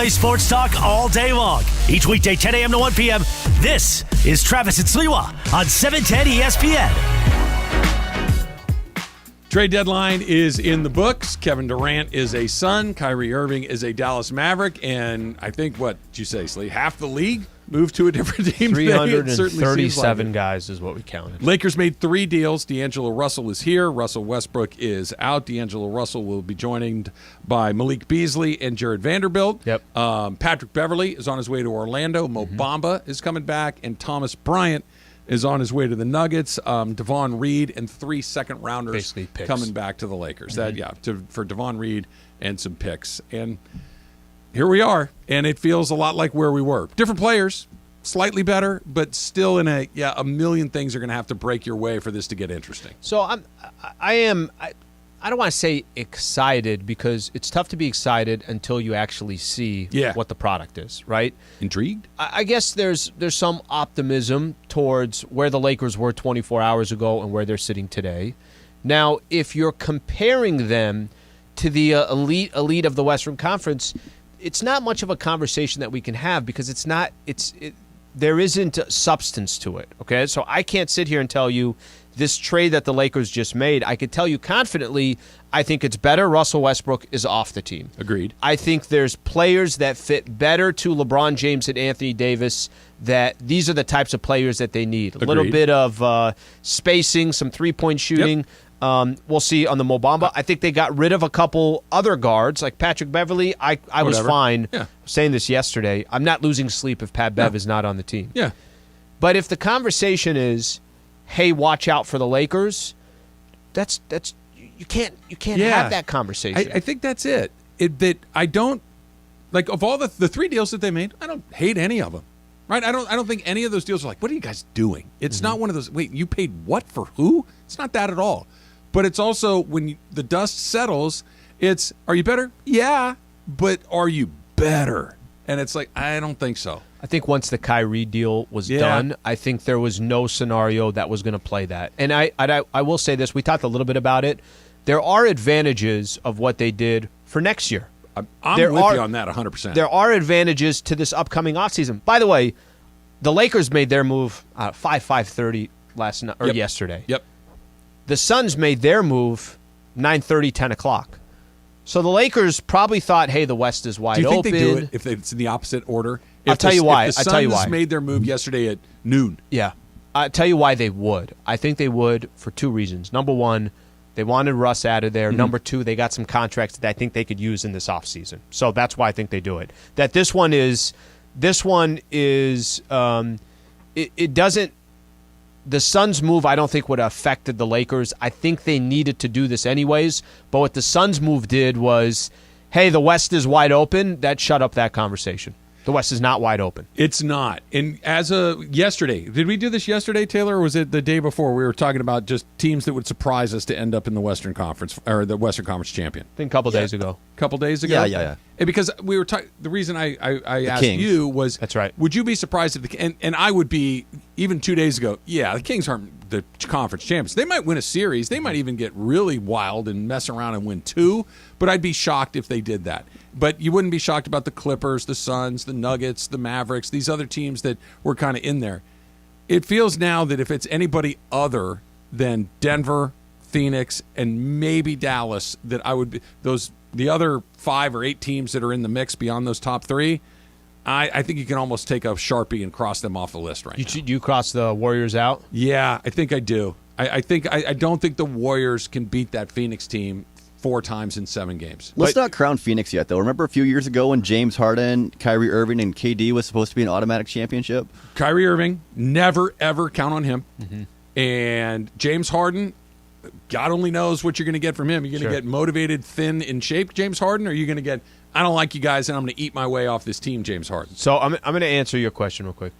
Speaker 8: Sports talk all day long. Each weekday, 10 a.m. to 1 p.m. This is Travis and Sliwa on 710 ESPN.
Speaker 1: Trade deadline is in the books. Kevin Durant is a Sun. Kyrie Irving is a Dallas Maverick. And I think, what did you say, Slee? Half the league move to a different team today. It certainly seems like
Speaker 2: 337
Speaker 1: it.
Speaker 2: guys is what we counted.
Speaker 1: Lakers made 3 deals. D'Angelo Russell is here. Russell Westbrook is out. D'Angelo Russell will be joined by Malik Beasley and Jared Vanderbilt.
Speaker 2: Yep.
Speaker 1: Patrick Beverly is on his way to Orlando. Mo Bamba is coming back. And Thomas Bryant is on his way to the Nuggets. Devon Reed and 3 second-rounders
Speaker 2: Basically picks.
Speaker 1: coming back to the Lakers. For Devon Reed and some picks. And here we are, and it feels a lot like where we were. Different players, slightly better, but still in a million things are going to have to break your way for this to get interesting.
Speaker 2: So I don't want to say excited because it's tough to be excited until you actually see what the product is, right?
Speaker 1: Intrigued?
Speaker 2: I guess there's some optimism towards where the Lakers were 24 hours ago and where they're sitting today. Now, if you're comparing them to the elite of the Western Conference, it's not much of a conversation that we can have because there isn't substance to it, okay? So I can't sit here and tell you this trade that the Lakers just made. I could tell you confidently I think it's better Russell Westbrook is off the team.
Speaker 1: Agreed.
Speaker 2: I think there's players that fit better to LeBron James and Anthony Davis, that these are the types of players that they need. A little bit of spacing, some three-point shooting.
Speaker 1: Yep.
Speaker 2: We'll see on the Mo Bamba. I think they got rid of a couple other guards, like Patrick Beverly. I was fine saying this yesterday. I'm not losing sleep if Pat Bev is not on the team.
Speaker 1: Yeah.
Speaker 2: But if the conversation is, hey, watch out for the Lakers, that's you can't have that conversation.
Speaker 1: I think that's it. That I don't like of all the 3 deals that they made. I don't hate any of them. Right? I don't think any of those deals are like, what are you guys doing? It's not one of those. Wait, you paid what for who? It's not that at all. But it's also when the dust settles, it's, are you better? Yeah, but are you better? And it's like, I don't think so.
Speaker 2: I think once the Kyrie deal was done, I think there was no scenario that was going to play that. And I will say this, we talked a little bit about it. There are advantages of what they did for next year.
Speaker 1: I'm with you on that 100%.
Speaker 2: There are advantages to this upcoming offseason. By the way, the Lakers made their move 5:30 last night or yesterday.
Speaker 1: Yep.
Speaker 2: The Suns made their move 9:30, 10 o'clock. So the Lakers probably thought, hey, the West is wide open.
Speaker 1: Do you think they do it if it's in the opposite order?
Speaker 2: I'll tell you why.
Speaker 1: If the Suns made their move yesterday at noon.
Speaker 2: Yeah. I'll tell you why they would. I think they would for 2 reasons. Number one, they wanted Russ out of there.
Speaker 1: Mm-hmm.
Speaker 2: Number 2, they got some contracts that I think they could use in this offseason. So that's why I think they do it. That this one is it doesn't. The Suns' move, I don't think, would have affected the Lakers. I think they needed to do this anyways. But what the Suns' move did was, hey, the West is wide open. That shut up that conversation. The West is not wide open.
Speaker 1: It's not. And yesterday, did we do this yesterday, Taylor, or was it the day before? We were talking about just teams that would surprise us to end up in the Western Conference, or the Western Conference champion.
Speaker 2: I think a couple days ago.
Speaker 1: Yeah. And because we were talking, the reason I asked
Speaker 10: Kings.
Speaker 1: you was,
Speaker 2: that's right.
Speaker 1: Would you be surprised if and I would be, even 2 days ago, the Kings aren't the conference champions. They might win a series. They might even get really wild and mess around and win 2, but I'd be shocked if they did that. But you wouldn't be shocked about the Clippers, the Suns, the Nuggets, the Mavericks, these other teams that were kind of in there. It feels now that if it's anybody other than Denver, Phoenix, and maybe Dallas, that I would be the other 5 or 8 teams that are in the mix beyond those top 3, I think you can almost take a Sharpie and cross them off the list right now.
Speaker 2: You cross the Warriors out?
Speaker 1: Yeah, I think I do. I don't think the Warriors can beat that Phoenix team 4 times in 7 games.
Speaker 10: Let's not crown Phoenix yet, though. Remember a few years ago when James Harden, Kyrie Irving, and KD was supposed to be an automatic championship?
Speaker 1: Kyrie Irving, never, ever count on him.
Speaker 2: Mm-hmm.
Speaker 1: And James Harden, God only knows what you're going to get from him. You're going to get motivated, thin, in shape, James Harden, or are you going to get, I don't like you guys, and I'm going to eat my way off this team, James Harden?
Speaker 2: So I'm going to answer your question real quick.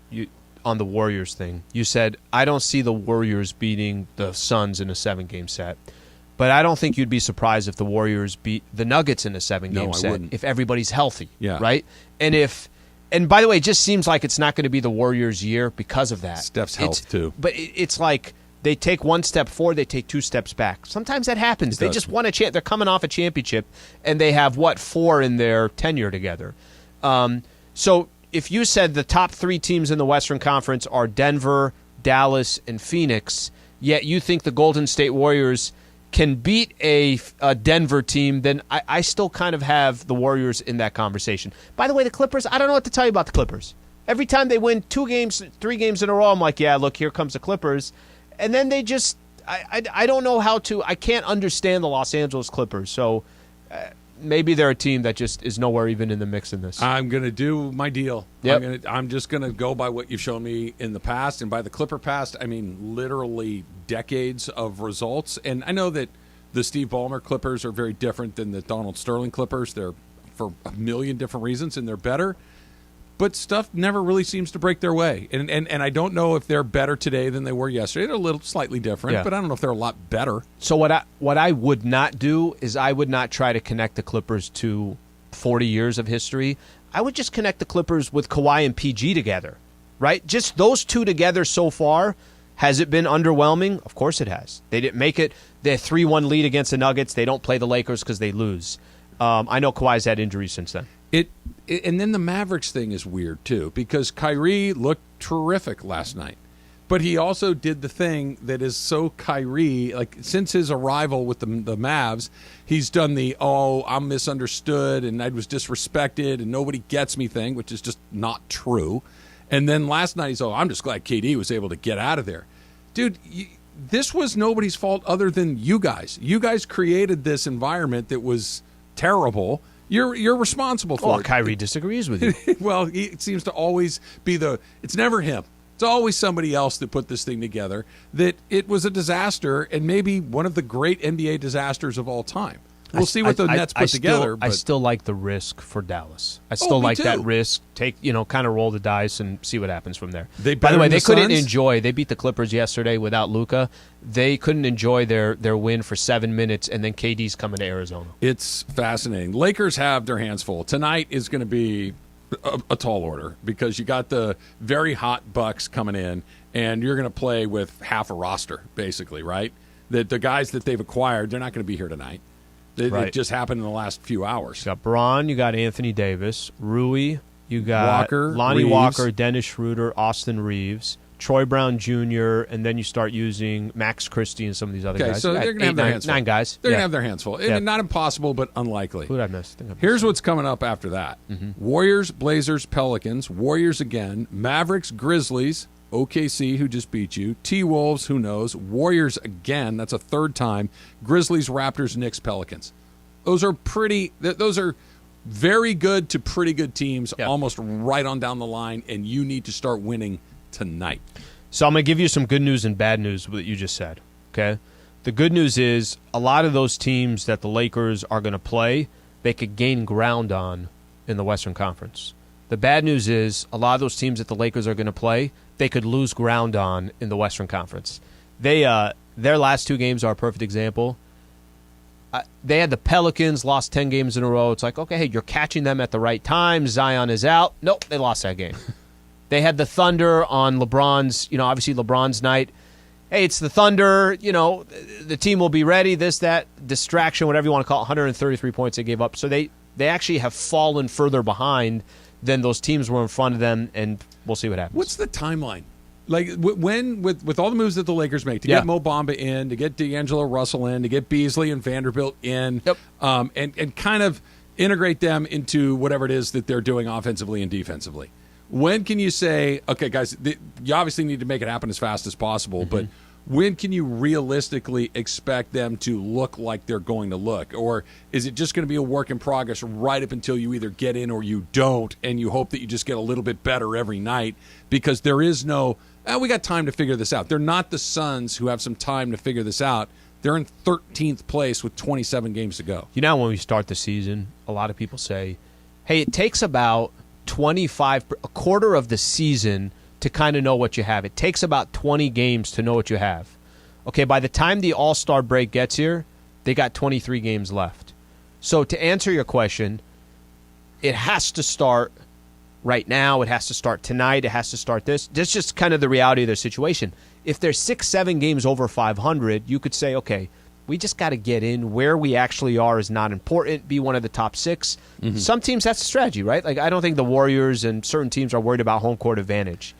Speaker 2: On the Warriors thing, you said, I don't see the Warriors beating the Suns in a 7-game set. But I don't think you'd be surprised if the Warriors beat the Nuggets in a 7-game set
Speaker 1: wouldn't.
Speaker 2: if everybody's healthy,
Speaker 1: Yeah.
Speaker 2: right? And by the way, it just seems like it's not going to be the Warriors' year because of that.
Speaker 1: Steph's health, too.
Speaker 2: But it's like they take 1 step forward, they take 2 steps back. Sometimes that happens. They just won a chance. They're coming off a championship, and they have, 4 in their tenure together. So if you said the top 3 teams in the Western Conference are Denver, Dallas, and Phoenix, yet you think the Golden State Warriors can beat a Denver team, then I still kind of have the Warriors in that conversation. By the way, the Clippers, I don't know what to tell you about the Clippers. Every time they win 2 games, 3 games in a row, I'm like, yeah, look, here comes the Clippers. And then they just, I don't know how to, I can't understand the Los Angeles Clippers. So maybe they're a team that just is nowhere even in the mix in this.
Speaker 1: I'm going to do my deal.
Speaker 2: Yep.
Speaker 1: I'm just going to go by what you've shown me in the past. And by the Clipper past, I mean literally decades of results. And I know that the Steve Ballmer Clippers are very different than the Donald Sterling Clippers. They're for a million different reasons, and they're better. But stuff never really seems to break their way. And I don't know if they're better today than they were yesterday. They're a little slightly different, but I don't know if they're a lot better.
Speaker 2: So what I would not do is I would not try to connect the Clippers to 40 years of history. I would just connect the Clippers with Kawhi and PG together, right? Just those two together so far. Has it been underwhelming? Of course it has. They didn't make it. They're 3-1 lead against the Nuggets. They don't play the Lakers because they lose. I know Kawhi's had injuries since then.
Speaker 1: And then the Mavericks thing is weird, too, because Kyrie looked terrific last night. But he also did the thing that is so Kyrie, like since his arrival with the Mavs, he's done the, I'm misunderstood and I was disrespected and nobody gets me thing, which is just not true. And then last night he's, I'm just glad KD was able to get out of there. Dude, this was nobody's fault other than you guys. You guys created this environment that was terrible. You're responsible for it.
Speaker 2: Kyrie disagrees with you.
Speaker 1: Well, it seems to always be it's never him. It's always somebody else that put this thing together, that it was a disaster and maybe one of the great NBA disasters of all time. We'll see what the Nets put together.
Speaker 2: I still like the risk for Dallas. I still like that risk. Take, kind of roll the dice and see what happens from there. By the way, they couldn't enjoy. They beat the Clippers yesterday without Luka. They couldn't enjoy their win for 7 minutes, and then KD's coming to Arizona.
Speaker 1: It's fascinating. Lakers have their hands full. Tonight is going to be a tall order because you got the very hot Bucks coming in, and you're going to play with half a roster, basically, right? The guys that they've acquired, they're not going to be here tonight. It just happened in the last few hours.
Speaker 2: You got Braun, you got Anthony Davis, Rui, you got Lonnie
Speaker 1: Reeves.
Speaker 2: Walker, Dennis Schroeder, Austin Reeves, Troy Brown Jr., and then you start using Max Christie and some of these other guys.
Speaker 1: So they're going to have their hands full.
Speaker 2: 9 guys.
Speaker 1: They're going to have their hands full. Not impossible, but unlikely.
Speaker 2: Who did I miss?
Speaker 1: Here's what's coming up after that. Warriors, Blazers, Pelicans, Warriors again, Mavericks, Grizzlies, OKC, who just beat you, T-Wolves, who knows, Warriors again, that's a third time, Grizzlies, Raptors, Knicks, Pelicans. Those are very good to pretty good teams, almost right on down the line, and you need to start winning tonight.
Speaker 2: So I'm going to give you some good news and bad news with what you just said, okay? The good news is a lot of those teams that the Lakers are going to play, they could gain ground on in the Western Conference. The bad news is a lot of those teams that the Lakers are going to play, they could lose ground on in the Western Conference. Their last 2 games are a perfect example. They had the Pelicans, lost 10 games in a row. It's like, okay, hey, you're catching them at the right time. Zion is out. Nope, they lost that game. They had the Thunder on LeBron's, obviously LeBron's night. Hey, it's the Thunder. The team will be ready. This, that, distraction, whatever you want to call it, 133 points they gave up. So they actually have fallen further behind than those teams were in front of them, and we'll see what happens.
Speaker 1: What's the timeline? Like when with all the moves that the Lakers make to get Mo Bamba in, to get D'Angelo Russell in, to get Beasley and Vanderbilt in, and kind of integrate them into whatever it is that they're doing offensively and defensively. When can you say, okay, guys, you obviously need to make it happen as fast as possible, but when can you realistically expect them to look like they're going to look? Or is it just going to be a work in progress right up until you either get in or you don't, and you hope that you just get a little bit better every night because there is no, we got time to figure this out. They're not the Suns who have some time to figure this out. They're in 13th place with 27 games to go.
Speaker 2: When we start the season, a lot of people say, hey, it takes about a quarter of the season to kind of know what you have. It takes about 20 games to know what you have. Okay, by the time the All-Star break gets here, they got 23 games left. So to answer your question, it has to start right now. It has to start tonight. It has to start this. That's just kind of the reality of their situation. If they're 6-7 games over 500, you could say, okay, we just got to get in. Where we actually are is not important. Be one of the top 6. Some teams, that's the strategy, right? Like I don't think the Warriors and certain teams are worried about home court advantage.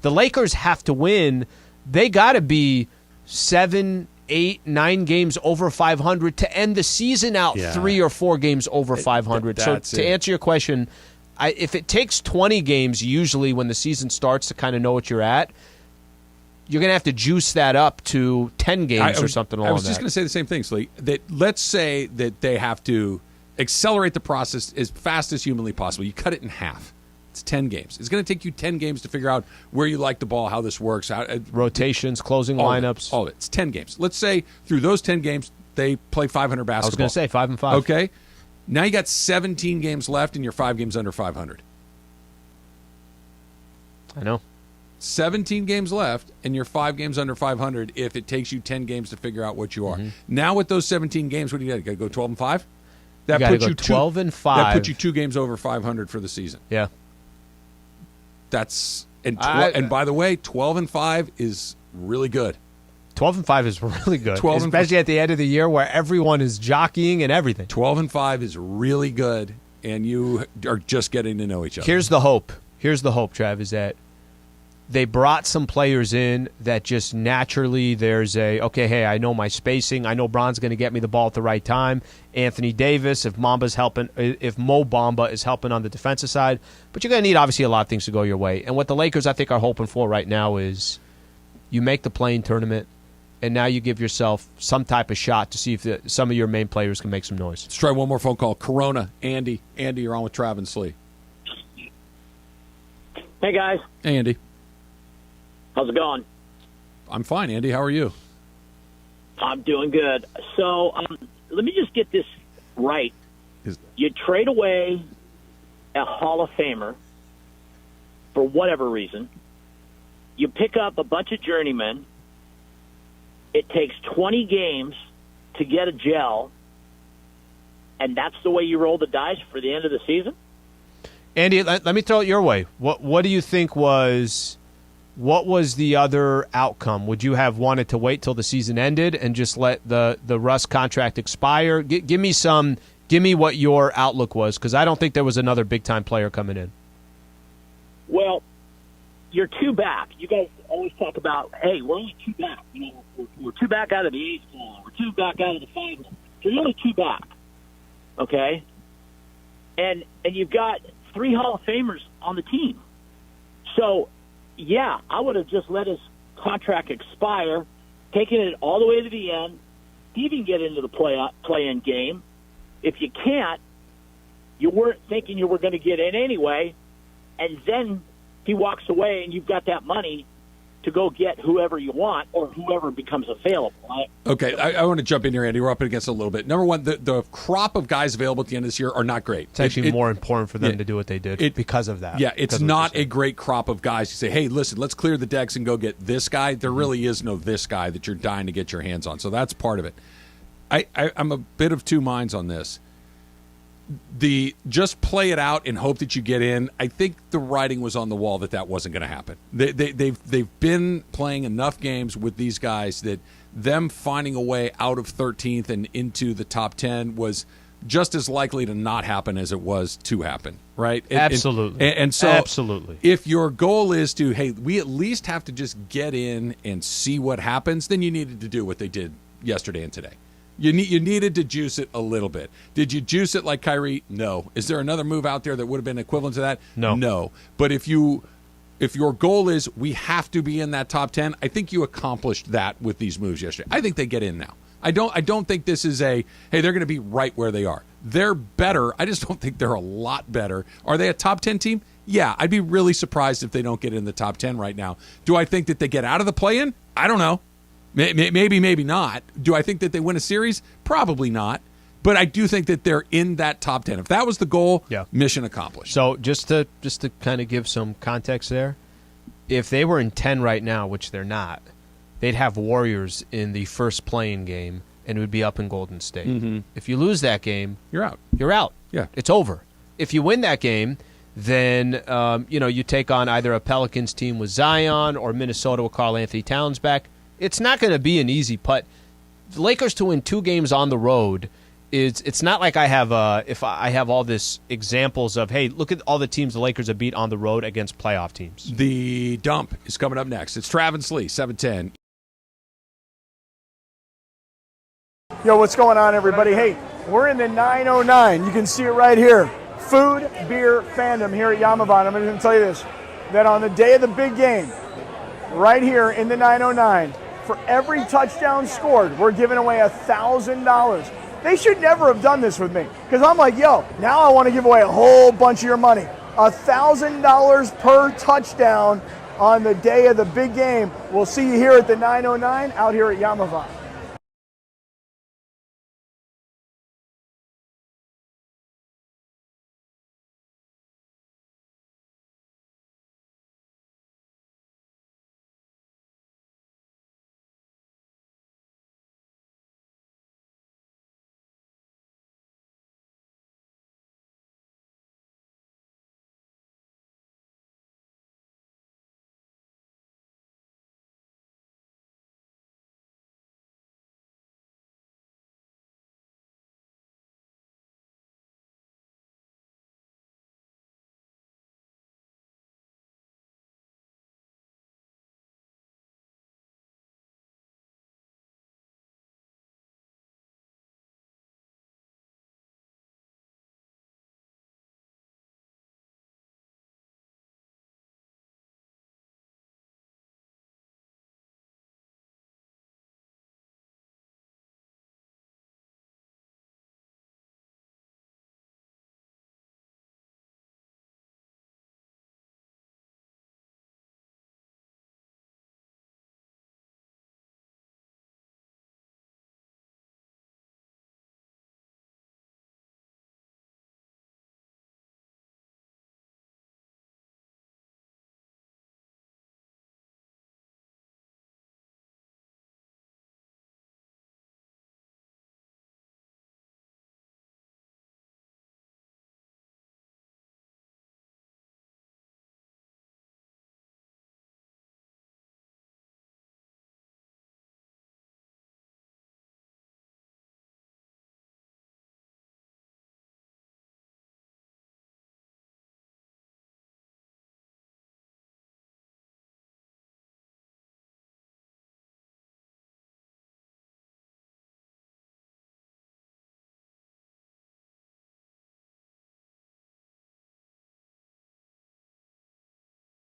Speaker 2: The Lakers have to win. They got to be 7, 8, 9 games over 500 to end the season out 3 or 4 games over 500. So to answer your question, if it takes 20 games, usually when the season starts to kind of know what you're at, you're going to have to juice that up to 10 games or something along that.
Speaker 1: I was just going to say the same thing, Slee. That let's say that they have to accelerate the process as fast as humanly possible. You cut it in half. It's 10 games. It's going to take you 10 games to figure out where you like the ball, how this works.
Speaker 2: Rotations, closing lineups.
Speaker 1: All of it. It's 10 games. Let's say through those 10 games, they play 500 basketball.
Speaker 2: I was going to say 5 and 5.
Speaker 1: Okay. Now you got 17 games left and you're 5 games under 500.
Speaker 2: I know.
Speaker 1: 17 games left and you're 5 games under 500 if it takes you 10 games to figure out what you are. Now with those 17 games, what do you got? You got to go 12 and 5? That puts you
Speaker 2: 12 and 5.
Speaker 1: That puts you 2 games over 500 for the season.
Speaker 2: Yeah.
Speaker 1: That's and by the way, 12 and 5 is really good.
Speaker 2: 12 and 5 is really good, especially at the end of the year where everyone is jockeying and everything.
Speaker 1: 12 and 5 is really good, and you are just getting to know each other.
Speaker 2: Here's the hope. Trav, is that they brought some players in that just naturally there's hey, I know my spacing. I know Bron's going to get me the ball at the right time. Anthony Davis, if Mo Bamba is helping on the defensive side. But you're going to need, obviously, a lot of things to go your way. And what the Lakers, I think, are hoping for right now is you make the play-in tournament, and now you give yourself some type of shot to see if some of your main players can make some noise.
Speaker 1: Let's try one more phone call. Corona, Andy. Andy, you're on with Trav and Slee.
Speaker 16: Hey, guys.
Speaker 1: Hey, Andy.
Speaker 16: How's it going?
Speaker 1: I'm fine, Andy. How are you?
Speaker 16: I'm doing good. So let me just get this right. You trade away a Hall of Famer for whatever reason. You pick up a bunch of journeymen. It takes 20 games to get a gel, and that's the way you roll the dice for the end of the season?
Speaker 2: Andy, let me throw it your way. What do you think was the other outcome? Would you have wanted to wait till the season ended and just let the Russ contract expire? Give me what your outlook was, because I don't think there was another big-time player coming in.
Speaker 16: Well, you're 2 back. You guys always talk about, hey, we're only 2 back. We're 2 back out of the 8 ball. We're 2 back out of the 5 ball. So you're only 2 back, okay? And you've got 3 Hall of Famers on the team. So, yeah, I would have just let his contract expire, taken it all the way to the end, even get into the play-in game. If you can't, you weren't thinking you were going to get in anyway, and then he walks away and you've got that money to go get whoever you want or whoever becomes available. Right?
Speaker 1: Okay, I want to jump in here, Andy. We're up against it a little bit. Number one, the crop of guys available at the end of this year are not great.
Speaker 2: It's actually more important for them to do what they did because of that.
Speaker 1: Yeah, it's not a great crop of guys. You say, hey, listen, let's clear the decks and go get this guy. There really is no this guy that you're dying to get your hands on. So that's part of it. I'm a bit of 2 minds on this. Just play it out and hope that you get in. I think the writing was on the wall that wasn't going to happen. They've been playing enough games with these guys that them finding a way out of 13th and into the top 10 was just as likely to not happen as it was to happen, right?
Speaker 2: Absolutely.
Speaker 1: And so
Speaker 2: absolutely.
Speaker 1: If your goal is to, hey, we at least have to just get in and see what happens, then you needed to do what they did yesterday and today. You needed to juice it a little bit. Did you juice it like Kyrie? No. Is there another move out there that would have been equivalent to that?
Speaker 2: No.
Speaker 1: No. But if your goal is we have to be in that top 10, I think you accomplished that with these moves yesterday. I think they get in now. I don't think this is hey, they're going to be right where they are. They're better. I just don't think they're a lot better. Are they a top 10 team? Yeah, I'd be really surprised if they don't get in the top 10 right now. Do I think that they get out of the play-in? I don't know. Maybe, maybe not. Do I think that they win a series? Probably not. But I do think that they're in that top 10. If that was the goal, mission accomplished.
Speaker 2: So just to kind of give some context there, if they were in 10 right now, which they're not, they'd have Warriors in the first play-in game, and it would be up in Golden State.
Speaker 1: Mm-hmm.
Speaker 2: If you lose that game,
Speaker 1: you're out.
Speaker 2: You're out.
Speaker 1: Yeah,
Speaker 2: it's over. If you win that game, then you take on either a Pelicans team with Zion or Minnesota with Karl Anthony Towns back. It's not going to be an easy putt. The Lakers to win 2 games on the road it's not like I have if I have all this examples of, hey, look at all the teams the Lakers have beat on the road against playoff teams.
Speaker 1: The dump is coming up next. It's Trav and Slee, 710.
Speaker 7: Yo, what's going on, everybody? Hey, we're in the 909. You can see it right here. food, beer fandom here at Yamavan. I'm going to tell you this, that on the day of the big game, right here in the 909, for every touchdown scored, we're giving away $1,000. They should never have done this with me, because I'm like, yo, now I want to give away a whole bunch of your money. $1,000 per touchdown on the day of the big game. We'll see you here at the 909 out here at Yamavan.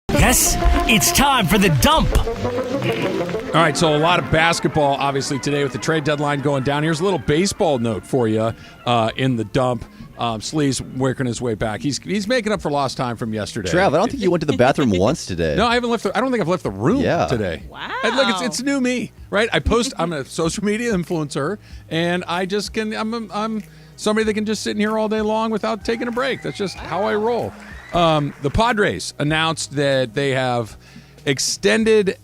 Speaker 17: Yes, it's time for the dump.
Speaker 1: All right, so a lot of basketball, obviously, today with the trade deadline going down. Here's a little baseball note for you in the dump. Slee's working his way back. He's making up for lost time from yesterday.
Speaker 10: Trav, I don't think you went to the bathroom once today.
Speaker 1: No, I haven't left. I don't think I've left the room today.
Speaker 11: Wow.
Speaker 1: Look, it's new me, right? I post. I'm a social media influencer, and I just can. I'm somebody that can just sit in here all day long without taking a break. That's just how I roll. The Padres announced that they have extended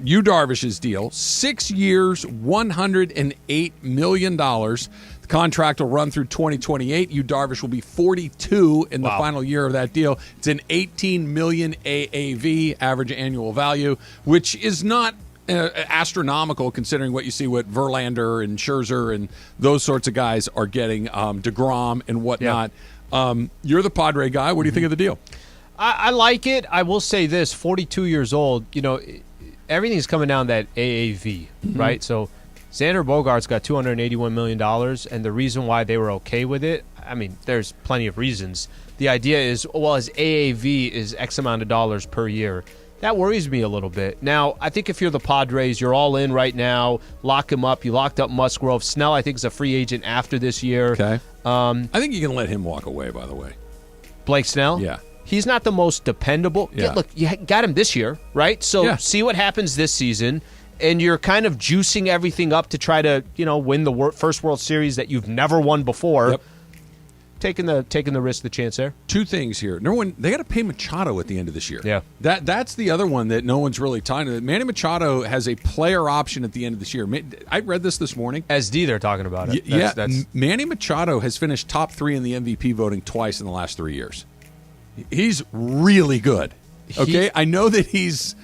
Speaker 1: Darvish's deal, 6 years, $108 million. The contract will run through 2028. Darvish will be 42 in the final year of that deal. It's an $18 million AAV, average annual value, which is not astronomical considering what you see what Verlander and Scherzer and those sorts of guys are getting, DeGrom and whatnot. You're the Padre guy. What do you think of the deal?
Speaker 2: I like it. I will say this, 42 years old, everything's coming down that AAV, right? So Xander Bogaerts got $281 million, and the reason why they were okay with it, I mean, there's plenty of reasons. The idea is, well, his AAV is X amount of dollars per year. That worries me a little bit. Now, I think if you're the Padres, you're all in right now. Lock him up. You locked up Musgrove. Snell, I think, is a free agent after this year.
Speaker 1: Okay. I think you can let him walk away, by the way.
Speaker 2: Blake Snell?
Speaker 1: Yeah.
Speaker 2: He's not the most dependable.
Speaker 1: Yeah.
Speaker 2: Look, you got him this year, right? So see what happens this season, and you're kind of juicing everything up to try to, win the first World Series that you've never won before.
Speaker 1: Yep.
Speaker 2: Taking the risk, the chance there.
Speaker 1: Two things here. Number one, they got to pay Machado at the end of this year.
Speaker 2: Yeah.
Speaker 1: That's the other one that no one's really tying to. Manny Machado has a player option at the end of this year. I read this morning.
Speaker 2: SD, they're talking about it.
Speaker 1: That's Manny Machado has finished top 3 in the MVP voting twice in the last 3 years. He's really good. Okay? I know that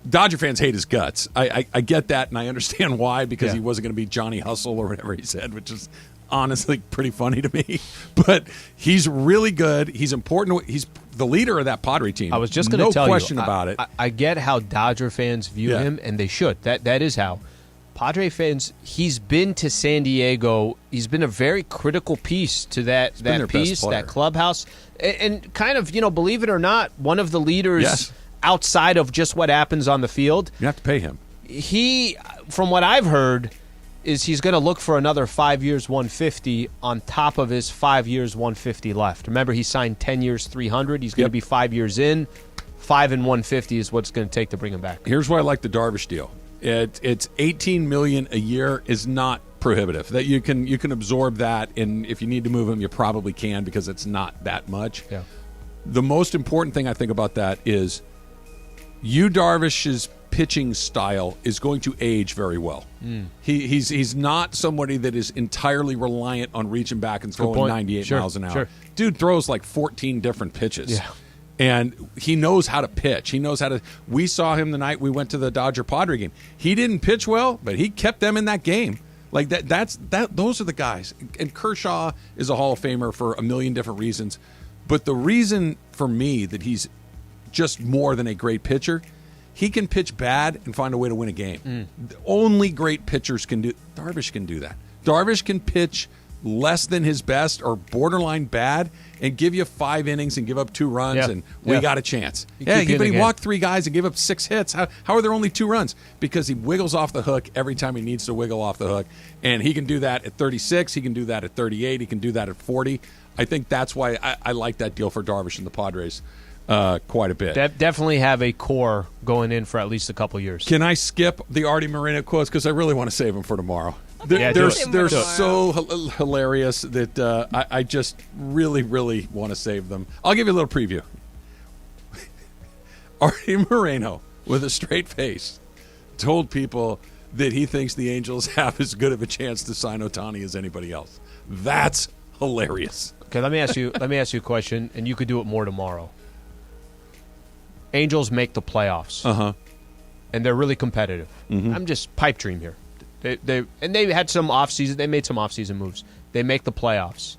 Speaker 1: Dodger fans hate his guts. I get that, and I understand why, because he wasn't going to be Johnny Hustle or whatever he said, which is honestly pretty funny to me. But he's really good. He's important. He's the leader of that Padre team.
Speaker 2: I was just going to tell you.
Speaker 1: No question about it.
Speaker 2: I get how Dodger fans view him, and they should. That is how. Padre fans, he's been to San Diego. He's been a very critical piece to that piece, that clubhouse. And kind of, believe it or not, one of the leaders outside of just what happens on the field.
Speaker 1: You have to pay him.
Speaker 2: He, from what I've heard, is he's going to look for another 5 years, 150 on top of his 5 years, 150 left. Remember, he signed 10 years, 300. He's going to be 5 years in. 5 and 150 is what it's going to take to bring him back.
Speaker 1: Here's why I like the Darvish deal. It's $18 million a year is not prohibitive. That you can absorb that, and if you need to move him, you probably can because it's not that much.
Speaker 2: Yeah.
Speaker 1: The most important thing I think about that is Darvish's pitching style is going to age very well. He's not somebody that is entirely reliant on reaching back and throwing 98 miles an hour.
Speaker 2: Sure.
Speaker 1: Dude throws like 14 different pitches.
Speaker 2: Yeah.
Speaker 1: And he knows how to pitch. He knows how to. We saw him the night we went to the Dodger-Padre game. He didn't pitch well, but he kept them in that game. Like that. Those are the guys. And Kershaw is a Hall of Famer for a million different reasons. But the reason for me that he's just more than a great pitcher, he can pitch bad and find a way to win a game. Only great pitchers can do. Darvish can do that. Darvish can pitch less than his best or borderline bad and give you 5 innings and give up 2 runs and we got a chance. But he walked 3 guys and gave up 6 hits. How are there only 2 runs? Because he wiggles off the hook every time he needs to wiggle off the hook. And he can do that at 36. He can do that at 38. He can do that at 40. I think that's why I like that deal for Darvish and the Padres quite a bit.
Speaker 2: Definitely have a core going in for at least a couple years.
Speaker 1: Can I skip the Artie Moreno quotes? Because I really want to save them for tomorrow.
Speaker 2: They're
Speaker 1: so hilarious that I just really, really want to save them. I'll give you a little preview. Artie Moreno, with a straight face, told people that he thinks the Angels have as good of a chance to sign Ohtani as anybody else. That's hilarious.
Speaker 2: Okay, let me ask you a question, and you could do it more tomorrow. Angels make the playoffs, and they're really competitive. I'm just pipe dream here. They had some offseason. They made some offseason moves. They make the playoffs.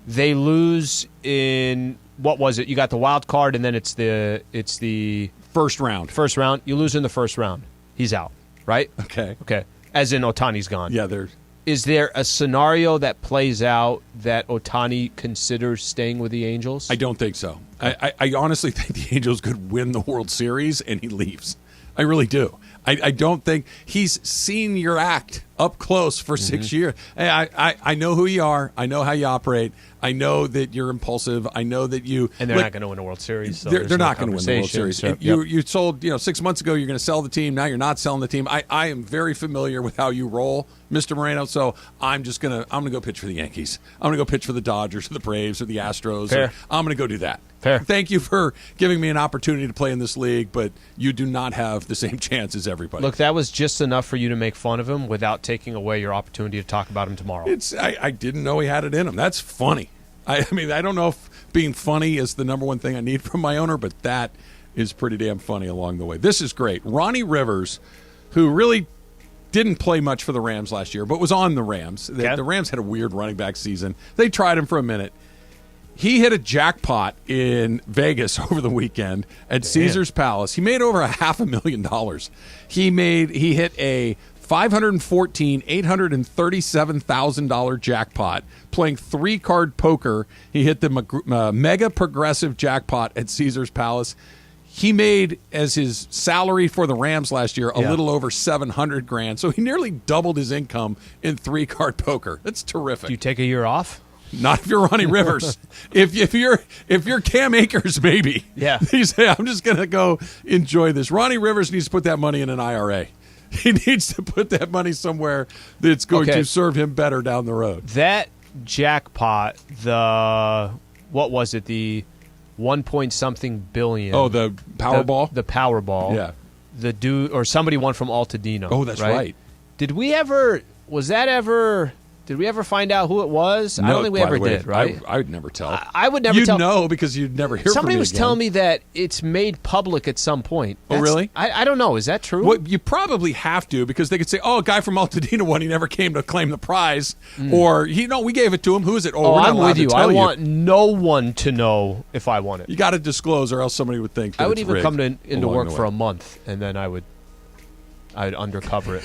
Speaker 2: They lose in what was it? You got the wild card, and then it's the
Speaker 1: first round.
Speaker 2: First round. You lose in the first round. He's out, right?
Speaker 1: Okay.
Speaker 2: As in Ohtani's gone.
Speaker 1: Yeah.
Speaker 2: Is there a scenario that plays out that Ohtani considers staying with the Angels?
Speaker 1: I don't think so. I honestly think the Angels could win the World Series and he leaves. I really do. I don't think he's seen your act up close for 6 years. Hey, I know who you are. I know how you operate. I know that you're impulsive. I know that you...
Speaker 2: And they're not going to win the World Series. So
Speaker 1: they're not going to win the World Series.
Speaker 2: So,
Speaker 1: you sold, 6 months ago, you're going to sell the team. Now you're not selling the team. I am very familiar with how you roll, Mr. Moreno, so I'm going to go pitch for the Yankees. I'm going to go pitch for the Dodgers or the Braves or the Astros.
Speaker 2: Fair.
Speaker 1: I'm going to go do that.
Speaker 2: Fair.
Speaker 1: Thank you for giving me an opportunity to play in this league, but you do not have the same chance as everybody.
Speaker 2: Look, that was just enough for you to make fun of him without taking away your opportunity to talk about him tomorrow.
Speaker 1: I didn't know he had it in him. That's funny. I mean, I don't know if being funny is the number one thing I need from my owner, but that is pretty damn funny along the way. This is great. Ronnie Rivers, who really didn't play much for the Rams last year, but was on the Rams. The Rams had a weird running back season. They tried him for a minute. He hit a jackpot in Vegas over the weekend at Caesars Palace. He made over $500,000. He hit a $837,000 jackpot playing 3-card poker. He hit the mega progressive jackpot at Caesars Palace. He made, as his salary for the Rams last year, a little over $700,000. So he nearly doubled his income in 3-card poker. That's terrific.
Speaker 2: Do you take a year off?
Speaker 1: Not if you're Ronnie Rivers. if you're Cam Akers, maybe.
Speaker 2: Yeah.
Speaker 1: I'm just gonna go enjoy this. Ronnie Rivers needs to put that money in an IRA. He needs to put that money somewhere that's going to serve him better down the road.
Speaker 2: That jackpot, what was it? The 1-point-something billion.
Speaker 1: Oh, the Powerball?
Speaker 2: The Powerball.
Speaker 1: Yeah.
Speaker 2: The dude, or somebody won from Altadena.
Speaker 1: Oh, that's right.
Speaker 2: Did we ever find out who it was?
Speaker 1: No,
Speaker 2: I don't think we ever did, right?
Speaker 1: I would never tell.
Speaker 2: I would never tell.
Speaker 1: You'd know because you'd never hear from me
Speaker 2: Somebody was
Speaker 1: again.
Speaker 2: telling me that it's made public at some point.
Speaker 1: Oh, really?
Speaker 2: I don't know. Is that true?
Speaker 1: Well, you probably have to because they could say, oh, a guy from Altadena won. He never came to claim the prize. Or, we gave it to him. Who is it? Oh, we're not
Speaker 2: I'm
Speaker 1: allowed
Speaker 2: with
Speaker 1: to
Speaker 2: you.
Speaker 1: tell
Speaker 2: I want no one to know if I won it.
Speaker 1: You got to disclose or else somebody would think that
Speaker 2: I would
Speaker 1: it's
Speaker 2: even
Speaker 1: rigged
Speaker 2: come into
Speaker 1: along
Speaker 2: work
Speaker 1: the
Speaker 2: for
Speaker 1: way.
Speaker 2: a month, and then I would I'd undercover it.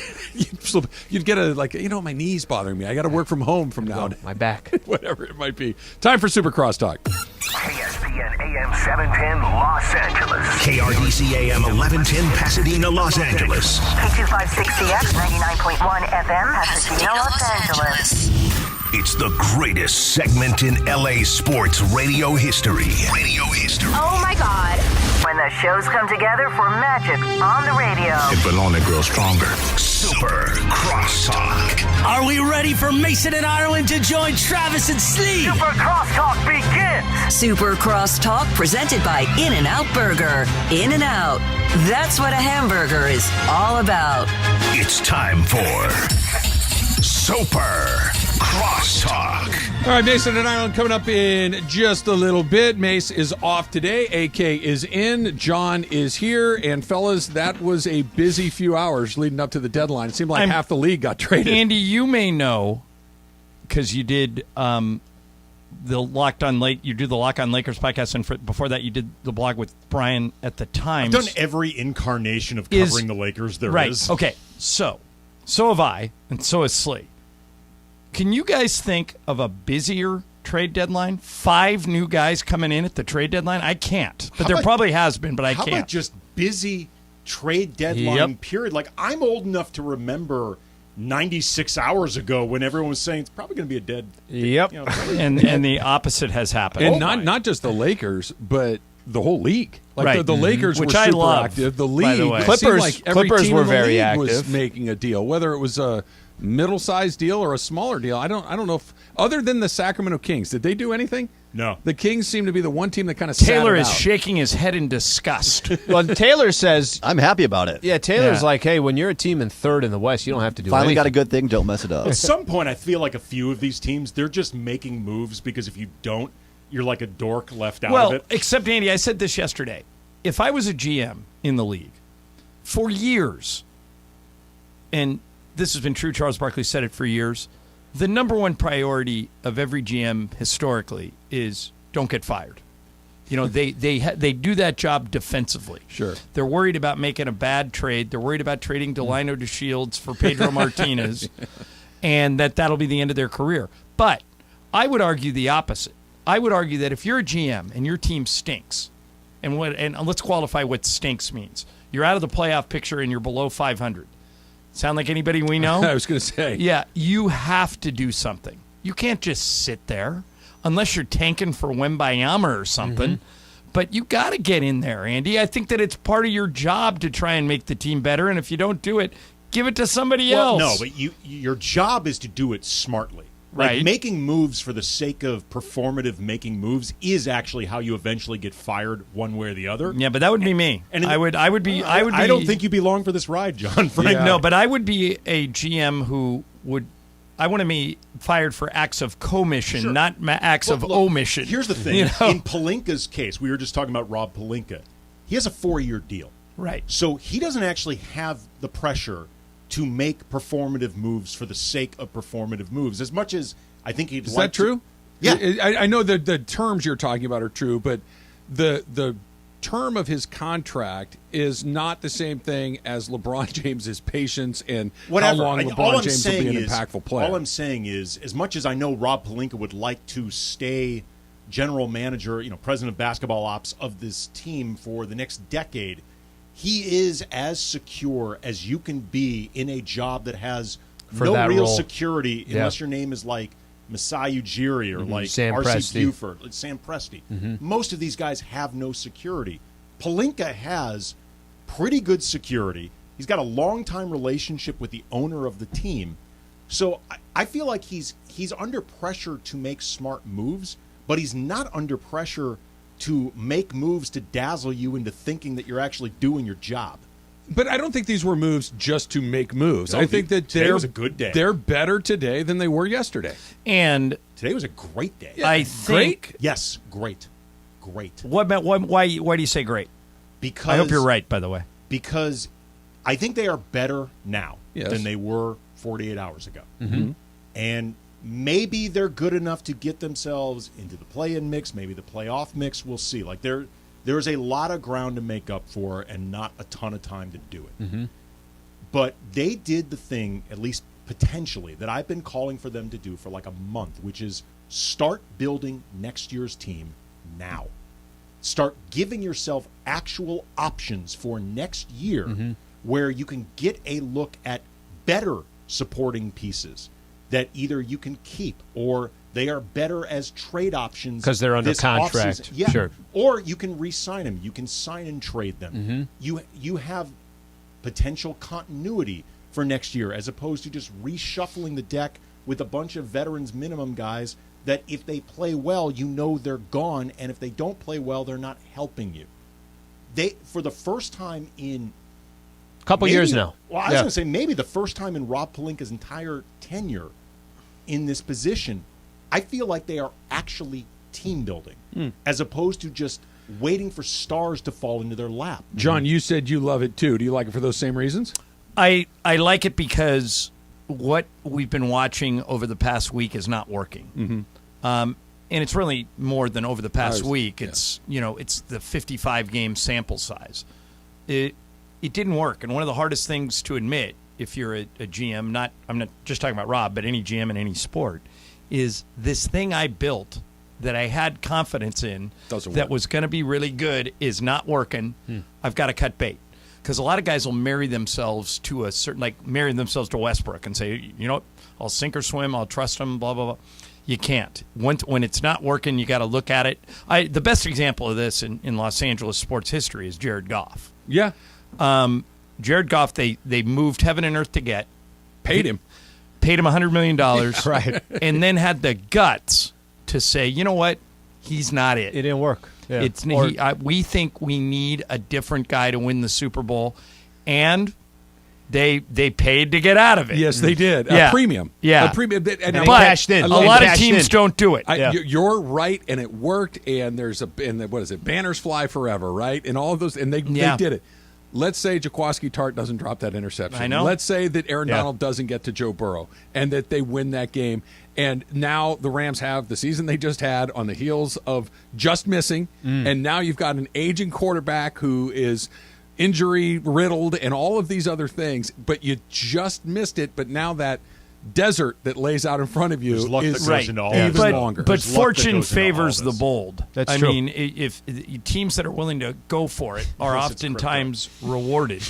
Speaker 1: You'd get my knee's bothering me. I got to work from home from now on.
Speaker 2: My back.
Speaker 1: Whatever it might be. Time for Super Crosstalk.
Speaker 18: ESPN AM 710 Los Angeles.
Speaker 19: KRDC AM 1110 Pasadena, Los Angeles.
Speaker 18: K256CX 99.1 FM Pasadena, Los Angeles.
Speaker 19: It's the greatest segment in LA sports radio history.
Speaker 18: Oh my God. When the shows come together for magic on the radio.
Speaker 19: It will only grow stronger. Super Crosstalk.
Speaker 17: Are we ready for Mason and Ireland to join Travis and Slee?
Speaker 18: Super Crosstalk begins.
Speaker 20: Super Crosstalk presented by In-N-Out Burger. In-N-Out. That's what a hamburger is all about.
Speaker 19: It's time for Super Crosstalk.
Speaker 1: All right, Mason and Ireland coming up in just a little bit. Mace is off today. AK is in. John is here. And, fellas, that was a busy few hours leading up to the deadline. It seemed like half the league got traded.
Speaker 4: Andy, you may know, because you did the Locked On you do the Locked On Lakers podcast, and before that you did the blog with Brian at the Times.
Speaker 21: I've done every incarnation of covering the Lakers there is.
Speaker 4: Right, okay. So have I, and so has Slee. Can you guys think of a busier trade deadline? 5 new guys coming in at the trade deadline? I can't. But there probably has been, but I can't.
Speaker 21: How about just busy trade deadline period? Like, I'm old enough to remember 96 hours ago when everyone was saying it's probably going to be a dead.
Speaker 4: Yep. And the opposite has happened.
Speaker 1: And not just the Lakers, but the whole league. Like
Speaker 4: right.
Speaker 1: the Lakers
Speaker 4: Which
Speaker 1: were
Speaker 4: I
Speaker 1: super
Speaker 4: love,
Speaker 1: active. The
Speaker 4: by the
Speaker 1: league,
Speaker 4: way.
Speaker 2: Clippers were very active.
Speaker 1: Was making a deal, whether it was a middle-sized deal or a smaller deal. I don't know if, other than the Sacramento Kings, did they do anything?
Speaker 21: No.
Speaker 1: The Kings seem to be the one team that kind of
Speaker 4: Taylor
Speaker 1: sat it
Speaker 4: is
Speaker 1: out.
Speaker 4: shaking his head in disgust.
Speaker 2: Well, Taylor says
Speaker 10: I'm happy about it.
Speaker 2: Yeah, Taylor's like, hey, when you're a team in third in the West, you don't have to do
Speaker 10: Finally
Speaker 2: anything.
Speaker 10: got a good thing, don't mess it up.
Speaker 21: At some point, I feel like a few of these teams, they're just making moves because if you don't, you're like a dork left out of it.
Speaker 4: Except, Andy, I said this yesterday. If I was a GM in the league for years, and this has been true, Charles Barkley said it for years, the number one priority of every GM historically is don't get fired. You know, they do that job defensively.
Speaker 1: Sure.
Speaker 4: They're worried about making a bad trade. They're worried about trading Delino to Shields for Pedro Martinez, and that'll be the end of their career. But I would argue the opposite. I would argue that if you're a GM and your team stinks, and let's qualify what stinks means. You're out of the playoff picture and you're below 500. Sound like anybody we know?
Speaker 1: I was going to say.
Speaker 4: Yeah, you have to do something. You can't just sit there unless you're tanking for Wembayama or something. Mm-hmm. But you got to get in there, Andy. I think that it's part of your job to try and make the team better, and if you don't do it, give it to somebody else.
Speaker 21: No, but your job is to do it smartly. Like,
Speaker 4: right.
Speaker 21: Making moves for the sake of performative making moves is actually how you eventually get fired one way or the other.
Speaker 4: Yeah, but that would be me. And I
Speaker 21: don't think you belong for this ride, John.
Speaker 4: Yeah. No, but I would be a GM who would. I want to be fired for acts of commission,
Speaker 21: Sure.
Speaker 4: not acts of omission.
Speaker 21: Here's the thing.
Speaker 4: You know?
Speaker 21: In Pelinka's case, we were just talking about Rob Pelinka. He has a 4-year deal.
Speaker 4: Right.
Speaker 21: So he doesn't actually have the pressure to make performative moves for the sake of performative moves, as much as I think he'd
Speaker 1: Is
Speaker 21: like
Speaker 1: that true?
Speaker 21: Yeah.
Speaker 1: I know that the terms you're talking about are true, but the term of his contract is not the same thing as LeBron James's patience and
Speaker 21: Whatever.
Speaker 1: how long
Speaker 21: All
Speaker 1: LeBron
Speaker 21: I'm
Speaker 1: James will
Speaker 21: saying
Speaker 1: be an
Speaker 21: is,
Speaker 1: impactful player.
Speaker 21: All I'm saying is, as much as I know Rob Pelinka would like to stay general manager, president of basketball ops of this team for the next decade, he is as secure as you can be in a job that has
Speaker 2: For
Speaker 21: no
Speaker 2: that
Speaker 21: real
Speaker 2: role.
Speaker 21: security unless your name is like Masai Ujiri or like
Speaker 2: Sam
Speaker 21: R.C.
Speaker 2: Presti.
Speaker 21: Buford, like Sam Presti. Most of these guys have no security. Pelinka has pretty good security. He's got a long-time relationship with the owner of the team. So I feel like he's under pressure to make smart moves, but he's not under pressure to make moves to dazzle you into thinking that you're actually doing your job.
Speaker 1: But I don't think these were moves just to make moves.
Speaker 21: No,
Speaker 1: I think that
Speaker 21: today was a good day.
Speaker 1: They're better today than they were yesterday.
Speaker 4: And
Speaker 21: today was a great day.
Speaker 4: I think
Speaker 21: Yes, great.
Speaker 4: Why do you say great?
Speaker 21: Because
Speaker 4: I hope you're right, by the way.
Speaker 21: Because I think they are better now
Speaker 1: Yes.
Speaker 21: than they were 48 hours ago.
Speaker 4: Mm-hmm.
Speaker 21: And maybe they're good enough to get themselves into the play-in mix, maybe the playoff mix. We'll see. Like there's a lot of ground to make up for and not a ton of time to do it.
Speaker 4: Mm-hmm.
Speaker 21: But they did the thing, at least potentially, that I've been calling for them to do for like a month, which is start building next year's team now. Start giving yourself actual options for next year where you can get a look at better supporting pieces that either you can keep or they are better as trade options
Speaker 2: because they're under contract.
Speaker 21: Offseason. Yeah.
Speaker 2: Sure.
Speaker 21: Or you can re-sign them. You can sign and trade them. You have potential continuity for next year as opposed to just reshuffling the deck with a bunch of veterans minimum guys that if they play well, you know they're gone, and if they don't play well, they're not helping you. They, for the first time in
Speaker 2: a couple years now.
Speaker 21: Well, I was going to say maybe the first time in Rob Pelinka's entire tenure in this position, I feel like they are actually team building as opposed to just waiting for stars to fall into their lap.
Speaker 1: John, you said you love it too. Do you like it for those same reasons?
Speaker 6: I like it because what we've been watching over the past week is not working. And it's really more than over the past week. It's it's the 55 game sample size. It didn't work, and one of the hardest things to admit if you're a GM, I'm not just talking about Rob, but any GM in any sport, is this thing I built that I had confidence in that was going to be really good is not working. I've got to cut bait. Because a lot of guys will marry themselves to marry themselves to Westbrook and say, you know what, I'll sink or swim, I'll trust him, blah, blah, blah. You can't. When it's not working, you got to look at it. The best example of this in Los Angeles sports history is Jared Goff.
Speaker 1: Yeah.
Speaker 6: Jared Goff, they moved heaven and earth to get.
Speaker 1: Paid him
Speaker 6: $100 million.
Speaker 2: Right.
Speaker 6: And then had the guts to say, you know what, he's not it.
Speaker 2: It didn't work. Yeah.
Speaker 6: We think we need a different guy to win the Super Bowl, and they paid to get out of it.
Speaker 1: Yes, they did.
Speaker 6: Yeah.
Speaker 1: A premium.
Speaker 6: Yeah.
Speaker 1: A premium.
Speaker 6: But a lot of teams don't do it.
Speaker 1: You're right, and it worked, and what is it, banners fly forever, right? And all of those, and they did it. Let's say Jaquiski Tartt doesn't drop that interception.
Speaker 6: I know.
Speaker 1: Let's say that Aaron Donald doesn't get to Joe Burrow and that they win that game. And now the Rams have the season they just had on the heels of just missing. And now you've got an aging quarterback who is injury riddled and all of these other things. But you just missed it. But now that desert that lays out in front of you is even longer.
Speaker 6: But fortune favors the bold.
Speaker 2: That's true.
Speaker 6: I mean, if teams that are willing to go for it are oftentimes rewarded.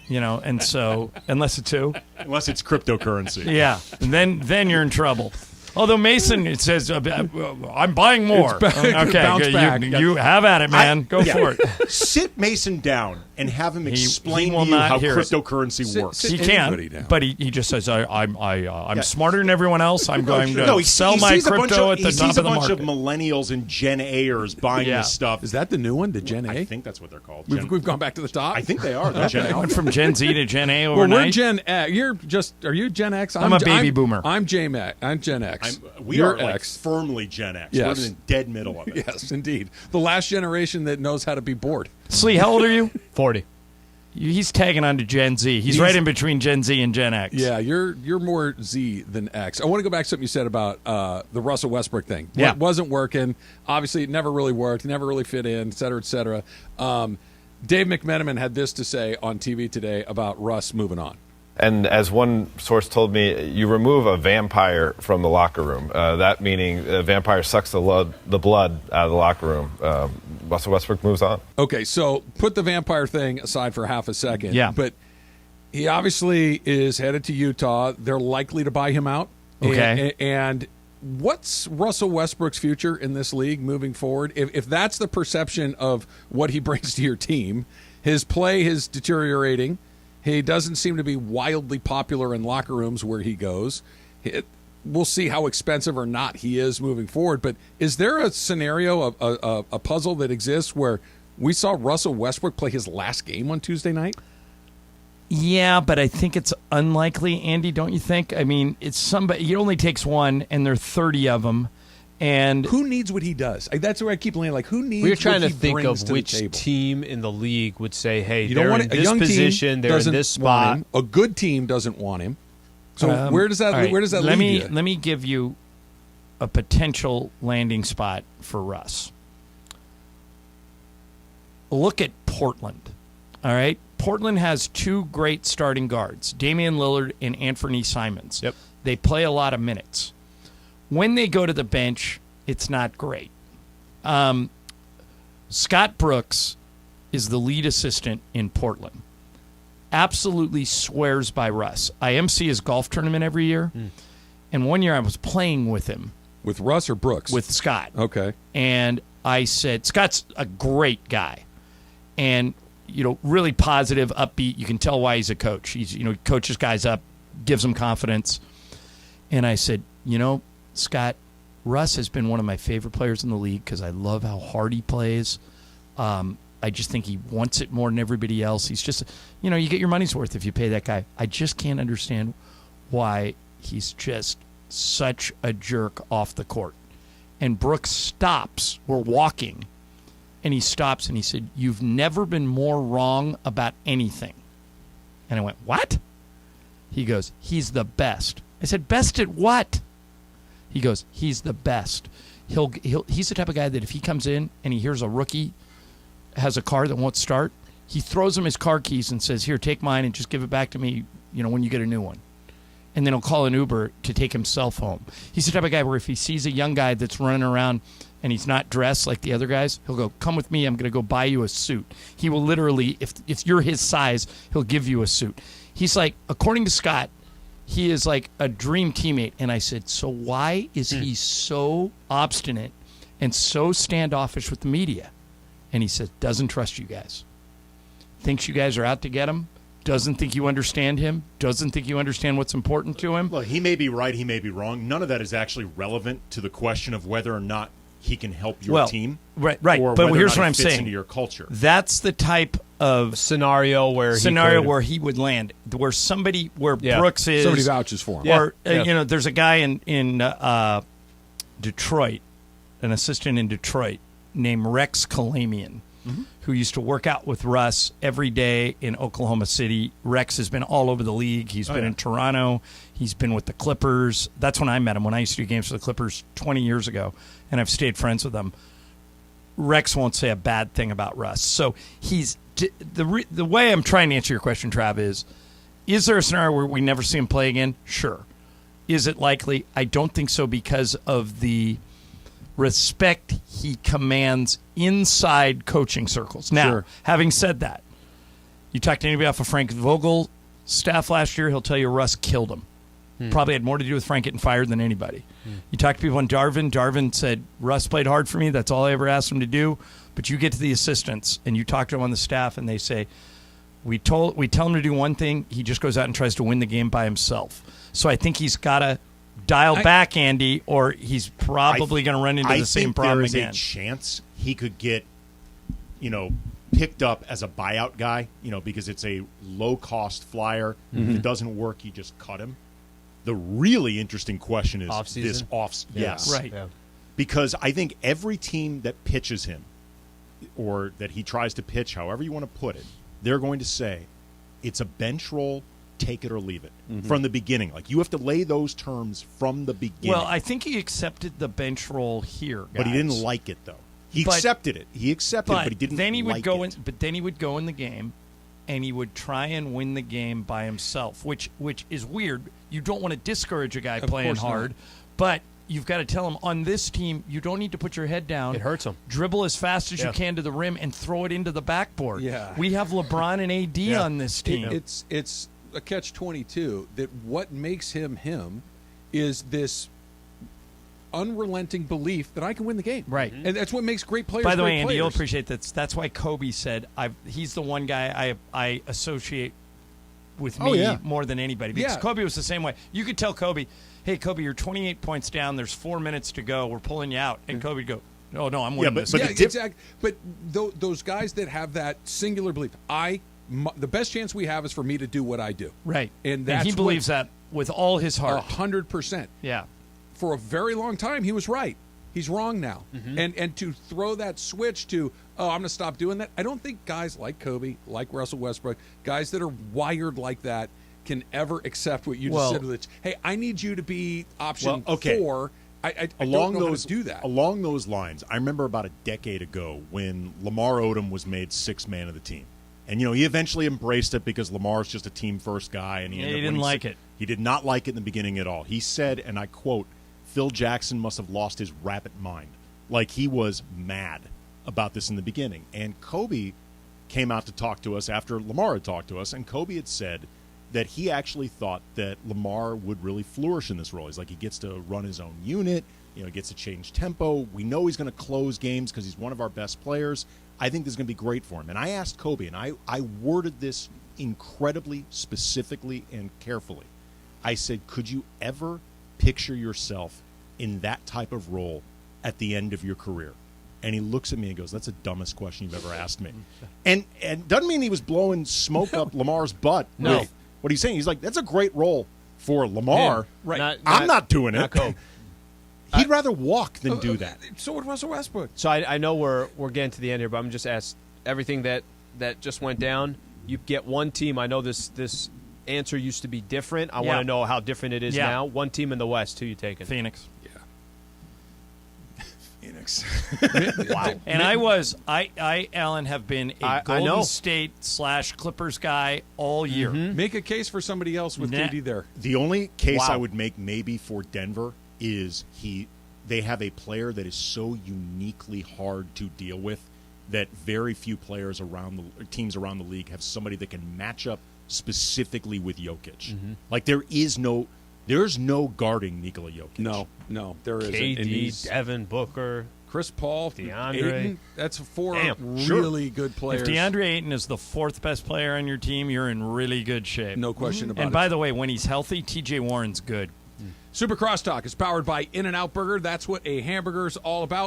Speaker 6: And so unless it's
Speaker 21: cryptocurrency.
Speaker 6: Yeah, and then you're in trouble. Although Mason, it says, I'm buying more. Okay,
Speaker 1: bounce back.
Speaker 6: You have at it, man. Go for it.
Speaker 21: Sit Mason down and have him explain to you how cryptocurrency works.
Speaker 6: He can't, but he just says, I'm smarter than everyone else. I'm going to sell my crypto at the top of the market.
Speaker 21: He sees a bunch of millennials and Gen Ayers buying this stuff.
Speaker 1: Is that the new one, the Gen A?
Speaker 21: I think that's what they're called.
Speaker 1: We've gone back to the top?
Speaker 21: I think they are. The Gen A.
Speaker 6: Went from Gen Z to Gen A overnight.
Speaker 1: Well, we're Gen X. Are you Gen X?
Speaker 6: I'm a baby boomer.
Speaker 1: I'm Gen X.
Speaker 21: We are firmly Gen X.
Speaker 1: Yes.
Speaker 21: We're in the dead middle of it.
Speaker 1: Yes, indeed. The last generation that knows how to be bored.
Speaker 6: Slee, how old are you?
Speaker 2: 40.
Speaker 6: He's tagging on to Gen Z. He's right in between Gen Z and Gen X.
Speaker 1: Yeah, you're more Z than X. I want to go back to something you said about the Russell Westbrook thing.
Speaker 6: Yeah.
Speaker 1: It wasn't working. Obviously, it never really worked. Never really fit in, et cetera, et cetera. Dave McMenamin had this to say on TV today about Russ moving on.
Speaker 3: And as one source told me, you remove a vampire from the locker room. That meaning a vampire sucks the blood out of the locker room. Russell Westbrook moves on.
Speaker 1: Okay, so put the vampire thing aside for half a second.
Speaker 6: Yeah.
Speaker 1: But he obviously is headed to Utah. They're likely to buy him out.
Speaker 6: Okay.
Speaker 1: And what's Russell Westbrook's future in this league moving forward? If that's the perception of what he brings to your team, his play is deteriorating. He doesn't seem to be wildly popular in locker rooms where he goes. We'll see how expensive or not he is moving forward. But is there a scenario, a puzzle that exists where we saw Russell Westbrook play his last game on Tuesday night?
Speaker 6: Yeah, but I think it's unlikely, Andy, don't you think? I mean, it's somebody. It only takes one, and there are 30 of them. And
Speaker 1: who needs what he does? That's where I keep landing. Like, who needs?
Speaker 2: We're trying
Speaker 1: what
Speaker 2: to
Speaker 1: he
Speaker 2: think
Speaker 1: brings
Speaker 2: of
Speaker 1: to
Speaker 2: which
Speaker 1: the table?
Speaker 2: team in the league would say, "Hey,
Speaker 1: You
Speaker 2: they're
Speaker 1: don't want
Speaker 2: in
Speaker 1: a
Speaker 2: this
Speaker 1: young
Speaker 2: position,
Speaker 1: team
Speaker 2: they're in
Speaker 1: doesn't
Speaker 2: this
Speaker 1: want
Speaker 2: spot."
Speaker 1: him. A good team doesn't want him. So where does that?
Speaker 6: Right.
Speaker 1: Where does that
Speaker 6: let
Speaker 1: lead you?
Speaker 6: Let me give you a potential landing spot for Russ. Look at Portland. All right, Portland has two great starting guards, Damian Lillard and Anthony Simons.
Speaker 2: Yep.
Speaker 6: They play a lot of minutes. When they go to the bench, it's not great. Scott Brooks is the lead assistant in Portland. Absolutely swears by Russ. I MC his golf tournament every year, and one year I was playing with him.
Speaker 1: With Russ or Brooks?
Speaker 6: With Scott.
Speaker 1: Okay.
Speaker 6: And I said, Scott's a great guy. And, really positive, upbeat. You can tell why he's a coach. He coaches guys up, gives them confidence. And I said, Scott, Russ has been one of my favorite players in the league because I love how hard he plays. I just think he wants it more than everybody else. He's just, you get your money's worth if you pay that guy. I just can't understand why he's just such a jerk off the court. And Brooks stops. We're walking. And he stops and he said, "You've never been more wrong about anything." And I went, "What?" He goes, "He's the best." I said, "Best at what?" He goes, "He's the best. He's the type of guy that if he comes in and he hears a rookie has a car that won't start, he throws him his car keys and says, 'Here, take mine and just give it back to me, when you get a new one.' And then he'll call an Uber to take himself home." He's the type of guy where if he sees a young guy that's running around and he's not dressed like the other guys, he'll go, "Come with me, I'm going to go buy you a suit." He will literally, if you're his size, he'll give you a suit. He's like, according to Scott, he is like a dream teammate. And I said, so why is he so obstinate and so standoffish with the media? And he said, doesn't trust you guys. Thinks you guys are out to get him. Doesn't think you understand him. Doesn't think you understand what's important to him.
Speaker 21: Well, he may be right. He may be wrong. None of that is actually relevant to the question of whether or not he can help your team.
Speaker 6: Right.
Speaker 21: Or
Speaker 6: But
Speaker 21: whether
Speaker 6: here's
Speaker 21: or not
Speaker 6: what
Speaker 21: it
Speaker 6: I'm
Speaker 21: fits
Speaker 6: saying.
Speaker 21: into your culture.
Speaker 6: That's the type of
Speaker 2: scenario where
Speaker 6: he would land, where Brooks is.
Speaker 1: Somebody vouches for him.
Speaker 6: Or there's a guy in Detroit, an assistant in Detroit named Rex Kalamian, who used to work out with Russ every day in Oklahoma City. Rex has been all over the league. He's been in Toronto. He's been with the Clippers. That's when I met him, when I used to do games for the Clippers 20 years ago, and I've stayed friends with him. Rex won't say a bad thing about Russ. So he's the way I'm trying to answer your question, Trav, is there a scenario where we never see him play again? Sure. Is it likely? I don't think so, because of the respect he commands inside coaching circles. Now, having said that, you talk to anybody off of Frank Vogel's staff last year, he'll tell you Russ killed him. Probably had more to do with Frank getting fired than anybody. You talk to people on Darvin said, Russ played hard for me. That's all I ever asked him to do. But you get to the assistants and you talk to them on the staff and they say, we tell him to do one thing. He just goes out and tries to win the game by himself. So I think he's got to dial back, Andy, or he's probably going to run into the same problem again.
Speaker 21: There is a chance he could get, picked up as a buyout guy, because it's a low-cost flyer. If it doesn't work, you just cut him. The really interesting question is this off-season. Yes.
Speaker 6: Right.
Speaker 21: Yeah. Because I think every team that pitches him or that he tries to pitch, however you want to put it, they're going to say it's a bench role, take it or leave it from the beginning. Like, you have to lay those terms from the beginning.
Speaker 6: Well, I think he accepted the bench role here, guys.
Speaker 21: But he didn't like it, though. He accepted it. He accepted it, but he didn't
Speaker 6: then he would
Speaker 21: like
Speaker 6: go
Speaker 21: it.
Speaker 6: But then he would go in the game, and he would try and win the game by himself, which is weird. You don't want to discourage a guy playing hard, but you've got to tell him, on this team, you don't need to put your head down.
Speaker 2: It hurts him.
Speaker 6: Dribble as fast as you can to the rim and throw it into the backboard.
Speaker 1: Yeah.
Speaker 6: We have LeBron and AD on this team.
Speaker 1: It's a catch-22 that what makes him is this unrelenting belief that I can win the game.
Speaker 6: Right.
Speaker 1: And that's what makes great players.
Speaker 6: By the way,
Speaker 1: great
Speaker 6: Andy,
Speaker 1: players.
Speaker 6: you'll appreciate that. That's why Kobe said he's the one guy I associate with me more than anybody. Because Kobe was the same way. You could tell Kobe, hey, Kobe, you're 28 points down. There's 4 minutes to go. We're pulling you out. And Kobe would go, oh, no, I'm winning this.
Speaker 1: Exactly. But those guys that have that singular belief, the best chance we have is for me to do what I do.
Speaker 6: Right.
Speaker 1: And
Speaker 6: he believes that with all his heart.
Speaker 1: 100%.
Speaker 6: Yeah.
Speaker 1: For a very long time, he was right. He's wrong now. And to throw that switch to, I'm going to stop doing that, I don't think guys like Kobe, like Russell Westbrook, guys that are wired like that can ever accept what you just said. Hey, I need you to be option 4. I don't know how to do that.
Speaker 21: Along those lines, I remember about a decade ago when Lamar Odom was made sixth man of the team. And, he eventually embraced it because Lamar's just a team-first guy. And he
Speaker 6: didn't like it.
Speaker 21: He did not like it in the beginning at all. He said, and I quote, Phil Jackson must have lost his rabbit mind. Like, he was mad about this in the beginning. And Kobe came out to talk to us after Lamar had talked to us, and Kobe had said that he actually thought that Lamar would really flourish in this role. He's like, he gets to run his own unit, he gets to change tempo. We know he's going to close games because he's one of our best players. I think this is going to be great for him. And I asked Kobe, and I worded this incredibly specifically and carefully. I said, could you ever picture yourself in that type of role at the end of your career? And he looks at me and goes, that's the dumbest question you've ever asked me. And doesn't mean he was blowing smoke up Lamar's butt.
Speaker 2: No.
Speaker 21: What he's saying, he's like, that's a great role for Lamar.
Speaker 1: Yeah, right.
Speaker 21: I'm not doing
Speaker 2: not
Speaker 21: it. He'd rather walk than do that.
Speaker 1: So would Russell Westbrook.
Speaker 2: So I know we're getting to the end here, but I'm just asked everything that just went down. You get one team. I know this answer used to be different. I want to know how different it is now. One team in the West. Who you taking?
Speaker 6: Phoenix.
Speaker 21: Phoenix.
Speaker 6: Wow. And I, Alan, have been a Golden State / Clippers guy all year.
Speaker 1: Mm-hmm. Make a case for somebody else with KD there.
Speaker 21: The only case I would make maybe for Denver is they have a player that is so uniquely hard to deal with that very few players teams around the league have somebody that can match up specifically with Jokic.
Speaker 1: Mm-hmm.
Speaker 21: Like there's no guarding Nikola Jokic.
Speaker 1: No, there isn't.
Speaker 2: KD, Devin Booker,
Speaker 1: Chris Paul,
Speaker 2: DeAndre.
Speaker 1: Ayton, that's four
Speaker 21: Damn,
Speaker 1: really good players.
Speaker 6: If DeAndre Ayton is the 4th best player on your team, you're in really good shape.
Speaker 1: No question about it.
Speaker 6: And by the way, when he's healthy, TJ Warren's good.
Speaker 1: Super Crosstalk is powered by In-N-Out Burger. That's what a hamburger is all about.